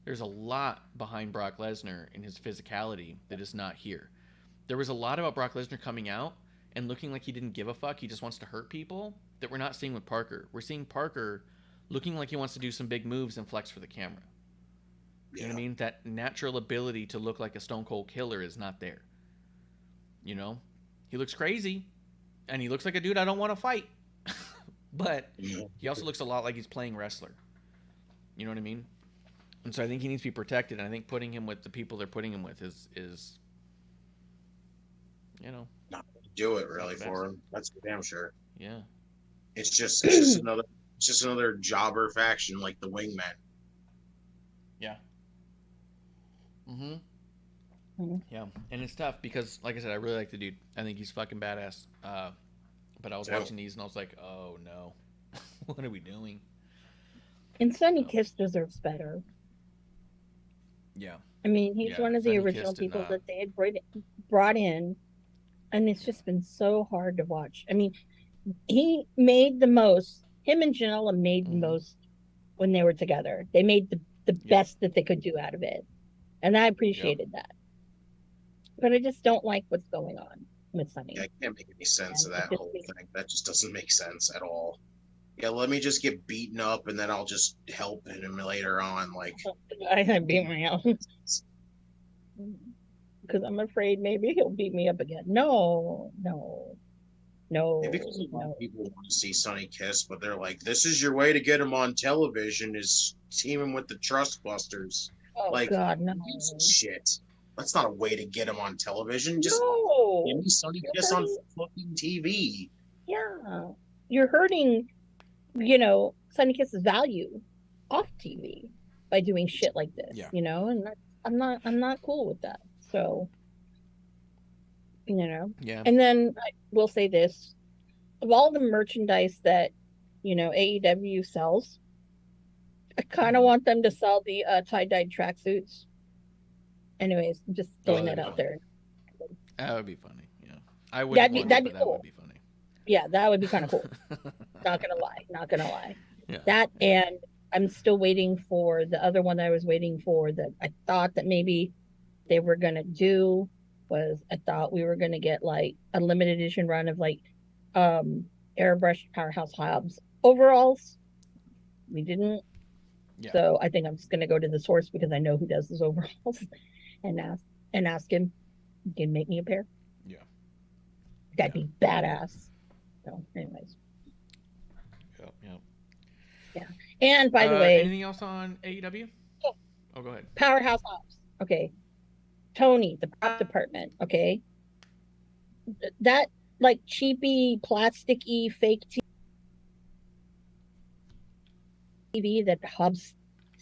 There's a lot behind Brock Lesnar in his physicality that is not here. There was a lot about Brock Lesnar coming out and looking like he didn't give a fuck. He just wants to hurt people that we're not seeing with Parker. We're seeing Parker looking like he wants to do some big moves and flex for the camera. You know what I mean? That natural ability to look like a Stone Cold Killer is not there. You know? He looks crazy, and he looks like a dude I don't want to fight. But he also looks a lot like he's playing wrestler. You know what I mean? And so I think he needs to be protected, and I think putting him with the people they're putting him with is you know, not going to do it really for him. That's for damn sure. Yeah. It's just another jobber faction like the Wingmen. Yeah. Yeah, and it's tough because, like I said, I really like the dude. I think he's fucking badass. But I was watching these and I was like, oh no, what are we doing? And Sonny Kiss deserves better. Yeah. I mean, he's one of the original people that they had brought in, and it's just been so hard to watch. I mean, he made the most. Him and Janela made the most when they were together. They made the best that they could do out of it, and I appreciated that. But I just don't like what's going on with Sonny. Yeah, I can't make any sense of that whole thing. That just doesn't make sense at all. Yeah, let me just get beaten up and then I'll just help him later on. Like, I beat my own because I'm afraid maybe he'll beat me up again. No. Maybe because a lot of people want to see Sonny Kiss, but they're like, "This is your way to get him on television: is teaming with the Trustbusters." Oh like, God, no shit. That's not a way to get him on television. Just give me Sonny Kiss on fucking TV. Yeah. you're hurting, you know, Sunny Kiss's value off TV by doing shit like this. Yeah. You know, and I'm not cool with that. So, you know. Yeah. And then I will say this: of all the merchandise that, you know, AEW sells, I kind of want them to sell the tie-dyed tracksuits. Anyways, I'm just throwing that'd that be out fun. there. That would be funny. Yeah. I wouldn't want that'd it, be but that cool. would be funny. Yeah, that would be kind of cool. Not gonna lie. Yeah. That, and I'm still waiting for the other one that I was waiting for that I thought that maybe they were gonna do was I thought we were gonna get like a limited edition run of like airbrushed Powerhouse Hobbs overalls. We didn't. Yeah. So I think I'm just gonna go to the source because I know who does those overalls and ask him, can make me a pair. Yeah. That'd be badass. So anyways. Yep. Yeah. And by the way, anything else on AEW? Yeah. Oh, go ahead. Powerhouse Hobbs. Okay. Tony, the prop department. Okay. That like cheapy, plasticky, fake TV that Hobbs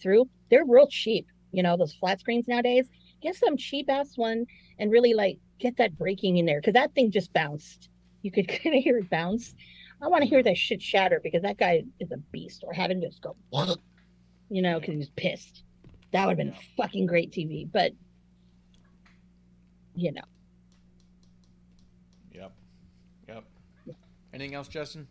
threw, they're real cheap. You know, those flat screens nowadays. Get some cheap ass one and really like get that breaking in there because that thing just bounced. You could kind of hear it bounce. I want to hear that shit shatter because that guy is a beast, or have him just go, you know, because he's pissed. That would have been fucking great TV, but you know. Yep. Anything else, Justin?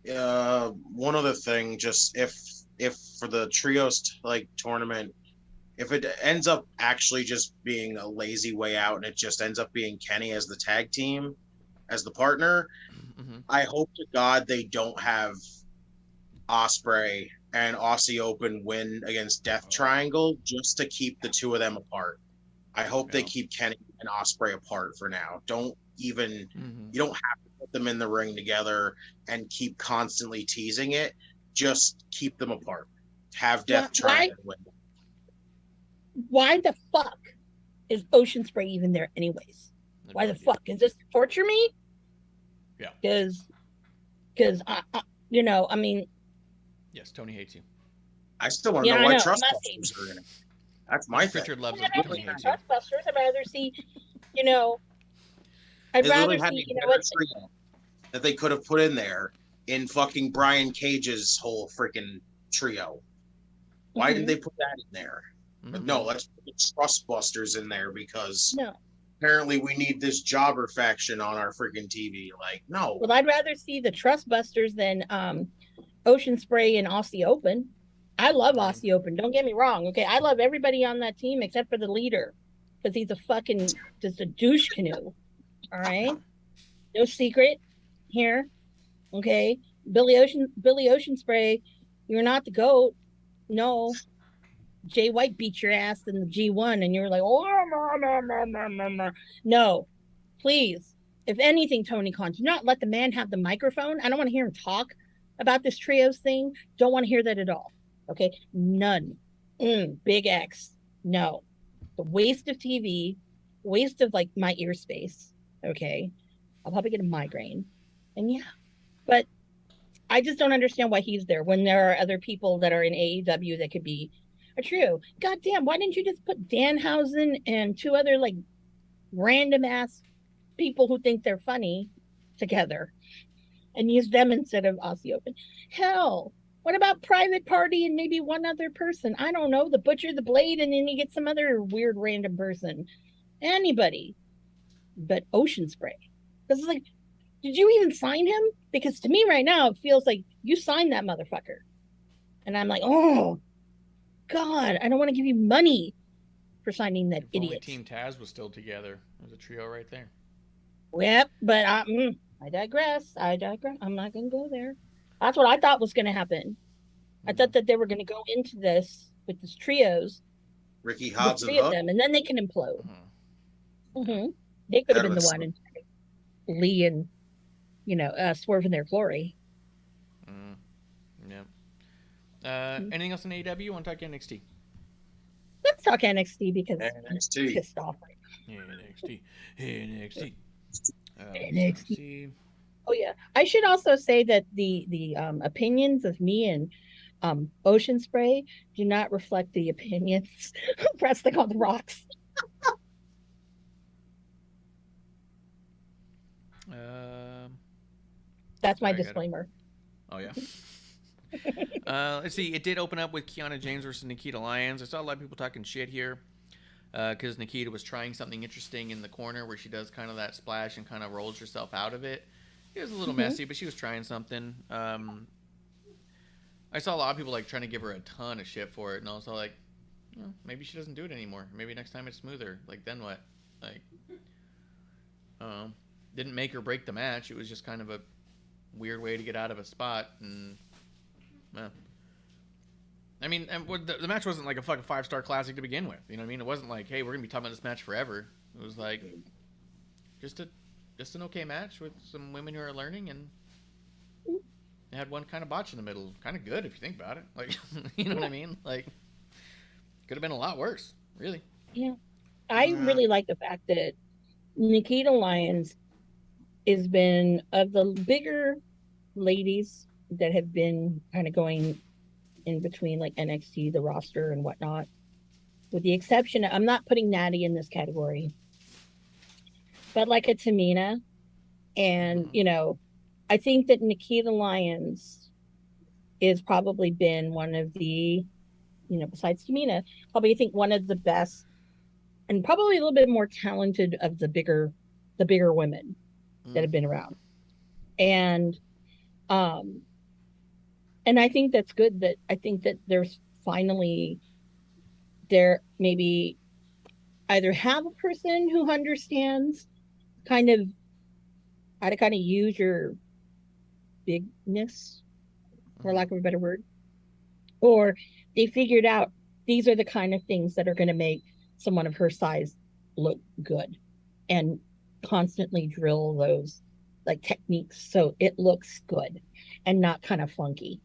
One other thing, just if for the trios like tournament, if it ends up actually just being a lazy way out and it just ends up being Kenny as the tag team, as the partner, I hope to God they don't have Ospreay and Aussie Open win against Death Triangle just to keep the two of them apart. I hope they keep Kenny and Ospreay apart for now. Don't even you don't have to put them in the ring together and keep constantly teasing it. Just keep them apart. Have Death Triangle win. Why the fuck is Ocean Spray even there anyways? Why the fuck? Is this to torture me? Yeah. Because I you know, I mean. Yes, Tony hates you. I still want to know why Trustbusters are in it. That's my thing. Richard loves it. it. Tony hates you. Trustbusters. I'd rather see, you know. I'd rather see, you know what? That they could have put in there in fucking Brian Cage's whole freaking trio. Why didn't they put that in there? But no, let's put the Trustbusters in there because apparently we need this jobber faction on our freaking TV. Like, no. Well, I'd rather see the Trustbusters than Ocean Spray and Aussie Open. I love Aussie Open. Don't get me wrong. Okay, I love everybody on that team except for the leader because he's a fucking just a douche canoe. All right, no secret here. Okay, Billy Ocean Spray, you're not the GOAT. No, Jay White beat your ass in the G1, and you're like, oh, no, please. If anything, Tony Khan, do not let the man have the microphone. I don't want to hear him talk about this trios thing. Don't want to hear that at all. Okay, none. Big X. No, the waste of TV, waste of like my ear space. Okay, I'll probably get a migraine, and yeah, but I just don't understand why he's there when there are other people that are in AEW that could be a trio. God damn, why didn't you just put Danhausen and two other like random ass people who think they're funny together and use them instead of Aussie Open? Hell, what about Private Party and maybe one other person? I don't know, the Butcher, the Blade, and then you get some other weird random person. Anybody but Ocean Spray. This is like, did you even sign him? Because to me right now, it feels like you signed that motherfucker. And I'm like, oh, God, I don't want to give you money for signing that idiot. Only Team Taz was still together. There's a trio right there. Yep, but I digress. I'm not going to go there. That's what I thought was going to happen. I thought that they were going to go into this with these trios. Ricky Hobbs and three of them, and then they can implode. They could have been the one and Lee and, you know, Swerve in their glory. Yeah. Anything else in AEW? You want to talk NXT? Let's talk NXT because NXT. I'm pissed off right now. NXT. NXT. Oh yeah. I should also say that the opinions of me and Ocean Spray do not reflect the opinions of Wrestling on the Rocks. That's my Sorry, I gotta- disclaimer. Oh yeah. Let's see. It did open up with Kiana James versus Nikita Lyons. I saw a lot of people talking shit here because Nikita was trying something interesting in the corner where she does kind of that splash and kind of rolls herself out of it. It was a little messy, but she was trying something. I saw a lot of people like trying to give her a ton of shit for it, and also like, you know, maybe she doesn't do it anymore. Maybe next time it's smoother. Like then what? Like, didn't make or break the match. It was just kind of a weird way to get out of a spot, and I mean, and the match wasn't like a fucking 5-star classic to begin with. You know what I mean? It wasn't like, hey, we're gonna be talking about this match forever. It was like just an okay match with some women who are learning, and they had one kind of botch in the middle. Kind of good if you think about it. Like, you know what I mean? Like, could have been a lot worse, really. Yeah. I really like the fact that Nikita Lyons has been, of the bigger ladies that have been kind of going in between like NXT, the roster and whatnot, with the exception of, I'm not putting Natty in this category, but like a Tamina. And, you know, I think that Nikita Lyons is probably been one of the, you know, besides Tamina, probably I think one of the best and probably a little bit more talented of the bigger women that have been around. And I think that's good. That I think that there's finally there maybe either have a person who understands kind of how to kind of use your bigness, for lack of a better word, or they figured out these are the kind of things that are going to make someone of her size look good, and constantly drill those like techniques so it looks good and not kind of funky.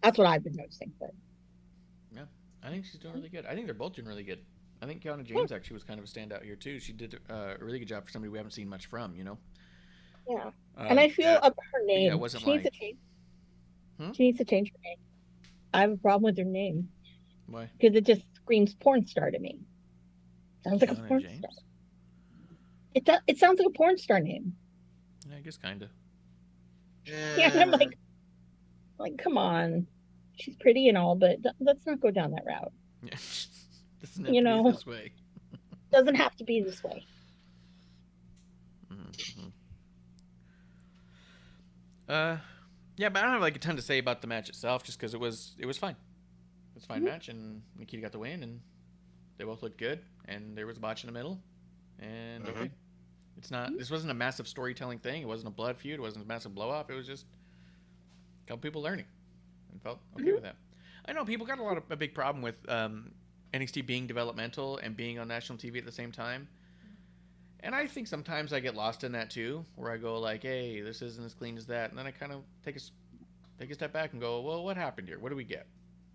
That's what I've been noticing. But yeah, I think she's doing really good. I think they're both doing really good. I think Kiana James actually was kind of a standout here too. She did a really good job for somebody we haven't seen much from, you know. Yeah, and I feel up her name. Yeah, it wasn't she needs to change. She needs to change her name. I have a problem with her name. Why? Because it just screams porn star to me. Sounds like a Kiana porn James? star. It sounds like a porn star name. Yeah, I guess kind of. Yeah, and I'm like, come on. She's pretty and all, but let's not go down that route. Yeah. Doesn't have to be this way. Doesn't have to be this way. Yeah, but I don't have like a ton to say about the match itself, just because it was fine. It was a fine match, and Nikita got the win, and they both looked good, and there was a botch in the middle, and okay. This wasn't a massive storytelling thing. It wasn't a blood feud. It wasn't a massive blow off. It was just a couple people learning, and felt okay with that. I know people got a big problem with NXT being developmental and being on national TV at the same time. And I think sometimes I get lost in that too, where I go like, hey, this isn't as clean as that. And then I kind of take a step back and go, well, what happened here? What do we get?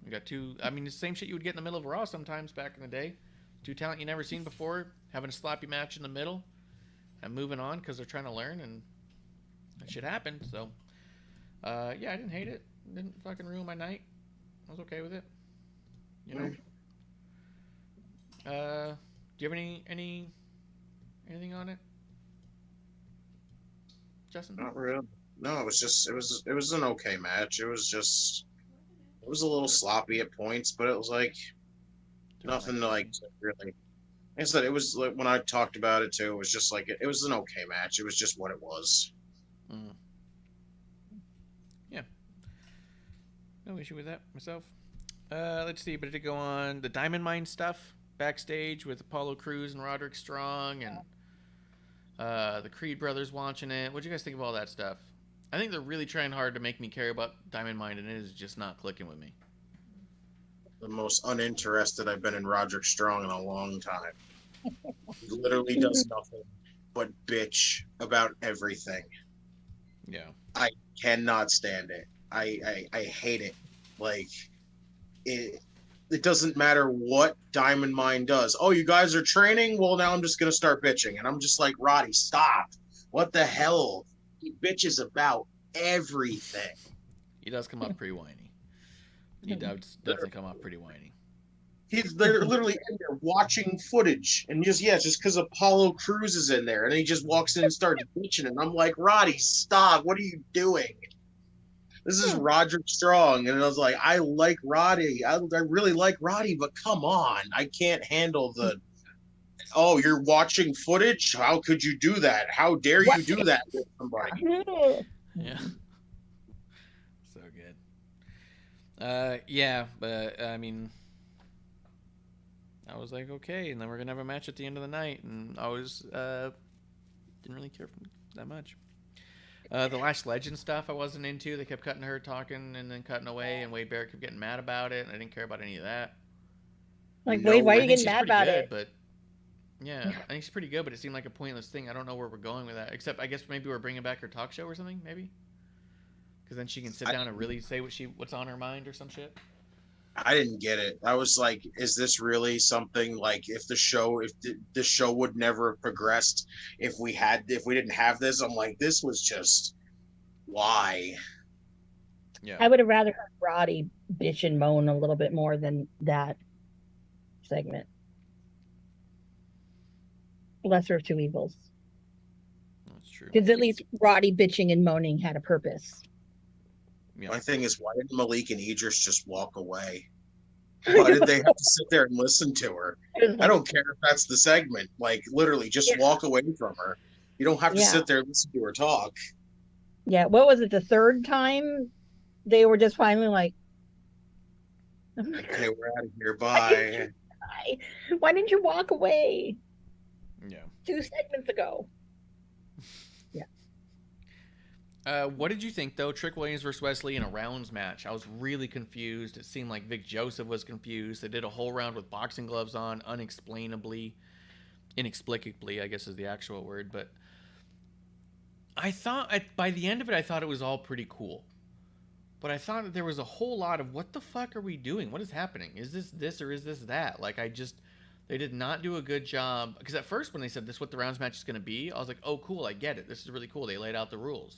We got the same shit you would get in the middle of Raw sometimes back in the day. Two talent you never seen before, having a sloppy match in the middle and moving on because they're trying to learn, and that shit happened. So, yeah, I didn't hate it. It didn't fucking ruin my night. I was okay with it. You know? Do you have anything on it, Justin? Not really. No, it was an okay match. It was a little sloppy at points, but it was like nothing like really. Like I said, it was like when I talked about it too. It was just like it was an okay match. It was just what it was. Yeah, no issue with that myself. Let's see, but it did go on the Diamond Mine stuff backstage with Apollo Crews and Roderick Strong and the Creed brothers watching it. What'd you guys think of all that stuff? I think they're really trying hard to make me care about Diamond Mine, and it is just not clicking with me. The most uninterested I've been in Roderick Strong in a long time. He literally does nothing but bitch about everything. Yeah. I cannot stand it. I hate it. Like it it doesn't matter what Diamond Mine does. Oh, you guys are training? Well, now I'm just going to start bitching. And I'm just like, Roddy, stop. What the hell? He bitches about everything. He does come off pretty whiny. He does definitely come off pretty whiny. They're literally in there watching footage, and just because Apollo Crews is in there, and he just walks in and starts bitching, and I'm like, Roddy, stop! What are you doing? This is Roderick Strong, and I was like, I like Roddy, I really like Roddy, but come on, I can't handle the. Oh, you're watching footage? How could you do that? How dare you do that with somebody? Yeah. So good. Yeah, but I mean, I was like, okay, and then we're gonna have a match at the end of the night, and I was didn't really care for that much. The Lash Legend stuff I wasn't into. They kept cutting her talking and then cutting away, and Wade Barrett kept getting mad about it, and I didn't care about any of that. Like, Wade, why are you getting mad about good, it? But yeah, I think she's pretty good, but it seemed like a pointless thing. I don't know where we're going with that, except I guess maybe we're bringing back her talk show or something, maybe, because then she can sit down and really say what's on her mind or some shit. I didn't get it. I was like, is this really something like if the show would never have progressed if we didn't have this? I'm like, this was just why. Yeah. I would have rather heard Roddy bitch and moan a little bit more than that segment. Lesser of two evils. That's true. Because at least Roddy bitching and moaning had a purpose. Yeah. My thing is, why didn't Malik and Idris just walk away? Why did they have to sit there and listen to her? I don't care if that's the segment. Like, literally, just walk away from her. You don't have to sit there and listen to her talk. Yeah, what was it? The third time they were just finally like, okay, we're out of here. Bye. Why didn't you walk away? Yeah. 2 segments ago. What did you think, though? Trick Williams versus Wesley in a rounds match. I was really confused. It seemed like Vic Joseph was confused. They did a whole round with boxing gloves on, inexplicably, I guess is the actual word. But I thought, by the end of it, I thought it was all pretty cool. But I thought that there was a whole lot of, what the fuck are we doing? What is happening? Is this or is this that? Like, they did not do a good job. Because at first, when they said this is what the rounds match is going to be, I was like, oh, cool, I get it. This is really cool. They laid out the rules.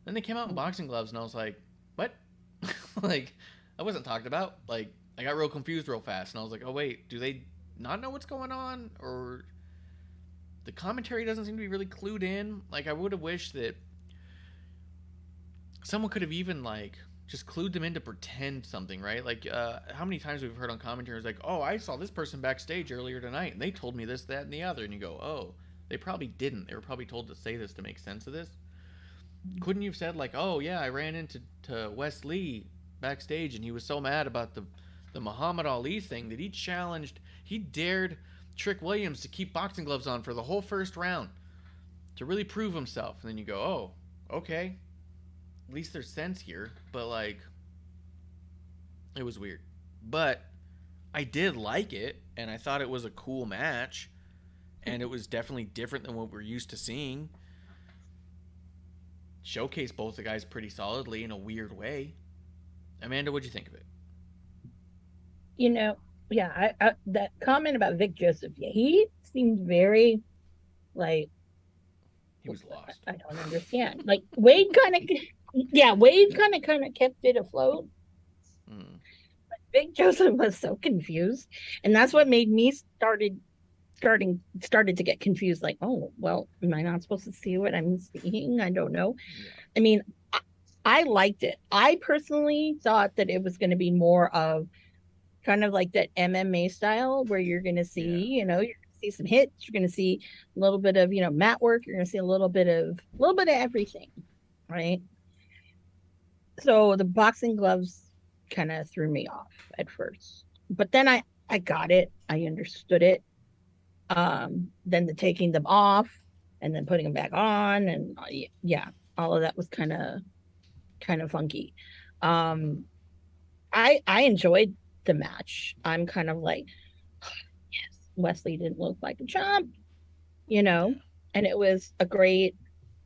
Then they came out in boxing gloves, and I was like, what? Like, I wasn't talked about. Like, I got real confused real fast, and I was like, oh, wait, do they not know what's going on? Or the commentary doesn't seem to be really clued in. Like, I would have wished that someone could have even, like, just clued them in to pretend something, right? Like, how many times we've heard on commentaries, like, oh, I saw this person backstage earlier tonight, and they told me this, that, and the other. And you go, oh, they probably didn't. They were probably told to say this to make sense of this. Couldn't you have said, like, oh, yeah, I ran into Wes Lee backstage, and he was so mad about the Muhammad Ali thing that he dared Trick Williams to keep boxing gloves on for the whole first round to really prove himself. And then you go, oh, okay. At least there's sense here. But, like, it was weird. But I did like it, and I thought it was a cool match, and it was definitely different than what we're used to seeing. Showcase both the guys pretty solidly in a weird way. Amanda, what'd you think of it? You know, yeah, I that comment about Vic Joseph, yeah, he seemed very, like, He was lost. I don't understand. Like, Wade kind of kept it afloat. But Vic Joseph was so confused, and that's what made me started to get confused. Like, oh, well, am I not supposed to see what I'm seeing? I don't know. Yeah. I mean, I liked it. I personally thought that it was going to be more of kind of like that MMA style where you're going to see, you're going to see some hits, you're going to see a little bit of, mat work, you're going to see a little bit of everything, right? So the boxing gloves kind of threw me off at first, but then I got it. I understood it. Then the taking them off and then putting them back on, and all of that was kind of funky. I enjoyed the match. I'm kind of like, yes, Wesley didn't look like a chump, and it was a great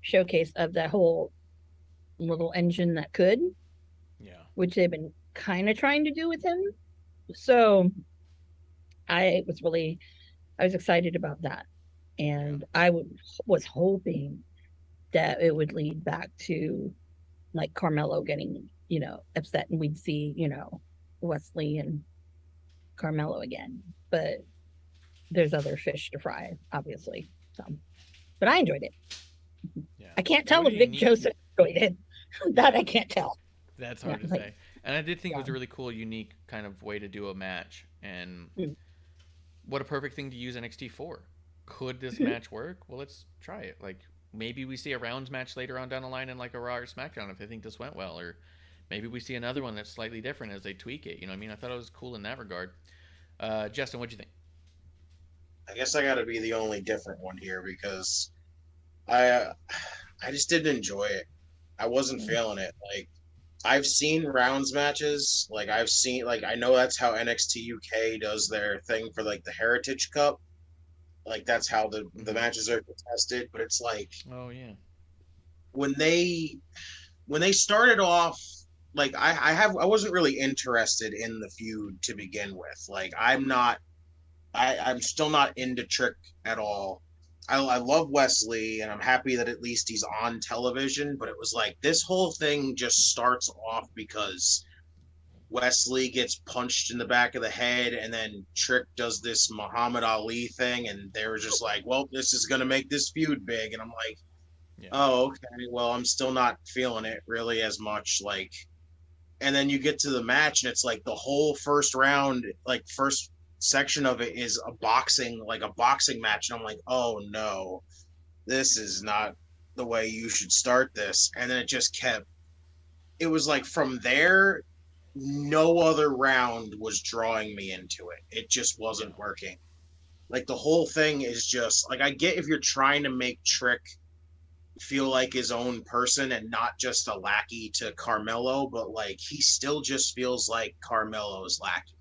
showcase of that whole little engine that could, which they've been kind of trying to do with him, So I was excited about that. And was hoping that it would lead back to like Carmelo getting, upset and we'd see, Wesley and Carmelo again. But there's other fish to fry, obviously. So, but I enjoyed it. Yeah. I can't tell if Vic Joseph enjoyed it. That I can't tell. That's hard to say. And I did think it was a really cool, unique kind of way to do a match. And what a perfect thing to use NXT for. Could this match work? Well, let's try it. Like, maybe we see a rounds match later on down the line in like a Raw or SmackDown if they think this went well. Or maybe we see another one that's slightly different as they tweak it. You know what I mean? I thought it was cool in that regard. Justin, what'd you think? I guess I got to be the only different one here because I just didn't enjoy it. I wasn't feeling it. Like, I've seen rounds matches. Like, I know that's how NXT UK does their thing for like the Heritage Cup. Like, that's how the matches are contested. But it's like, oh yeah, when they started off, like I wasn't really interested in the feud to begin with. Like, I'm still not into Trick at all. I love Wesley, and I'm happy that at least he's on television. But it was like this whole thing just starts off because Wesley gets punched in the back of the head, and then Trick does this Muhammad Ali thing, and they were just like, "Well, this is gonna make this feud big." And I'm like, "Oh, okay. Well, I'm still not feeling it really as much." Like, and then you get to the match, and it's like the whole first round, like first section of it is a boxing match, and I'm like, oh no, this is not the way you should start this. And then it was like from there, no other round was drawing me into it. It just wasn't working. Like, the whole thing is just like, I get if you're trying to make Trick feel like his own person and not just a lackey to Carmelo, but like he still just feels like Carmelo's lackey.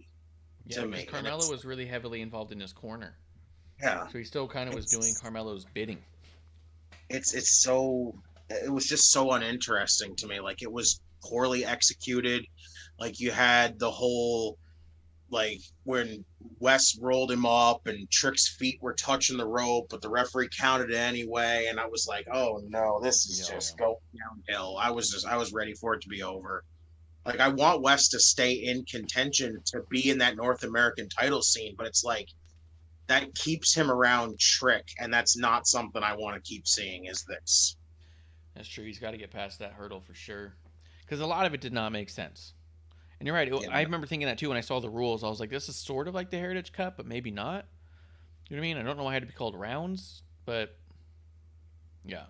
Yeah, because Carmelo was really heavily involved in his corner. Yeah. So he still kind of was doing Carmelo's bidding. It was just so uninteresting to me. Like, it was poorly executed. Like, you had the whole, like, when Wes rolled him up and Trick's feet were touching the rope, but the referee counted it anyway. And I was like, oh no, this is just going downhill. I was ready for it to be over. Like, I want West to stay in contention to be in that North American title scene, but it's like that keeps him around Trick, and that's not something I want to keep seeing. Is this? That's true. He's got to get past that hurdle for sure, because a lot of it did not make sense. And you're right. I remember thinking that too when I saw the rules. I was like, this is sort of like the Heritage Cup, but maybe not. You know what I mean? I don't know why it had to be called rounds, but yeah.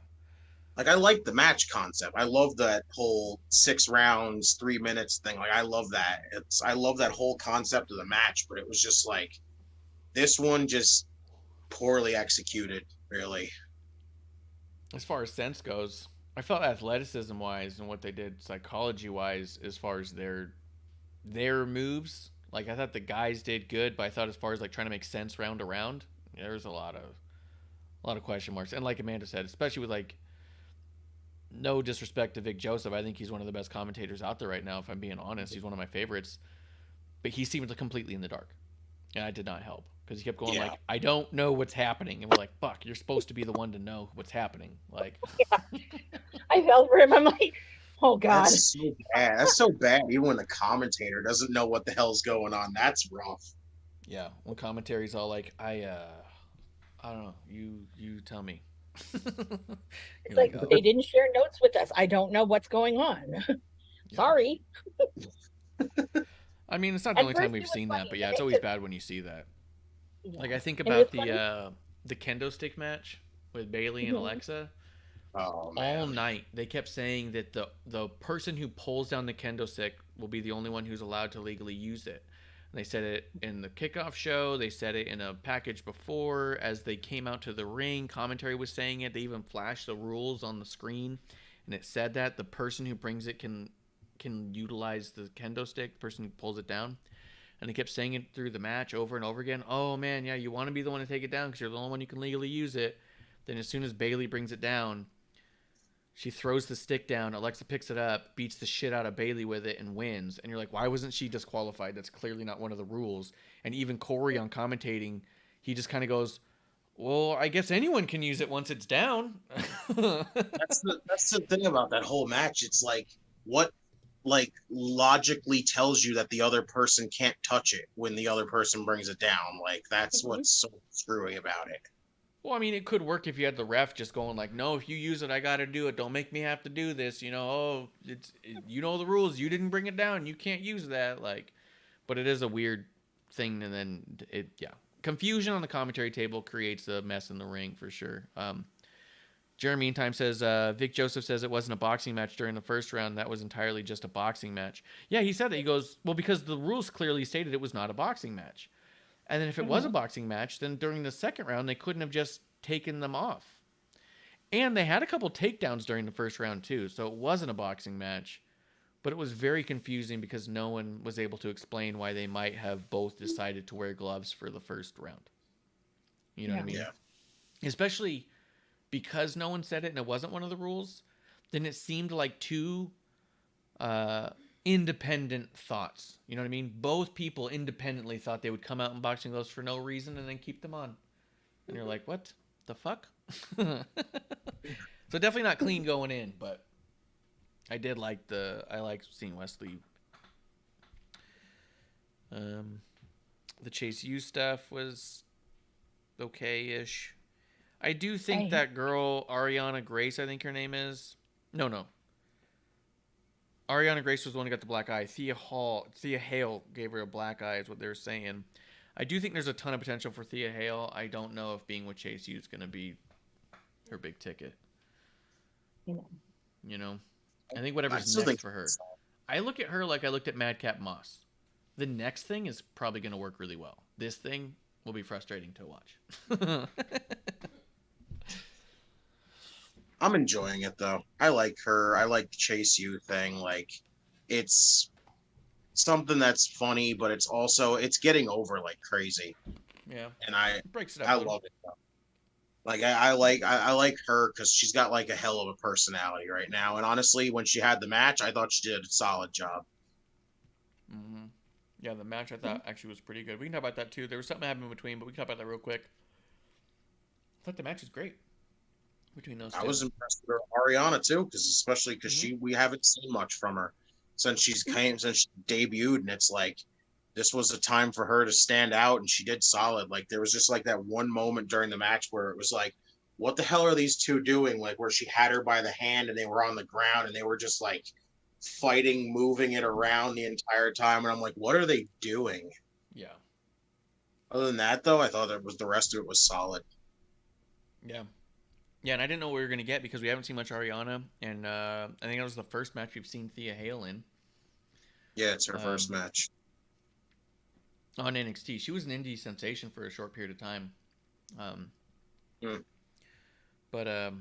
Like, I like the match concept. I love that whole 6 rounds, 3 minutes thing. Like, I love that. I love that whole concept of the match, but it was just like this one just poorly executed, really. As far as sense goes, I felt athleticism wise and what they did psychology wise as far as their moves. Like, I thought the guys did good, but I thought as far as like trying to make sense round around, there was a lot of question marks. And like Amanda said, especially with like, no disrespect to Vic Joseph, I think he's one of the best commentators out there right now, if I'm being honest. He's one of my favorites. But he seemed completely in the dark. And I did not help. Because he kept going like, I don't know what's happening. And we're like, fuck, you're supposed to be the one to know what's happening. Like, I felt for him. I'm like, oh God. That's so bad. That's so bad. Even when the commentator doesn't know what the hell's going on. That's rough. Yeah. When commentary's all like, I don't know. You tell me. It's like, oh, they didn't share notes with us. I don't know what's going on. Sorry. I mean, it's not the only time we've seen that, but yeah, it's always bad when you see that. Yeah. Like, I think about the kendo stick match with Bailey and Alexa. Oh, man. All night they kept saying that the person who pulls down the kendo stick will be the only one who's allowed to legally use it. And they said it in the kickoff show. They said it in a package before. As they came out to the ring, commentary was saying it. They even flashed the rules on the screen, and it said that the person who brings it can utilize the kendo stick, the person who pulls it down. And they kept saying it through the match over and over again. Oh, man, yeah, you want to be the one to take it down because you're the only one who can legally use it. Then as soon as Bailey brings it down, She throws the stick down. Alexa picks it up, beats the shit out of Bailey with it, and wins. And you're like, why wasn't she disqualified? That's clearly not one of the rules. And even Corey on commentating, he just kind of goes, well, I guess anyone can use it once it's down. That's the thing about that whole match. It's like, what like logically tells you that the other person can't touch it when the other person brings it down? Like, that's what's so screwy about it. Well, I mean, it could work if you had the ref just going like, no, if you use it, I got to do it. Don't make me have to do this. You know, you know the rules. You didn't bring it down. You can't use that. Like, but it is a weird thing. And then confusion on the commentary table creates a mess in the ring for sure. Jeremy meantime says, Vic Joseph says it wasn't a boxing match during the first round. That was entirely just a boxing match. Yeah, he said that. He goes, well, because the rules clearly stated it was not a boxing match. And then if it was a boxing match, then during the second round, they couldn't have just taken them off. And they had a couple takedowns during the first round, too. So it wasn't a boxing match. But it was very confusing because no one was able to explain why they might have both decided to wear gloves for the first round. You know what I mean? Yeah. Especially because no one said it and it wasn't one of the rules, then it seemed like two independent thoughts. You know what I mean? Both people independently thought they would come out in boxing gloves for no reason and then keep them on. And you're like, what the fuck? So definitely not clean going in, but I like seeing Wesley. The Chase U stuff was okay-ish. I do think that girl, Ariana Grace, I think her name is. No. Ariana Grace was the one who got the black eye. Thea Hale gave her a black eye is what they're saying. I do think there's a ton of potential for Thea Hale. I don't know if being with Chase U is going to be her big ticket. You know? I think whatever's next for her. I look at her like I looked at Madcap Moss. The next thing is probably going to work really well. This thing will be frustrating to watch. I'm enjoying it though. I like her. I like the Chase U thing. Like, it's something that's funny, but it's getting over like crazy. Yeah. And I breaks it up. I love it though. Like I like her because she's got like a hell of a personality right now. And honestly, when she had the match, I thought she did a solid job. Mm-hmm. Yeah, the match I thought actually was pretty good. We can talk about that too. There was something happening in between, but we can talk about that real quick. I thought the match was great between those two. I was impressed with Ariana too, especially because we haven't seen much from her since she debuted, and it's like this was a time for her to stand out, and she did solid. Like, there was just like that one moment during the match where it was like, what the hell are these two doing? Like, where she had her by the hand and they were on the ground and they were just like fighting, moving it around the entire time, and I'm like, what are they doing? Yeah. Other than that, though, I thought the rest of it was solid. Yeah. Yeah, and I didn't know what we were going to get because we haven't seen much Ariana, and I think that was the first match we've seen Thea Hale in. Yeah, it's her first match. On NXT. She was an indie sensation for a short period of time. But, I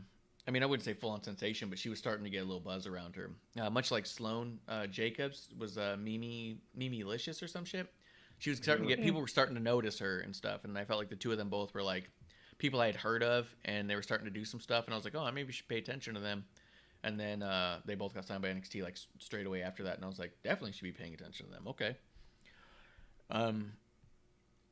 mean, I wouldn't say full-on sensation, but she was starting to get a little buzz around her. Much like Sloane Jacobs was Mimi-licious or some shit. She was starting to get, people were starting to notice her and stuff, and I felt like the two of them both were like people I had heard of, and they were starting to do some stuff, and I was like, oh, I maybe should pay attention to them. And then they both got signed by NXT like straight away after that, and I was like, definitely should be paying attention to them. Okay. A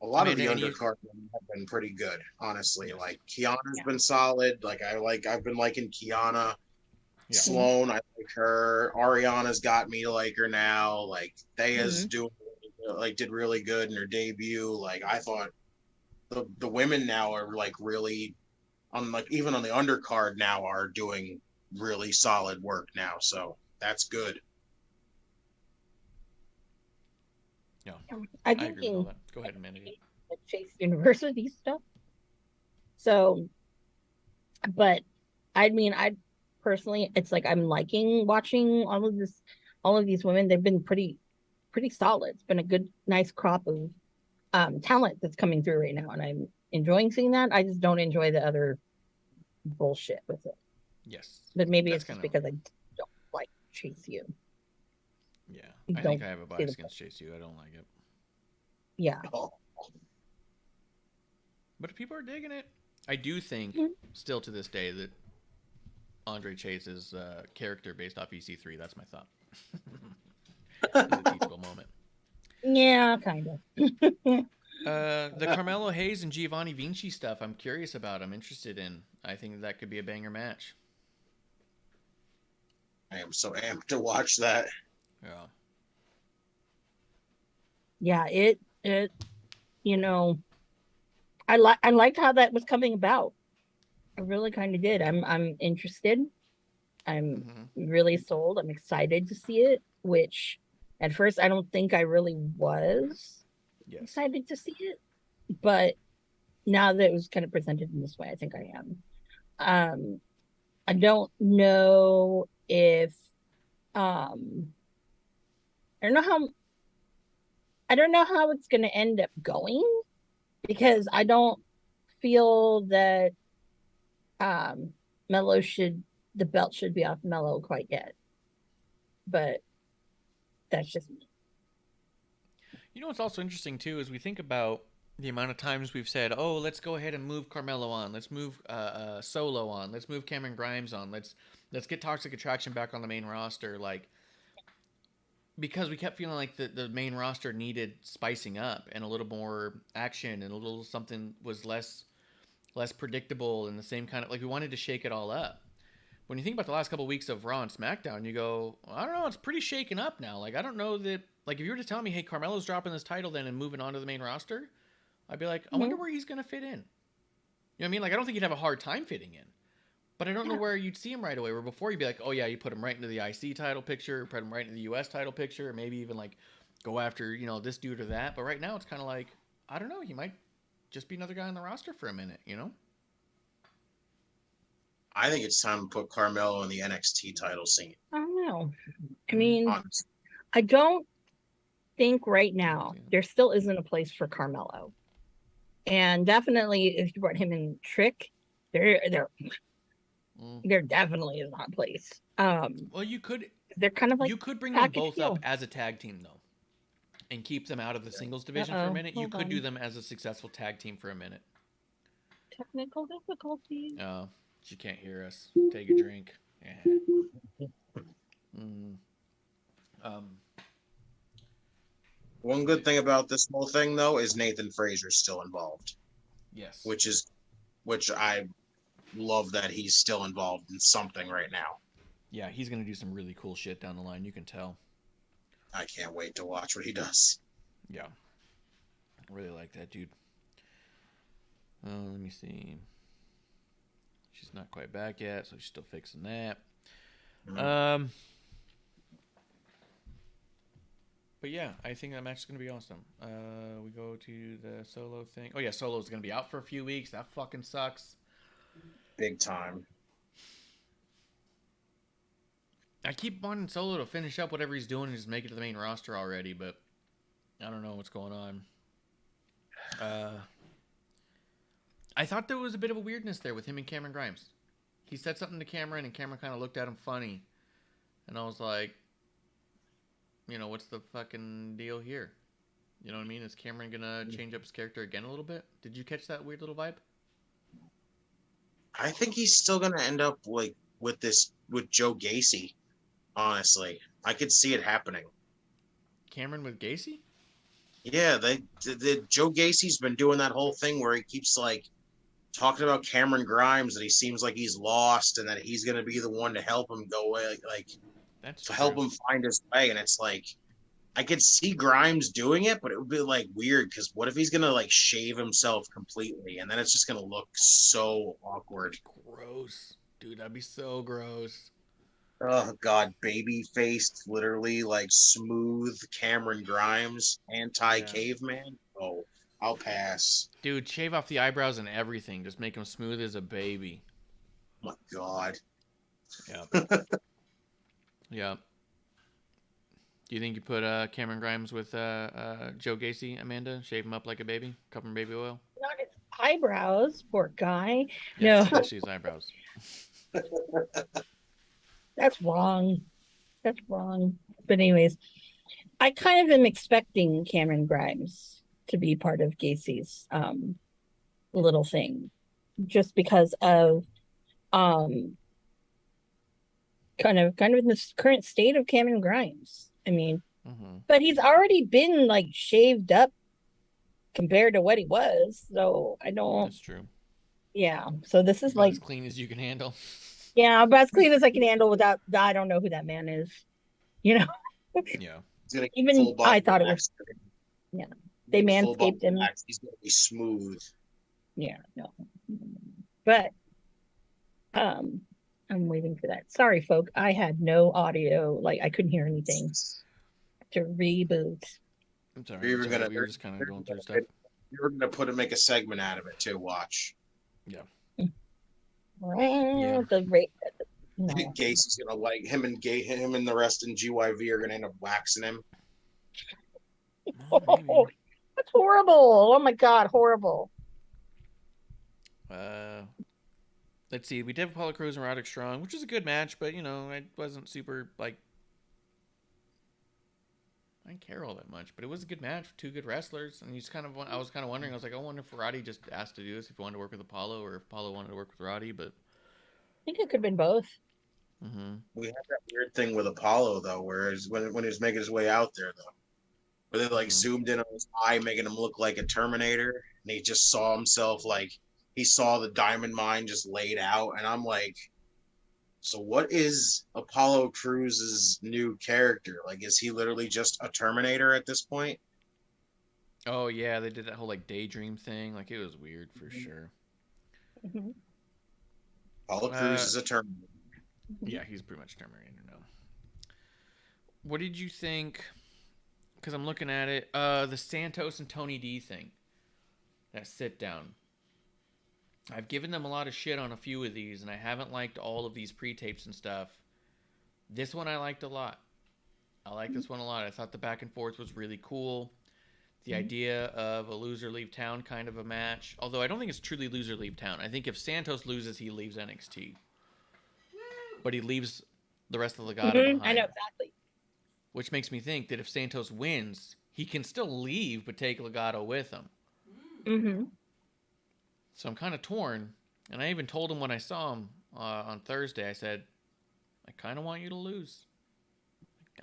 lot of the undercard have been pretty good, honestly. Yes. Like, Kiana's been solid. Like, I've been liking Kiana. Yeah. Sloane, I like her. Ariana's got me to like her now. Like, Thea's did really good in her debut. Like, I thought the women now are like really even on the undercard now are doing really solid work now. So that's good. Yeah, I agree with all that. Go ahead, Amanda. The Chase University stuff. So, but I mean, I personally, it's like I'm liking watching all of these women. They've been pretty solid. It's been a good, nice crop of talent that's coming through right now, and I'm enjoying seeing that. I just don't enjoy the other bullshit with it. Yes, but maybe it's just because I don't like Chase U. Yeah, I think I have a bias against Chase U. I don't like it. Yeah. But if people are digging it, I do think still to this day that Andre Chase's character based off EC3. That's my thought. It's a teachable moment. Yeah, kind of. The Carmelo Hayes and Giovanni Vinci stuff, I'm curious about. I'm interested in. I think that could be a banger match. I am so amped to watch that. Yeah. Yeah, it you know, I liked how that was coming about. I really kind of did. I'm interested. I'm really sold. I'm excited to see it, which at first I don't think I really was excited to see it, but now that it was kind of presented in this way, I think I am. I don't know if I don't know how it's going to end up going, because I don't feel that the belt should be off Mello quite yet. But that's just me. You know what's also interesting too is we think about the amount of times we've said, "Oh, let's go ahead and move Carmelo on. Let's move Solo on. Let's move Cameron Grimes on. Let's get Toxic Attraction back on the main roster." Like, because we kept feeling like the main roster needed spicing up and a little more action and a little something was less predictable and the same kind of, like, we wanted to shake it all up. When you think about the last couple of weeks of Raw and SmackDown, you go, I don't know, it's pretty shaken up now. Like, I don't know that, like, if you were to tell me, hey, Carmelo's dropping this title then and moving on to the main roster, I'd be like, I wonder where he's going to fit in. You know what I mean? Like, I don't think he'd have a hard time fitting in. But I don't know where you'd see him right away. Where before you'd be like, oh yeah, you put him right into the IC title picture, put him right into the US title picture, or maybe even like go after, you know, this dude or that. But right now it's kind of like, I don't know, he might just be another guy on the roster for a minute, you know? I think it's time to put Carmelo in the NXT title scene. I don't know. I mean, Honestly. I don't think right now there still isn't a place for Carmelo. And definitely if you brought him in Trick, there definitely is not a place. Well, you could. They're kind of like, you could bring them both up as a tag team though, and keep them out of the singles division for a minute. You could do them as a successful tag team for a minute. Technical difficulties. Oh, she can't hear us. Take a drink. Yeah. One good thing about this whole thing though is Nathan Frazier's still involved. Yes. Which I love that he's still involved in something right now. Yeah, he's gonna do some really cool shit down the line. You can tell. I can't wait to watch what he does. Yeah, I really like that dude. Let me see. She's not quite back yet, so she's still fixing that. But yeah, I think that match is gonna be awesome. We go to the Solo thing. Oh yeah, Solo's gonna be out for a few weeks. That fucking sucks. Big time. I keep wanting Solo to finish up whatever he's doing and just make it to the main roster already, but I don't know what's going on. I thought there was a bit of a weirdness there with him and Cameron Grimes. He said something to Cameron, and Cameron kind of looked at him funny. And I was like, you know, what's the fucking deal here? You know what I mean? Is Cameron going to change up his character again a little bit? Did you catch that weird little vibe? I think he's still going to end up like with Joe Gacy. Honestly, I could see it happening. Cameron with Gacy? Yeah, Joe Gacy's been doing that whole thing where he keeps like talking about Cameron Grimes, that he seems like he's lost and that he's going to be the one to help him go away, like that's to help him find his way. And it's like, I could see Grimes doing it, but it would be like weird because what if he's going to like shave himself completely and then it's just going to look so awkward. Gross. Dude, that'd be so gross. Oh God, baby faced, literally like smooth Cameron Grimes, anti-caveman. Oh, I'll pass. Dude, shave off the eyebrows and everything. Just make him smooth as a baby. Oh my God. Yeah. Yeah. Do you think you put Cameron Grimes with Joe Gacy, Amanda? Shave him up like a baby? Cover him in baby oil? Not his eyebrows, poor guy. Yeah, No. Especially his eyebrows. That's wrong. That's wrong. But anyways, I kind of am expecting Cameron Grimes to be part of Gacy's little thing, just because of kind of in this current state of Cameron Grimes. I mean, Mm-hmm. but he's already been like shaved up compared to what he was. So I don't. That's true. Yeah. So this is About like, as clean as you can handle. yeah, about as clean as I can handle without. I don't know who that man is. You know, Yeah. He's gonna get even full body I thought it wax. was. Yeah. They Full body manscaped him. wax. He's gonna be smooth. Yeah. No. But I'm waiting for that. Sorry, folk. I had no audio. Like I couldn't hear anything to reboot. I'm sorry. We were I'm sorry. gonna- We were just kind of going through stuff. You're gonna make a segment out of it too. Watch. Yeah. Yeah. The rate. No. Gacy's gonna like him and the rest in GYV are gonna end up waxing him. Well, maybe. Oh, that's horrible. Oh my God, horrible. Let's see. We did Apollo Crews and Roderick Strong, which was a good match, but I wasn't super like. I didn't care all that much, but it was a good match with two good wrestlers, and I was kind of wondering. I was like, I wonder if Roddy just asked to do this, if he wanted to work with Apollo, or if Apollo wanted to work with Roddy. But I think it could have been both. We had that weird thing with Apollo though, whereas when he was making his way out there though, where they like zoomed in on his eye, making him look like a Terminator, and he just saw himself like he saw the diamond mine just laid out, and I'm like, so what is Apollo Crews's new character? Like, is he literally just a Terminator at this point? Oh yeah, they did that whole like daydream thing. Like it was weird for sure. Mhm. Apollo Crews is a Terminator. Yeah, he's pretty much Terminator now. What did you think? Because I'm looking at it, the Santos and Tony D thing. That sit down. I've given them a lot of shit on a few of these, and I haven't liked all of these pre-tapes and stuff. This one I liked a lot. I like this one a lot. I thought the back and forth was really cool. The idea of a loser leave town kind of a match. Although I don't think it's truly loser leave town. I think if Santos loses, he leaves NXT. But he leaves the rest of the Legado behind. I know exactly. Which makes me think that if Santos wins, he can still leave but take Legado with him. Mm-hmm. So I'm kind of torn. And I even told him when I saw him on Thursday, I said, I kind of want you to lose.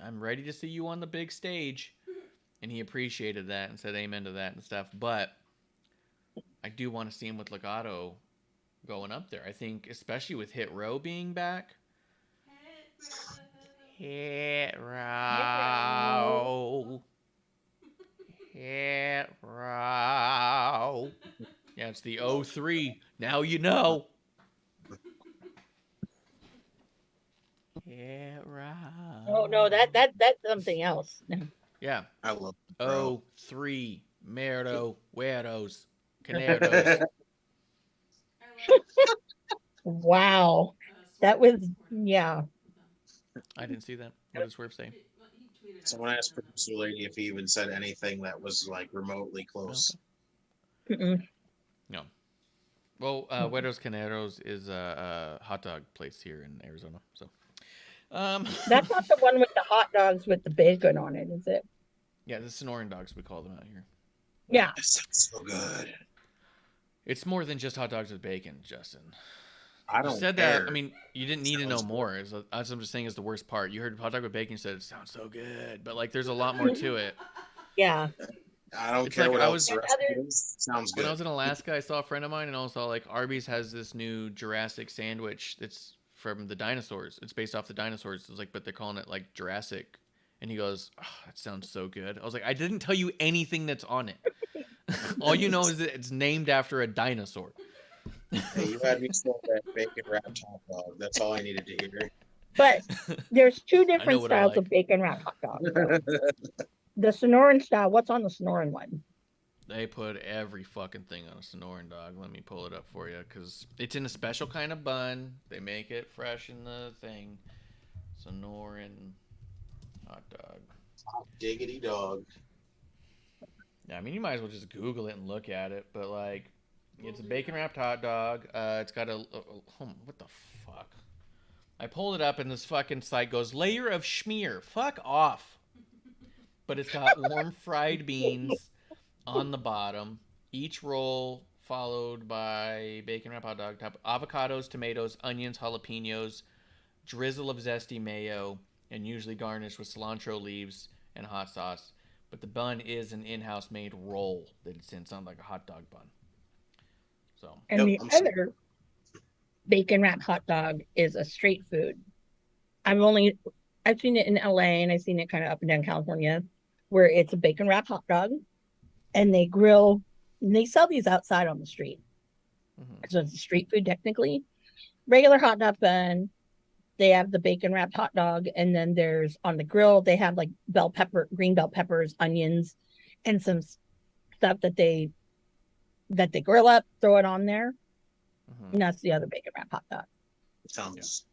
I'm ready to see you on the big stage. And he appreciated that and said amen to that and stuff. But I do want to see him with Legado going up there. I think, especially with Hit Row being back. Hit Row. Hit Row. Yeah, it's the 03. Now you know. Hit Row. Oh no, that's something else. Yeah. I love 03. Merdo. Weirdos. Caneros. Wow. That was, yeah. I didn't see that. What did Swerve say? Someone asked Producer Lady if he even said anything that was like remotely close. Mm-mm. No. Well, Weirdos Caneros is a hot dog place here in Arizona. So, That's not the one with the hot dogs with the bacon on it, is it? yeah, the Sonoran dogs we call them out here. Yeah. That sounds so good. It's more than just hot dogs with bacon, Justin. I You don't said care. that. I mean, you didn't need to know Sounds more. As I'm just saying, is the worst part. You heard hot dog with bacon. You said it sounds so good, but like, there's a lot more to it. Yeah. I don't It's care like what I else was- the rest of it is. Sounds When I good. was in Alaska, I saw a friend of mine, and also like Arby's has this new Jurassic sandwich that's from the dinosaurs. It's based off the dinosaurs. It's like, but they're calling it like Jurassic. And he goes, oh, "That sounds so good." I was like, "I didn't tell you anything that's on it. All you know is that it's named after a dinosaur." Hey, you had me sold that bacon wrapped hot dog. That's all I needed to hear. But there's two different what I styles like. of bacon wrapped hot dogs. The Sonoran style, what's on the Sonoran one? They put every fucking thing on a Sonoran dog. Let me pull it up for you, because it's in a special kind of bun. They make it fresh in the thing. Sonoran hot dog. Hot diggity dog. Yeah, I mean, you might as well just Google it and look at it. But like, it's a bacon wrapped hot dog. It's got what the fuck? I pulled it up and this fucking site goes layer of schmear. Fuck off. But it's got warm fried beans on the bottom. Each roll followed by bacon wrapped hot dog top, avocados, tomatoes, onions, jalapenos, drizzle of zesty mayo, and usually garnished with cilantro leaves and hot sauce. But the bun is an in-house made roll that it's in, something like a hot dog bun. So. And Yep, the I'm sorry. other bacon wrap hot dog is a street food. I've seen it in LA and I've seen it kind of up and down California, where it's a bacon wrap hot dog, and they grill. And they sell these outside on the street, so it's a street food technically. Regular hot dog bun. They have the bacon wrapped hot dog, and then there's on the grill they have like green bell peppers, onions, and some stuff that they grill up, throw it on there. And that's the other bacon wrap hot dog. Sounds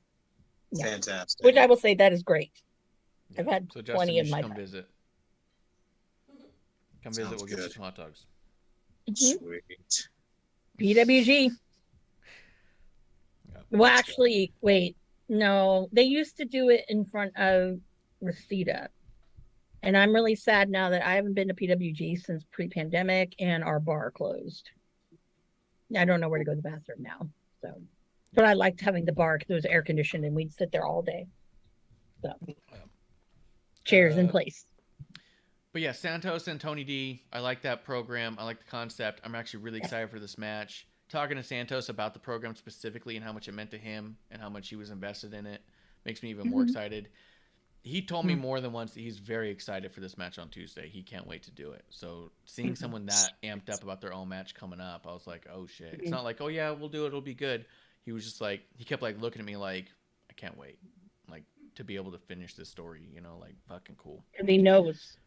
Yeah. fantastic. Which I will say that is great. Yeah. I've had So Justin, 20 you in should my come time. visit. Come Sounds visit. We'll get you good. some hot dogs. Sweet. PWG. Yeah. Well, actually, wait. No, they used to do it in front of Reseda. And I'm really sad now that I haven't been to PWG since pre-pandemic and our bar closed. I don't know where to go to the bathroom now. So, but I liked having the bar because it was air conditioned and we'd sit there all day. So, chairs in place. But yeah, Santos and Tony D, I like that program. I like the concept. I'm actually really excited for this match. Talking to Santos about the program specifically and how much it meant to him and how much he was invested in it makes me even more excited. He told me more than once that he's very excited for this match on Tuesday. He can't wait to do it. So seeing someone that amped up about their own match coming up, I was like, oh shit. It's not like, oh yeah, we'll do it. It'll be good. He was just like, he kept like looking at me like, I can't wait. Like to be able to finish this story, you know, like fucking cool. And he knows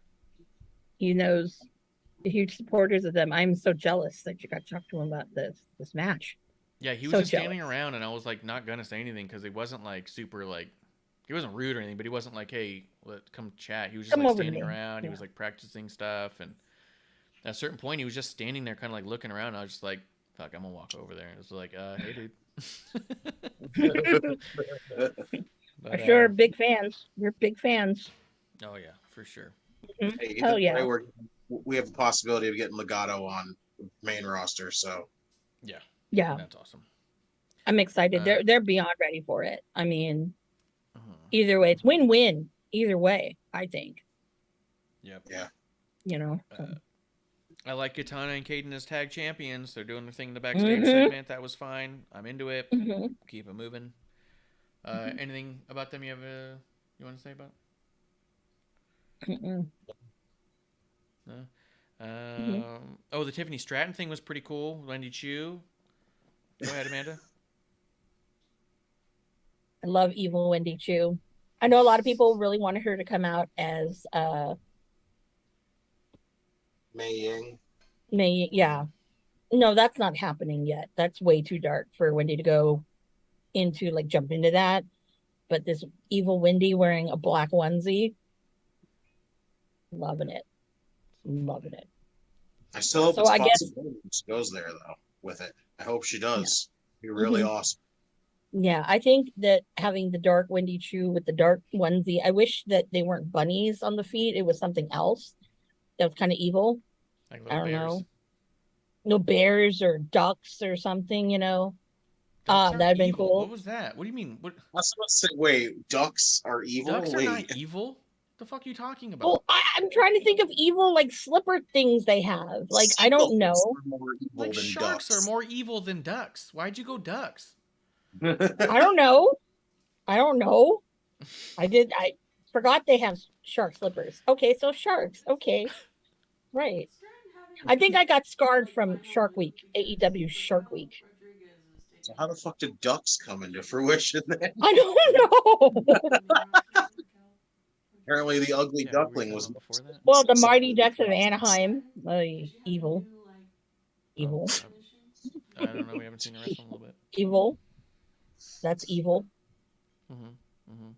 the huge supporters of them. I'm so jealous that you got to talk to him about this match. Yeah, he was So just standing jealous. around, and I was like not gonna say anything because he wasn't like super like, he wasn't rude or anything, but he wasn't like, hey, come chat. He was just Come like over to standing me. around. He Yeah. was like practicing stuff, and at a certain point, he was just standing there, kind of like looking around. And I was just like, fuck, I'm gonna walk over there. And it was like, hey, dude. But, For sure, big fans. We're big fans. Oh yeah, for sure. Hey, Hell either yeah. way, we have the possibility of getting Legato on the main roster. So Yeah, Yeah, that's awesome. I'm excited. Uh, They're beyond ready for it. I mean, Uh-huh. either way, it's win-win. Either way, I think. Yep. yeah, You know. So. I like Katana and Caden as tag champions. They're doing their thing in the backstage Mhm. segment. That was fine. I'm into it. Mhm. Keep it moving. Anything about them you want to say about? Mm-mm. No? Mm-hmm. Oh, the Tiffany Stratton thing was pretty cool. Wendy Chu. Go ahead, Amanda. I love evil Wendy Chu. I know a lot of people really wanted her to come out as Mei Ying. May. Yeah, no, that's not happening yet. That's way too dark for Wendy to go into, like jump into that. But this evil Wendy wearing a black onesie, loving it. I still hope So it's I guess- possible she goes there though with it. I hope she does. Be really awesome. Yeah, I think that having the dark Wendy Chu with the dark onesie, I wish that they weren't bunnies on the feet. It was something else that was kind of evil. Like I little don't bears. know. No bears or ducks or something, you know. Ducks are That'd been evil. cool. What was that? What do you mean? What? I was supposed to say, wait, ducks are evil? Ducks are wait. not evil. The fuck are you talking about? Well, I'm trying to think of evil like slipper things they have. Like I don't Seagulls know. are more evil Like than sharks ducks. are more evil than ducks. Why'd you go ducks? I don't know. I forgot they have shark slippers. Okay, so sharks. Okay. Right. I think I got scarred from Shark Week, AEW Shark Week. So how the fuck did ducks come into fruition then? I don't know. Apparently the ugly Yeah, what were we duckling talking was about before that? Well, the Mighty Ducks of Anaheim. Evil. Evil. I don't know. We haven't seen the rest of them a little bit. Evil. That's evil. Mm-hmm.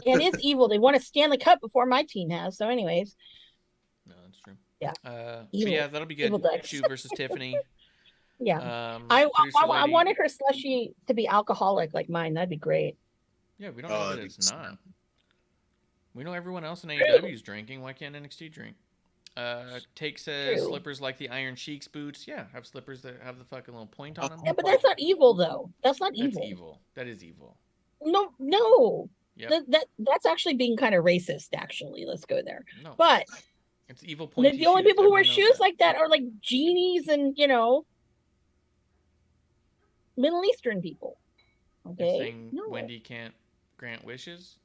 And it's evil. They won a Stanley Cup before my team has. So, anyways. No, that's true. Yeah. But Evil. yeah, that'll be good. Evil ducks. Chu versus Tiffany. Yeah. I I wanted her slushy to be alcoholic like mine. That'd be great. Yeah, we don't know that that'd it's be not. We know everyone else in AEW is drinking. Why can't NXT drink? Take says True. slippers like the Iron Sheik's boots. Yeah, have slippers that have the fucking little point on them. Yeah, but that's not evil, though. That's not That's evil. evil. That is evil. No. Yep. That's actually being kind of racist. Actually, let's go there. No. But It's evil pointy the only shoes. people who wear Everyone knows shoes that. like that are like genies and Middle Eastern people. You're Okay. saying No. Wendy can't grant wishes?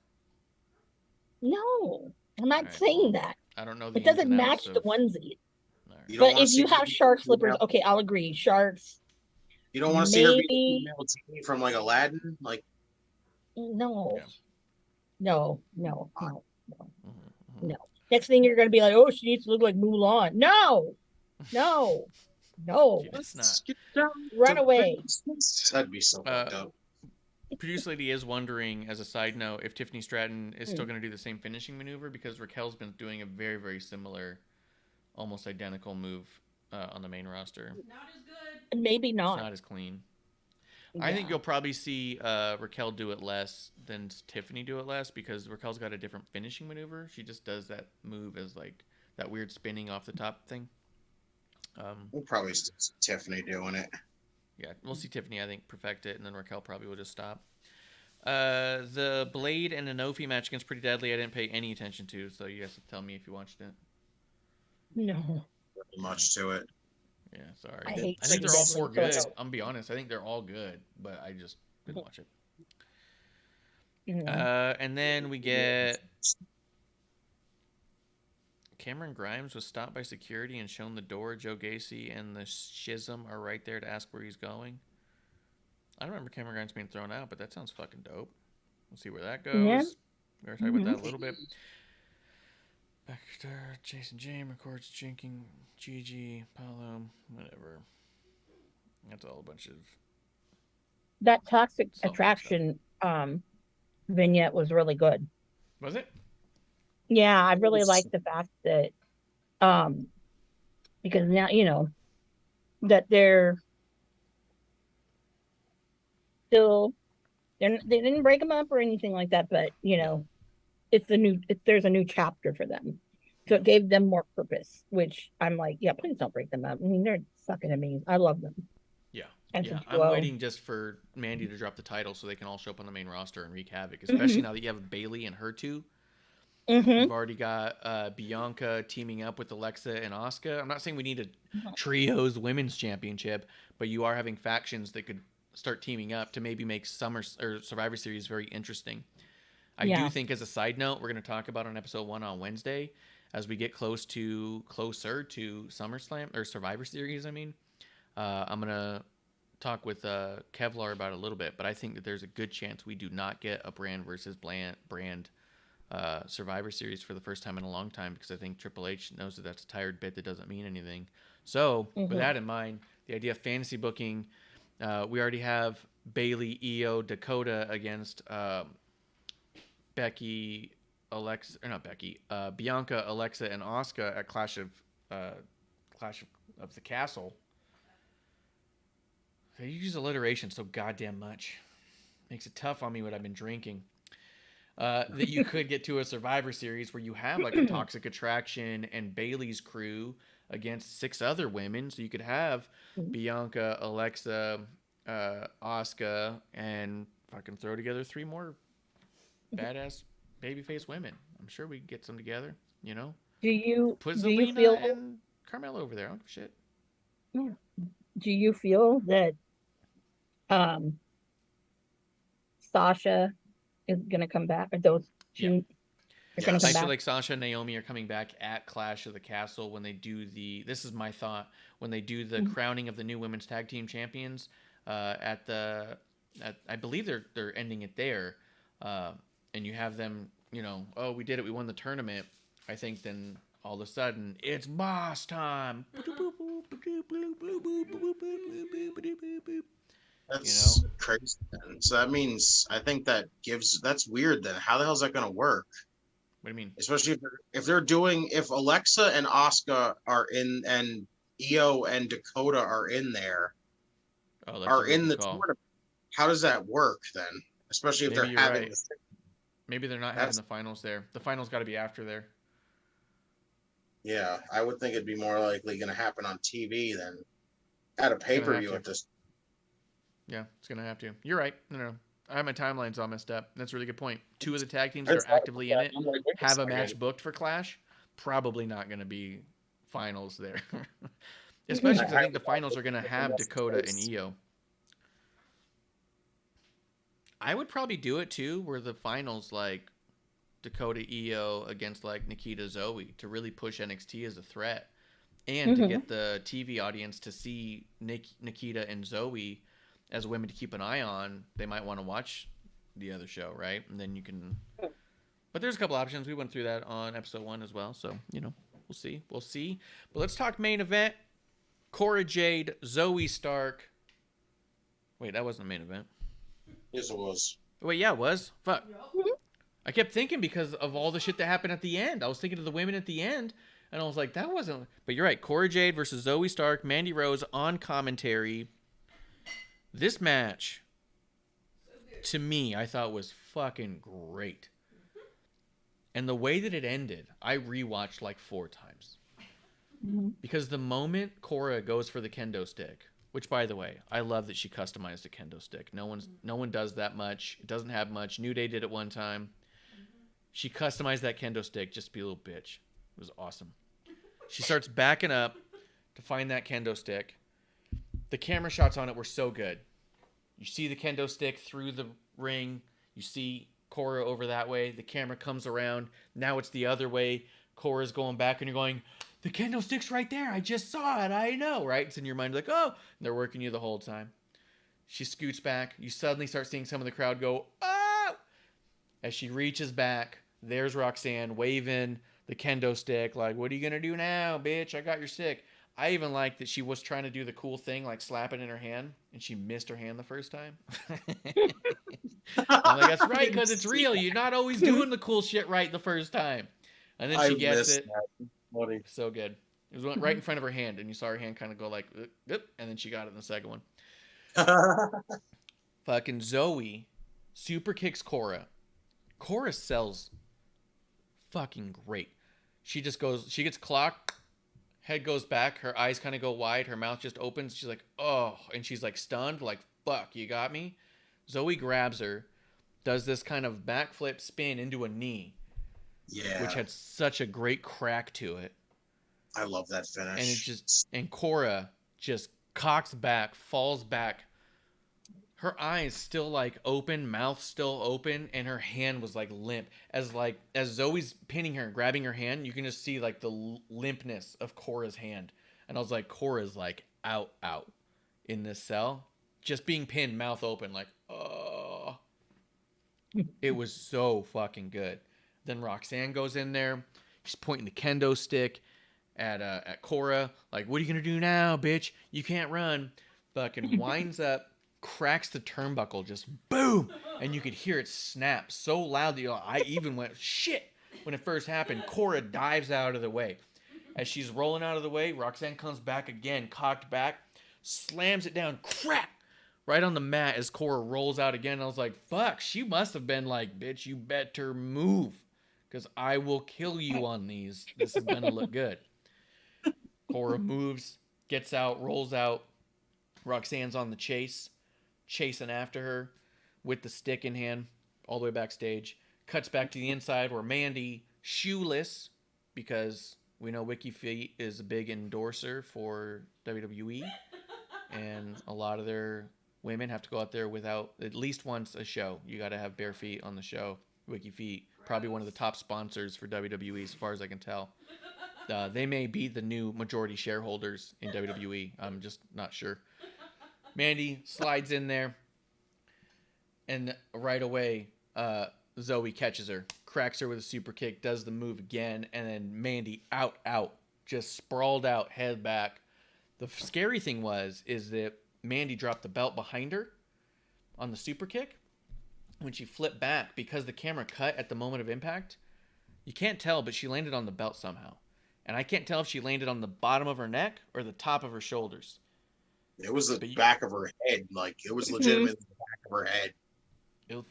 No, I'm not Alright, saying well, that. I don't know the It doesn't ins and outs match the of- onesie. Alright. You don't But wanna if you see her have be shark slippers, female- okay, I'll agree. Sharks, You don't want to see her be a maybe- female genie from like Aladdin, like no. Yeah. No. Mhm, mhm. Next thing you're gonna be like, oh, she needs to look like Mulan. No. She does not. get down Run to away. business. That'd be so fucked up. Producer Lady is wondering, as a side note, if Tiffany Stratton is still going to do the same finishing maneuver, because Raquel's been doing a very, very similar, almost identical move on the main roster. Not as good. Maybe It's not. not as clean. I think Yeah. you'll probably see Raquel do it less than Tiffany do it less, because Raquel's got a different finishing maneuver. She just does that move as like that weird spinning off the top thing. We'll probably see Tiffany doing it. Yeah, we'll see Tiffany, I think, perfect it, and then Raquel probably will just stop. The Blade and Inofi match against Pretty Deadly, I didn't pay any attention to, so you guys have to tell me if you watched it. No. Much to it. Yeah, sorry. I I, hate think they're Pretty all four Deadly, good. so- I'm gonna be honest. I think they're all good, but I just didn't watch it. Mhm. And then we get Cameron Grimes was stopped by security and shown the door. Joe Gacy and the Schism are right there to ask where he's going. I don't remember Cameron Grimes being thrown out, but that sounds fucking dope. We'll see where that goes. Yeah. We were talking about that a little bit. Dexter, Jason James records jinking Gigi, Paulo, whatever. That's all a bunch of That toxic Self attraction vignette was really good. Was it? Yeah, I really like the fact that because now that they're still they didn't break them up or anything like that, but there's a new chapter for them. So it gave them more purpose, which I'm like, yeah, please don't break them up. I mean, they're sucking at me. I love them. Yeah. And Yeah. some I'm duo. waiting just for Mandy to drop the title so they can all show up on the main roster and wreak havoc, especially now that you have Bailey and her two. Mm-hmm. You've already got Bianca teaming up with Alexa and Asuka. I'm not saying we need a trios women's championship, but you are having factions that could start teaming up to maybe make Summer or Survivor Series very interesting. I do think, as a side note, we're going to talk about on episode 1 on Wednesday, as we get closer to SummerSlam or Survivor Series. I mean, I'm going to talk with Kevlar about it a little bit, but I think that there's a good chance we do not get a brand versus brand Survivor Series for the first time in a long time, because I think Triple H knows that that's a tired bit that doesn't mean anything. So with that in mind, the idea of fantasy booking, we already have Bailey, Io, Dakota against Bianca, Alexa, and Asuka at Clash of the Castle. They use alliteration so goddamn much. Makes it tough on me what I've been drinking. That you could get to a Survivor Series where you have like a Toxic Attraction and Bailey's crew against 6 other women. So you could have Bianca, Alexa, Asuka, and fucking throw together 3 more badass babyface women. I'm sure we could get some together, Do you Put do you Zelina feel and Carmella over there. I don't give a shit. do you feel that Sasha is gonna come back? Or those two are gonna Yes. come I feel back? like Sasha and Naomi are coming back at Clash of the Castle when they do this is my thought, when they do the crowning of the new women's tag team champions I believe they're ending it there, and you have them, oh, we did it, we won the tournament. I think then all of a sudden it's boss time. That's crazy. Then. So that means I think that's weird. Then how the hell is that going to work? What do you mean? Especially if Alexa and Asuka are in, and Io and Dakota are in there, Oh, that's are a in good the call. tournament. How does that work then? Especially if Maybe they're you're having. right. Maybe they're not having That's- the finals there. The finals got to be after there. Yeah, I would think it'd be more likely going to happen on TV than at a pay-per-view have at to. this. Yeah, it's gonna have to. You're right. No. I have my timelines all messed up. That's a really good point. 2 of the tag teams that are actively in it have a match booked for Clash. Probably not going to be finals there. Especially because I think the finals are going to have Dakota and Io. I would probably do it too, where the finals like Dakota Io against like Nikita Zoe to really push NXT as a threat. And to get the TV audience to see Nikita and Zoe as women to keep an eye on. They might want to watch the other show, right? And then you can... But there's a couple options. We went through that on episode 1 as well. So, you know, we'll see. We'll see. But let's talk main event. Cora Jade, Zoe Stark. Wait, that wasn't the main event. Yes, it was. Wait, yeah, it was. Fuck. I kept thinking because of all the shit that happened at the end. I was thinking of the women at the end. And I was like, that wasn't... But you're right. Cora Jade versus Zoe Stark. Mandy Rose on commentary. This match, to me, I thought was fucking great. And the way that it ended, I rewatched like 4 times. Because the moment Cora goes for the kendo stick, which, by the way, I love that she customized a kendo stick. No one does that much. It doesn't have much. New Day did it one time. She customized that kendo stick just to be a little bitch. It was awesome. She starts backing up to find that kendo stick. The camera shots on it were so good. You see the kendo stick through the ring. You see Cora over that way. The camera comes around. Now it's the other way. Cora's going back, and you're going, the kendo stick's right there. I just saw it. I know, right? It's in your mind like, oh. And they're working you the whole time. She scoots back. You suddenly start seeing some of the crowd go, oh! As she reaches back, there's Roxanne waving the kendo stick like, what are you going to do now, bitch? I got your stick. I even like that she was trying to do the cool thing, like slap it in her hand, and she missed her hand the first time. I'm like, that's right, because it's real. You're not always doing the cool shit right the first time. And then she gets it. Funny. So good. It was right in front of her hand, and you saw her hand kind of go like, and then she got it in the second one. Fucking Zoe super kicks Cora. Cora sells fucking great. She just goes, she gets clocked. Head goes back, her eyes kind of go wide, her mouth just opens. She's like, oh, and she's like stunned, like, fuck, you got me? Zoe grabs her, does this kind of backflip spin into a knee. Yeah. Which had such a great crack to it. I love that finish. And it just, and Cora just cocks back, falls back. Her eyes still like open, mouth still open, and her hand was like limp. As Zoe's pinning her and grabbing her hand, you can just see like the limpness of Cora's hand. And I was like, Cora's like out in this cell. Just being pinned, mouth open, like, oh. It was so fucking good. Then Roxanne goes in there. She's pointing the kendo stick at Cora. Like, what are you going to do now, bitch? You can't run. Fucking winds up. Cracks the turnbuckle, just boom, and you could hear it snap so loud that I even went shit when it first happened. Cora dives out of the way. As she's rolling out of the way, Roxanne comes back again, cocked back, slams it down, crack, right on the mat as Cora rolls out again. I was like, fuck, she must have been like, bitch, you better move, because I will kill you on these. This is gonna look good. Cora moves, gets out, rolls out. Roxanne's on the chase. Chasing after her with the stick in hand all the way backstage. Cuts back to the inside where Mandy, shoeless, because we know Wiki Feet is a big endorser for WWE, and a lot of their women have to go out there without at least once a show. You got to have bare feet on the show. Wiki Feet, probably one of the top sponsors for WWE as far as I can tell. They may be the new majority shareholders in WWE. I'm just not sure. Mandy slides in there, and right away, Zoe catches her, cracks her with a super kick, does the move again, and then Mandy out, just sprawled out, head back. The scary thing is that Mandy dropped the belt behind her on the super kick. When she flipped back, because the camera cut at the moment of impact, you can't tell, but she landed on the belt somehow. And I can't tell if she landed on the bottom of her neck or the top of her shoulders. It was the back of her head. Like, it was legitimately the back of her head.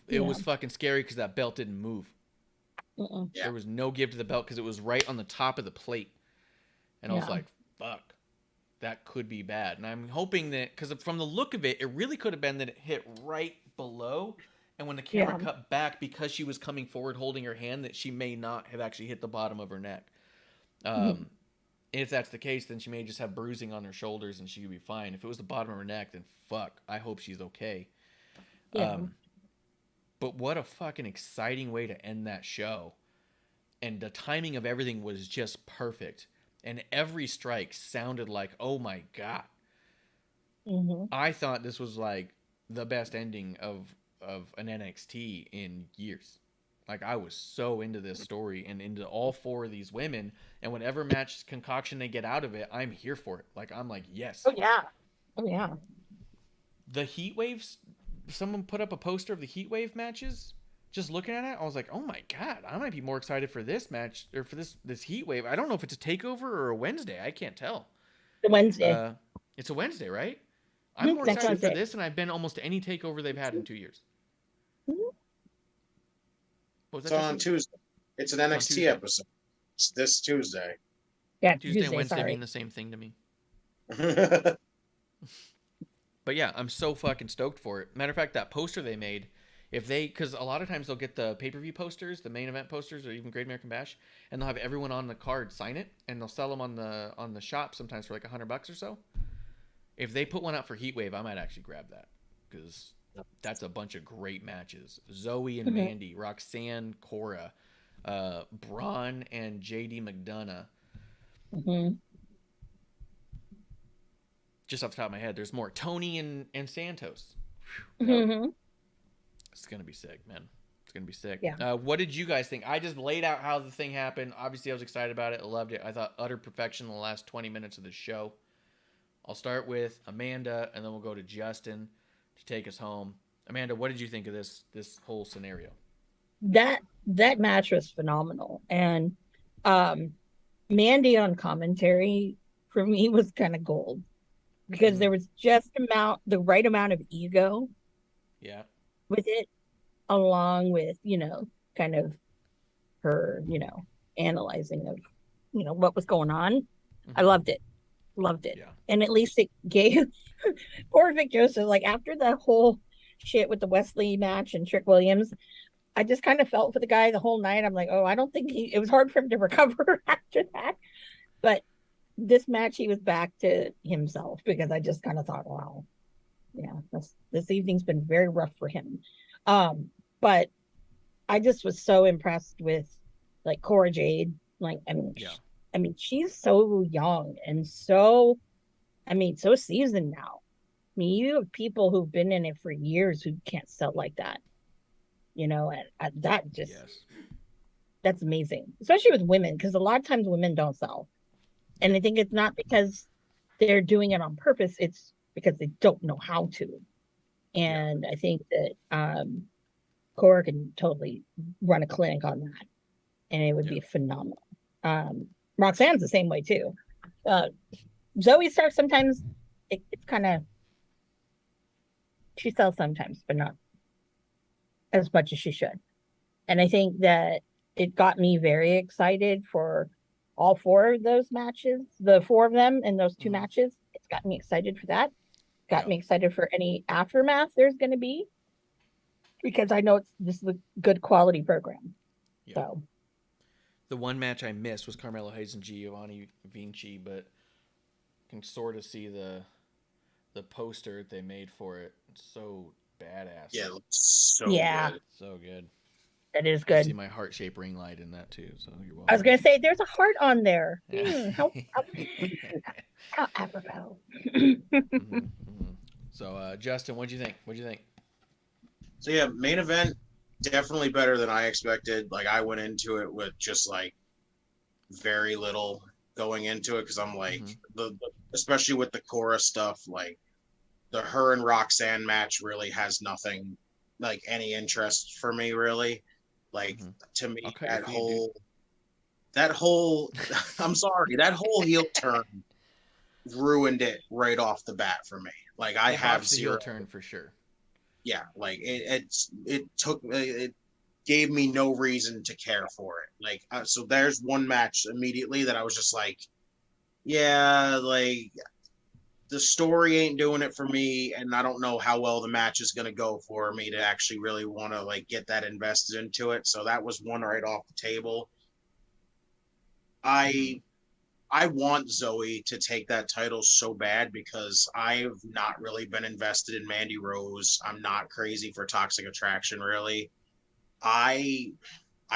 It was fucking scary because that belt didn't move. Yeah. There was no give to the belt because it was right on the top of the plate. And I was like, fuck, that could be bad. And I'm hoping that, because from the look of it, it really could have been that it hit right below And when the camera cut back, because she was coming forward holding her hand, that she may not have actually hit the bottom of her neck. If that's the case, then she may just have bruising on her shoulders and she could be fine. If it was the bottom of her neck, then fuck, I hope she's okay. Yeah. But what a fucking exciting way to end that show. And the timing of everything was just perfect. And every strike sounded like, oh my God. I thought this was like the best ending of an NXT in years. Like, I was so into this story and into all four of these women, and whatever match concoction they get out of it, I'm here for it. Like, I'm like, yes. Oh yeah. The Heatwaves, someone put up a poster of the Heatwave matches. Just looking at it, I was like, oh my God, I might be more excited for this match, or for this Heatwave. I don't know if it's a takeover or a Wednesday. I can't tell. The Wednesday. It's a Wednesday, right? I'm more Next excited for Wednesday. this than I've been almost any takeover they've had in 2 years. What was It's that, on Justin? Tuesday. It's an on NXT Tuesday. episode. It's this Tuesday. Yeah, Tuesday and Wednesday sorry. mean the same thing to me. But yeah, I'm so fucking stoked for it. Matter of fact, that poster they made, because a lot of times they'll get the pay-per-view posters, the main event posters, or even Great American Bash, and they'll have everyone on the card sign it, and they'll sell them on the shop sometimes for like $100 or so. If they put one out for Heatwave, I might actually grab that, because that's a bunch of great matches. Zoe and Mandy, Roxanne, Cora, Braun and JD McDonough. Just off the top of my head, there's more. Tony and Santos. It's going to be sick, man. It's going to be sick. Yeah. What did you guys think? I just laid out how the thing happened. Obviously, I was excited about it. I loved it. I thought utter perfection in the last 20 minutes of the show. I'll start with Amanda, and then we'll go to Justin to take us home. Amanda, what did you think of this whole scenario? That match was phenomenal. And Mandy on commentary for me was kind of gold, because there was just the right amount of ego with it, along with, kind of her, analyzing of, what was going on. I loved it. Yeah. And at least it gave poor Vic Joseph, like, after the whole shit with the Wesley match and Trick Williams, I just kind of felt for the guy the whole night. I'm like, oh, I don't think it was hard for him to recover after that. But this match, he was back to himself, because I just kind of thought, wow, yeah, this evening's been very rough for him. But I just was so impressed with, like, Cora Jade. Like, I mean, she's so young and so seasoned now. I mean, you have people who've been in it for years who can't sell like that. And that just, that's amazing, especially with women, because a lot of times women don't sell. And I think it's not because they're doing it on purpose, it's because they don't know how to. And I think that Cora can totally run a clinic on that, and it would be phenomenal. Roxanne's the same way too. Zoe Stark, sometimes it's kind of, she sells sometimes, but not as much as she should. And I think that it got me very excited for all four of those matches, the four of them in those two matches. It's got me excited for that. Got me excited for any aftermath there's going to be, because I know this is a good quality program. So the one match I missed was Carmelo Hayes and Giovanni Vinci, but can sort of see the poster they made for it. It's so badass. Yeah, it looks so good. So good. That is I good. see my heart-shaped ring light in that too. So you're welcome. I was gonna say there's a heart on there. Yeah. How apropos. So Justin, what'd you think? So yeah, main event definitely better than I expected. Like, I went into it with just like very little going into it, because I'm like, especially with the Cora stuff, like the her and Roxanne match really has nothing, like, any interest for me, really. Like, to me, that whole I'm sorry, that whole heel turn ruined it right off the bat for me. Like, I have zero heel turn for sure. Yeah, like it gave me no reason to care for it. Like, so there's one match immediately that I was just like, yeah, like, the story ain't doing it for me, and I don't know how well the match is going to go for me to actually really want to like get that invested into it. So that was one right off the table. I want Zoe to take that title so bad because I've not really been invested in Mandy Rose. I'm not crazy for Toxic Attraction, really. I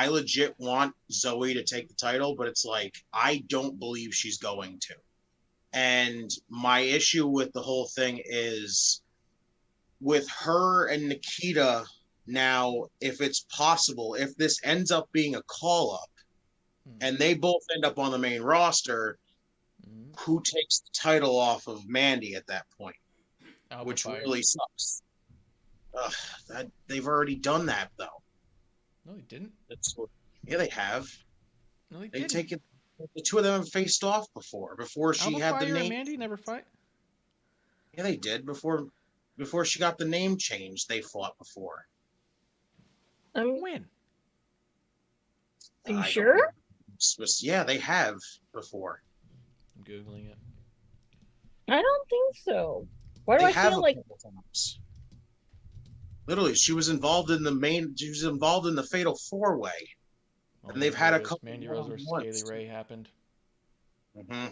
legit want Zoe to take the title, but it's like I don't believe she's going to. And my issue with the whole thing is with her and Nikita now, if it's possible, if this ends up being a call-up, and they both end up on the main roster, who takes the title off of Mandy at that point? Which really sucks. They've already done that, though. No, they didn't. Yeah, they have. No, they They've didn't. taken the two of them have faced off before she Alba had Fire the name. and Mandy never fight. Yeah, they did before she got the name changed. They fought before. When? Are you sure? Yeah, they have before. I'm Googling it. I don't think so. Why do They I have feel a like couple times. Literally, she was involved in the Fatal 4-Way. And they've had a couple. Mandy Rose versus Kaylee Ray happened. Mm-hmm.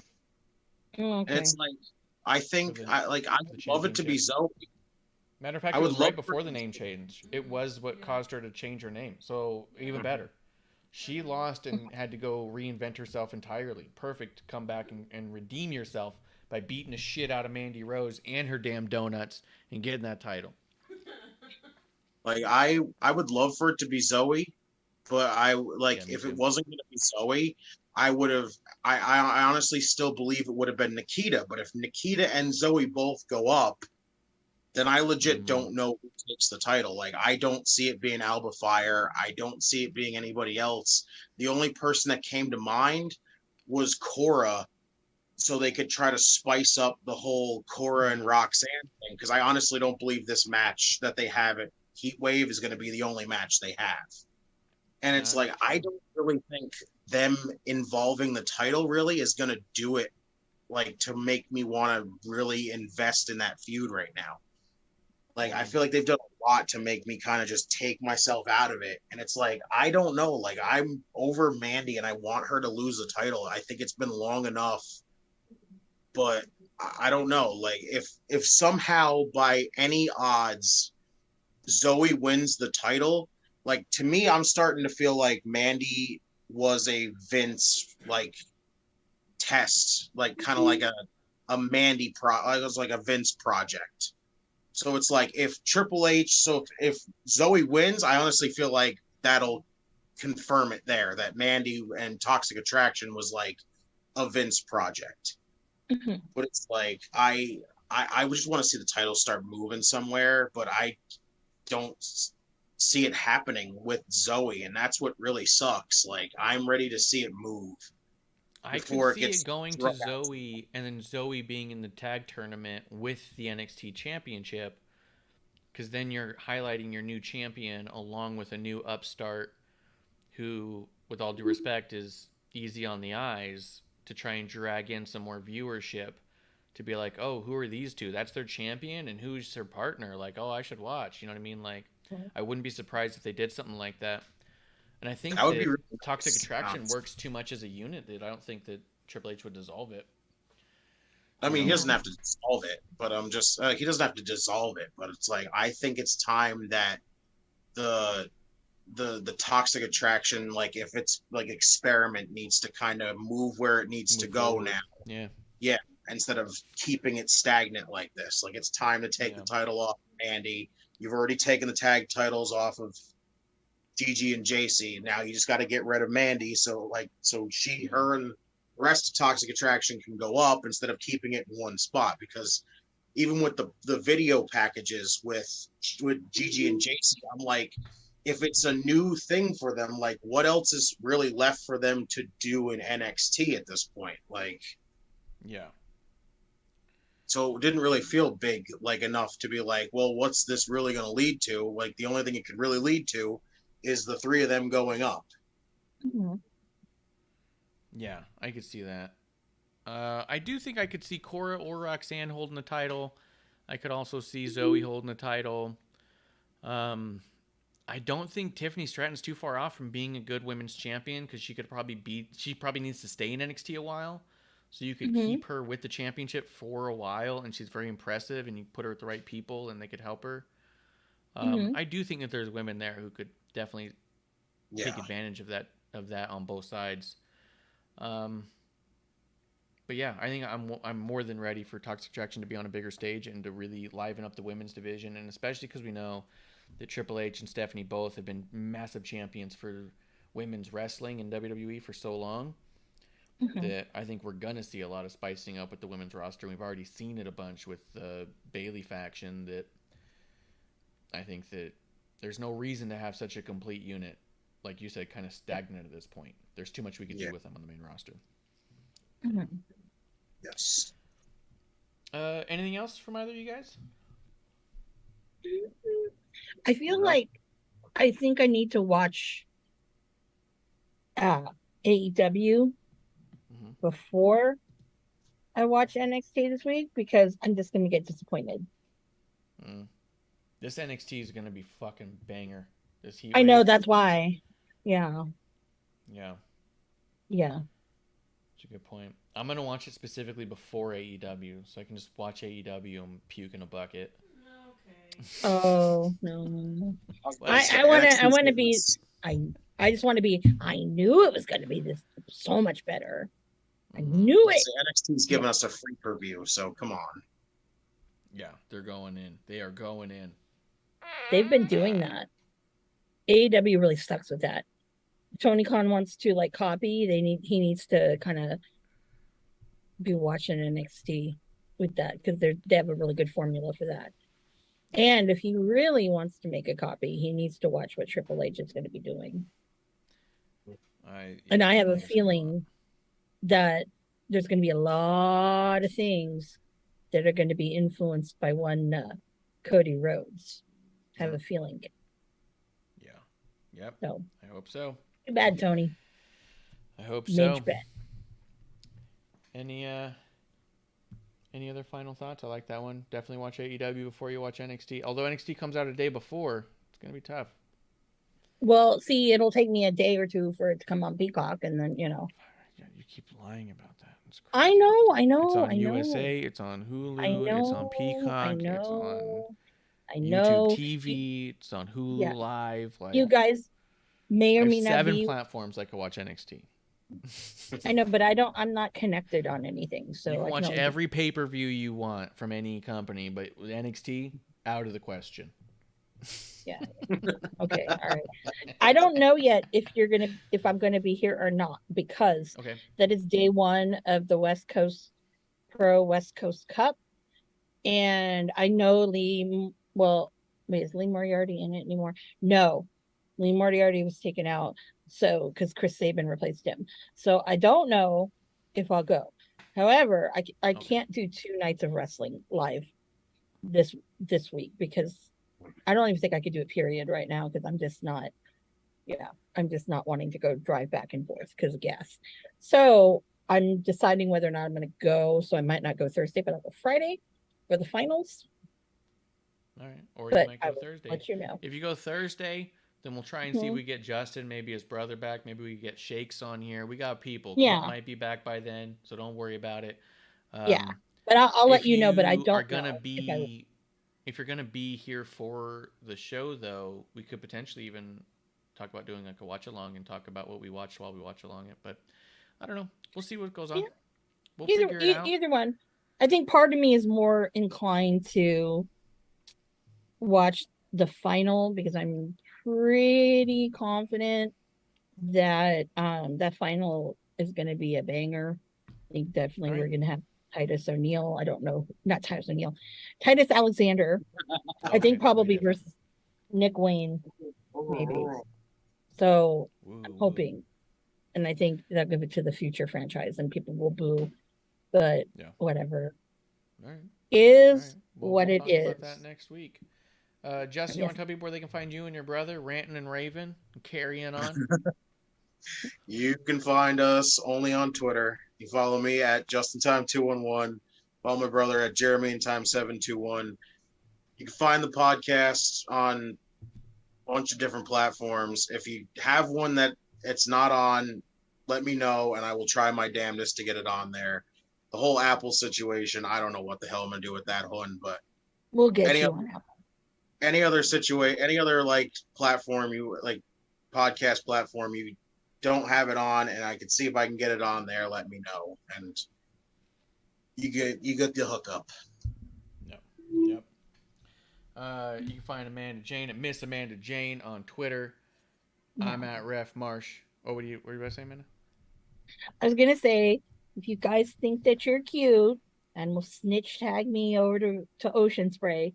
okay. And it's like I think I would love it to be Zoe. Matter of fact, it was right before the name change. It was what caused her to change her name. So even better. She lost and had to go reinvent herself entirely. Perfect to come back and redeem yourself by beating the shit out of Mandy Rose and her damn donuts and getting that title. Like I would love for it to be Zoe, but if it wasn't going to be Zoe, I would have. I honestly still believe it would have been Nikita. But if Nikita and Zoe both go up, then I legit don't know who takes the title. Like, I don't see it being Alba Fire. I don't see it being anybody else. The only person that came to mind was Cora, so they could try to spice up the whole Cora and Roxanne thing. Because I honestly don't believe this match that they have at Heatwave is going to be the only match they have. And it's like, I don't really think them involving the title really is going to do it, like, to make me want to really invest in that feud right now. Like, I feel like they've done a lot to make me kind of just take myself out of it. And it's like, I don't know. Like, I'm over Mandy and I want her to lose the title. I think it's been long enough. But I don't know. Like, if somehow by any odds Zoe wins the title, like, to me, I'm starting to feel like Mandy was a Vince, like, test. Like, kind of like a Mandy it was like a Vince project. So it's like if Zoe wins, I honestly feel like that'll confirm it there that Mandy and Toxic Attraction was like a Vince project. Mm-hmm. But it's like I just want to see the title start moving somewhere, but I don't see it happening with Zoe, and that's what really sucks. Like, I'm ready to see it move. I could see it going to Zoe and then Zoe being in the tag tournament with the NXT championship, because then you're highlighting your new champion along with a new upstart who, with all due respect, is easy on the eyes, to try and drag in some more viewership, to be like, oh, who are these two? That's their champion, and who's their partner? Like, oh, I should watch. You know what I mean? Like, I wouldn't be surprised if they did something like that. And I think that really Toxic Attraction works too much as a unit that I don't think that Triple H would dissolve it. I mean, he doesn't have to dissolve it, but I'm just he doesn't have to dissolve it. But it's like, I think it's time that the Toxic Attraction, like, if it's like experiment, needs to kind of move where it needs to go now. Yeah. Instead of keeping it stagnant like this, like, it's time to take the title off Mandy. You've already taken the tag titles off of Gigi and JC. Now you just got to get rid of Mandy, so her and the rest of Toxic Attraction can go up instead of keeping it in one spot. Because even with the video packages with Gigi and JC, I'm like, if it's a new thing for them, like, what else is really left for them to do in NXT at this point? Like, so it didn't really feel big, like, enough to be like, well, what's this really going to lead to? Like, the only thing it could really lead to is the three of them going up. Mm-hmm. Yeah, I could see that. I do think I could see Cora or Roxanne holding the title. I could also see Zoe holding the title. I don't think Tiffany Stratton's too far off from being a good women's champion because she probably needs to stay in NXT a while. So you could keep her with the championship for a while, and she's very impressive, and you put her with the right people, and they could help her. I do think that there's women there who could definitely take advantage of that on both sides. But yeah, I think I'm more than ready for Toxic Attraction to be on a bigger stage and to really liven up the women's division, and especially because we know that Triple H and Stephanie both have been massive champions for women's wrestling in WWE for so long that I think we're gonna see a lot of spicing up with the women's roster. We've already seen it a bunch with the Bayley faction. That I think that there's no reason to have such a complete unit, like you said, kind of stagnant at this point. There's too much we could do with them on the main roster. Yes. Anything else from either of you guys? I feel like I think I need to watch AEW before I watch NXT this week because I'm just going to get disappointed. This NXT is going to be fucking banger. This Heatwave. I know, that's why. Yeah. Yeah. Yeah. That's a good point. I'm going to watch it specifically before AEW so I can just watch AEW and puke in a bucket. Okay. Oh, no. I I want to be, I just want to be, I knew it was going to be this so much better. I knew it. NXT's giving us a free per-view, so come on. Yeah, they're going in. They are going in. They've been doing that. AEW really sucks with that. Tony Khan wants to like copy. He needs to kind of be watching NXT with that because they have a really good formula for that. And if he really wants to make a copy, he needs to watch what Triple H is going to be doing. I have a feeling that there's going to be a lot of things that are going to be influenced by one Cody Rhodes. I have a feeling. Yeah. Yep. So I hope so. Too bad, Tony. I hope so. Major bad. Any other final thoughts? I like that one. Definitely watch AEW before you watch NXT. Although NXT comes out a day before, it's going to be tough. Well, see, it'll take me a day or two for it to come on Peacock, and then, Yeah, you keep lying about that. It's crazy. I know. It's on USA. It's on Hulu. It's on Peacock. It's on YouTube TV. It's on Hulu Live. Like, you guys may or may not 7 be. platforms I could watch NXT. I know, but I'm not connected on anything. So you can watch every pay-per-view you want from any company, but with NXT, out of the question. Yeah. Okay. All right. I don't know yet if I'm gonna be here or not because that is day 1 of the West Coast Cup, and I know Lee. Well, wait, is Lee Moriarty in it anymore? No, Lee Moriarty was taken out. So, because Chris Sabin replaced him. So I don't know if I'll go. However, I can't do 2 nights of wrestling live this week because I don't even think I could do it period right now because I'm just not wanting to go drive back and forth because of gas. So I'm deciding whether or not I'm going to go. So I might not go Thursday, but I'll go Friday for the finals. All right. Or you might go Thursday. Let you know. If you go Thursday, then we'll try and see if we get Justin, maybe his brother back. Maybe we get Shakes on here. We got people. Yeah. Clint might be back by then, so don't worry about it. Yeah. But I'll let you know, but I don't know. If you're going to be here for the show, though, we could potentially even talk about doing like a watch-along and talk about what we watched while we watch along it. But I don't know. We'll see what goes on. Yeah. We'll figure it out. Either one. I think part of me is more inclined to watch the final because I'm pretty confident that that final is going to be a banger. I think definitely we're going to have Titus O'Neil. I don't know, not Titus O'Neil, Titus Alexander. I think probably versus Nick Wayne, maybe. So I'm hoping, and I think they'll give it to the Future franchise, and people will boo, but whatever. All right. Is Well, what we'll it talk is. about that next week. Justin, you want to tell people where they can find you and your brother ranting and raving and carrying on? You can find us only on Twitter You can follow me at JustinTime211. Follow my brother at JeremyandTime721. You can find the podcast on a bunch of different platforms. If you have one that it's not on, let me know, and I will try my damnedest to get it on there. The whole Apple situation, I don't know what the hell I'm going to do with that one, but We'll get any you other- on Apple. any other like platform podcast platform you don't have it on, and I can see if I can get it on there, let me know, and you get the hookup. Yep. You can find Amanda Jayne at MsAmandaJayne on Twitter. I'm at Ref Marsh. Oh, what are you about to say, Amanda? I was gonna say, if you guys think that you're cute and will snitch tag me over to Ocean Spray,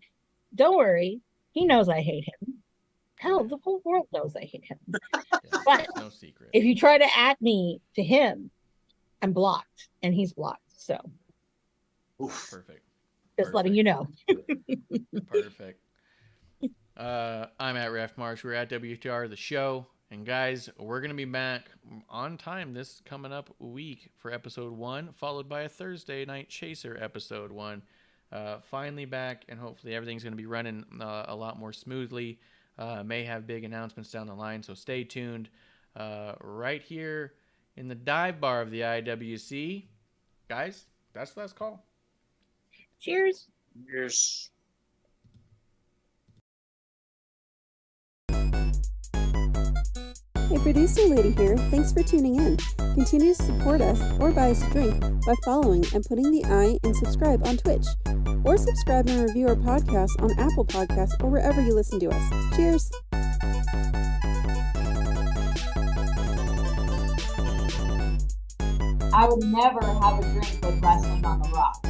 don't worry. He knows I hate him. Hell, the whole world knows I hate him. Yeah, But no secret. if you try to add me to him, I'm blocked, and he's blocked. So Oof. Perfect. just letting you know. Perfect. I'm at Ref Marsh. We're at WTR the show. And guys, we're going to be back on time this coming up week for episode 1, followed by a Thursday night chaser episode 1. Finally back, and hopefully everything's going to be running a lot more smoothly. May have big announcements down the line, so stay tuned. Right here in the dive bar of the IWC. Guys, that's the last call. Cheers. Here's Hey, producer lady here. Thanks for tuning in. Continue to support us or buy us a drink by following and putting the I in subscribe on Twitch. Or subscribe and review our podcast on Apple Podcasts or wherever you listen to us. Cheers! I would never have a drink with Wrestling on the Rocks.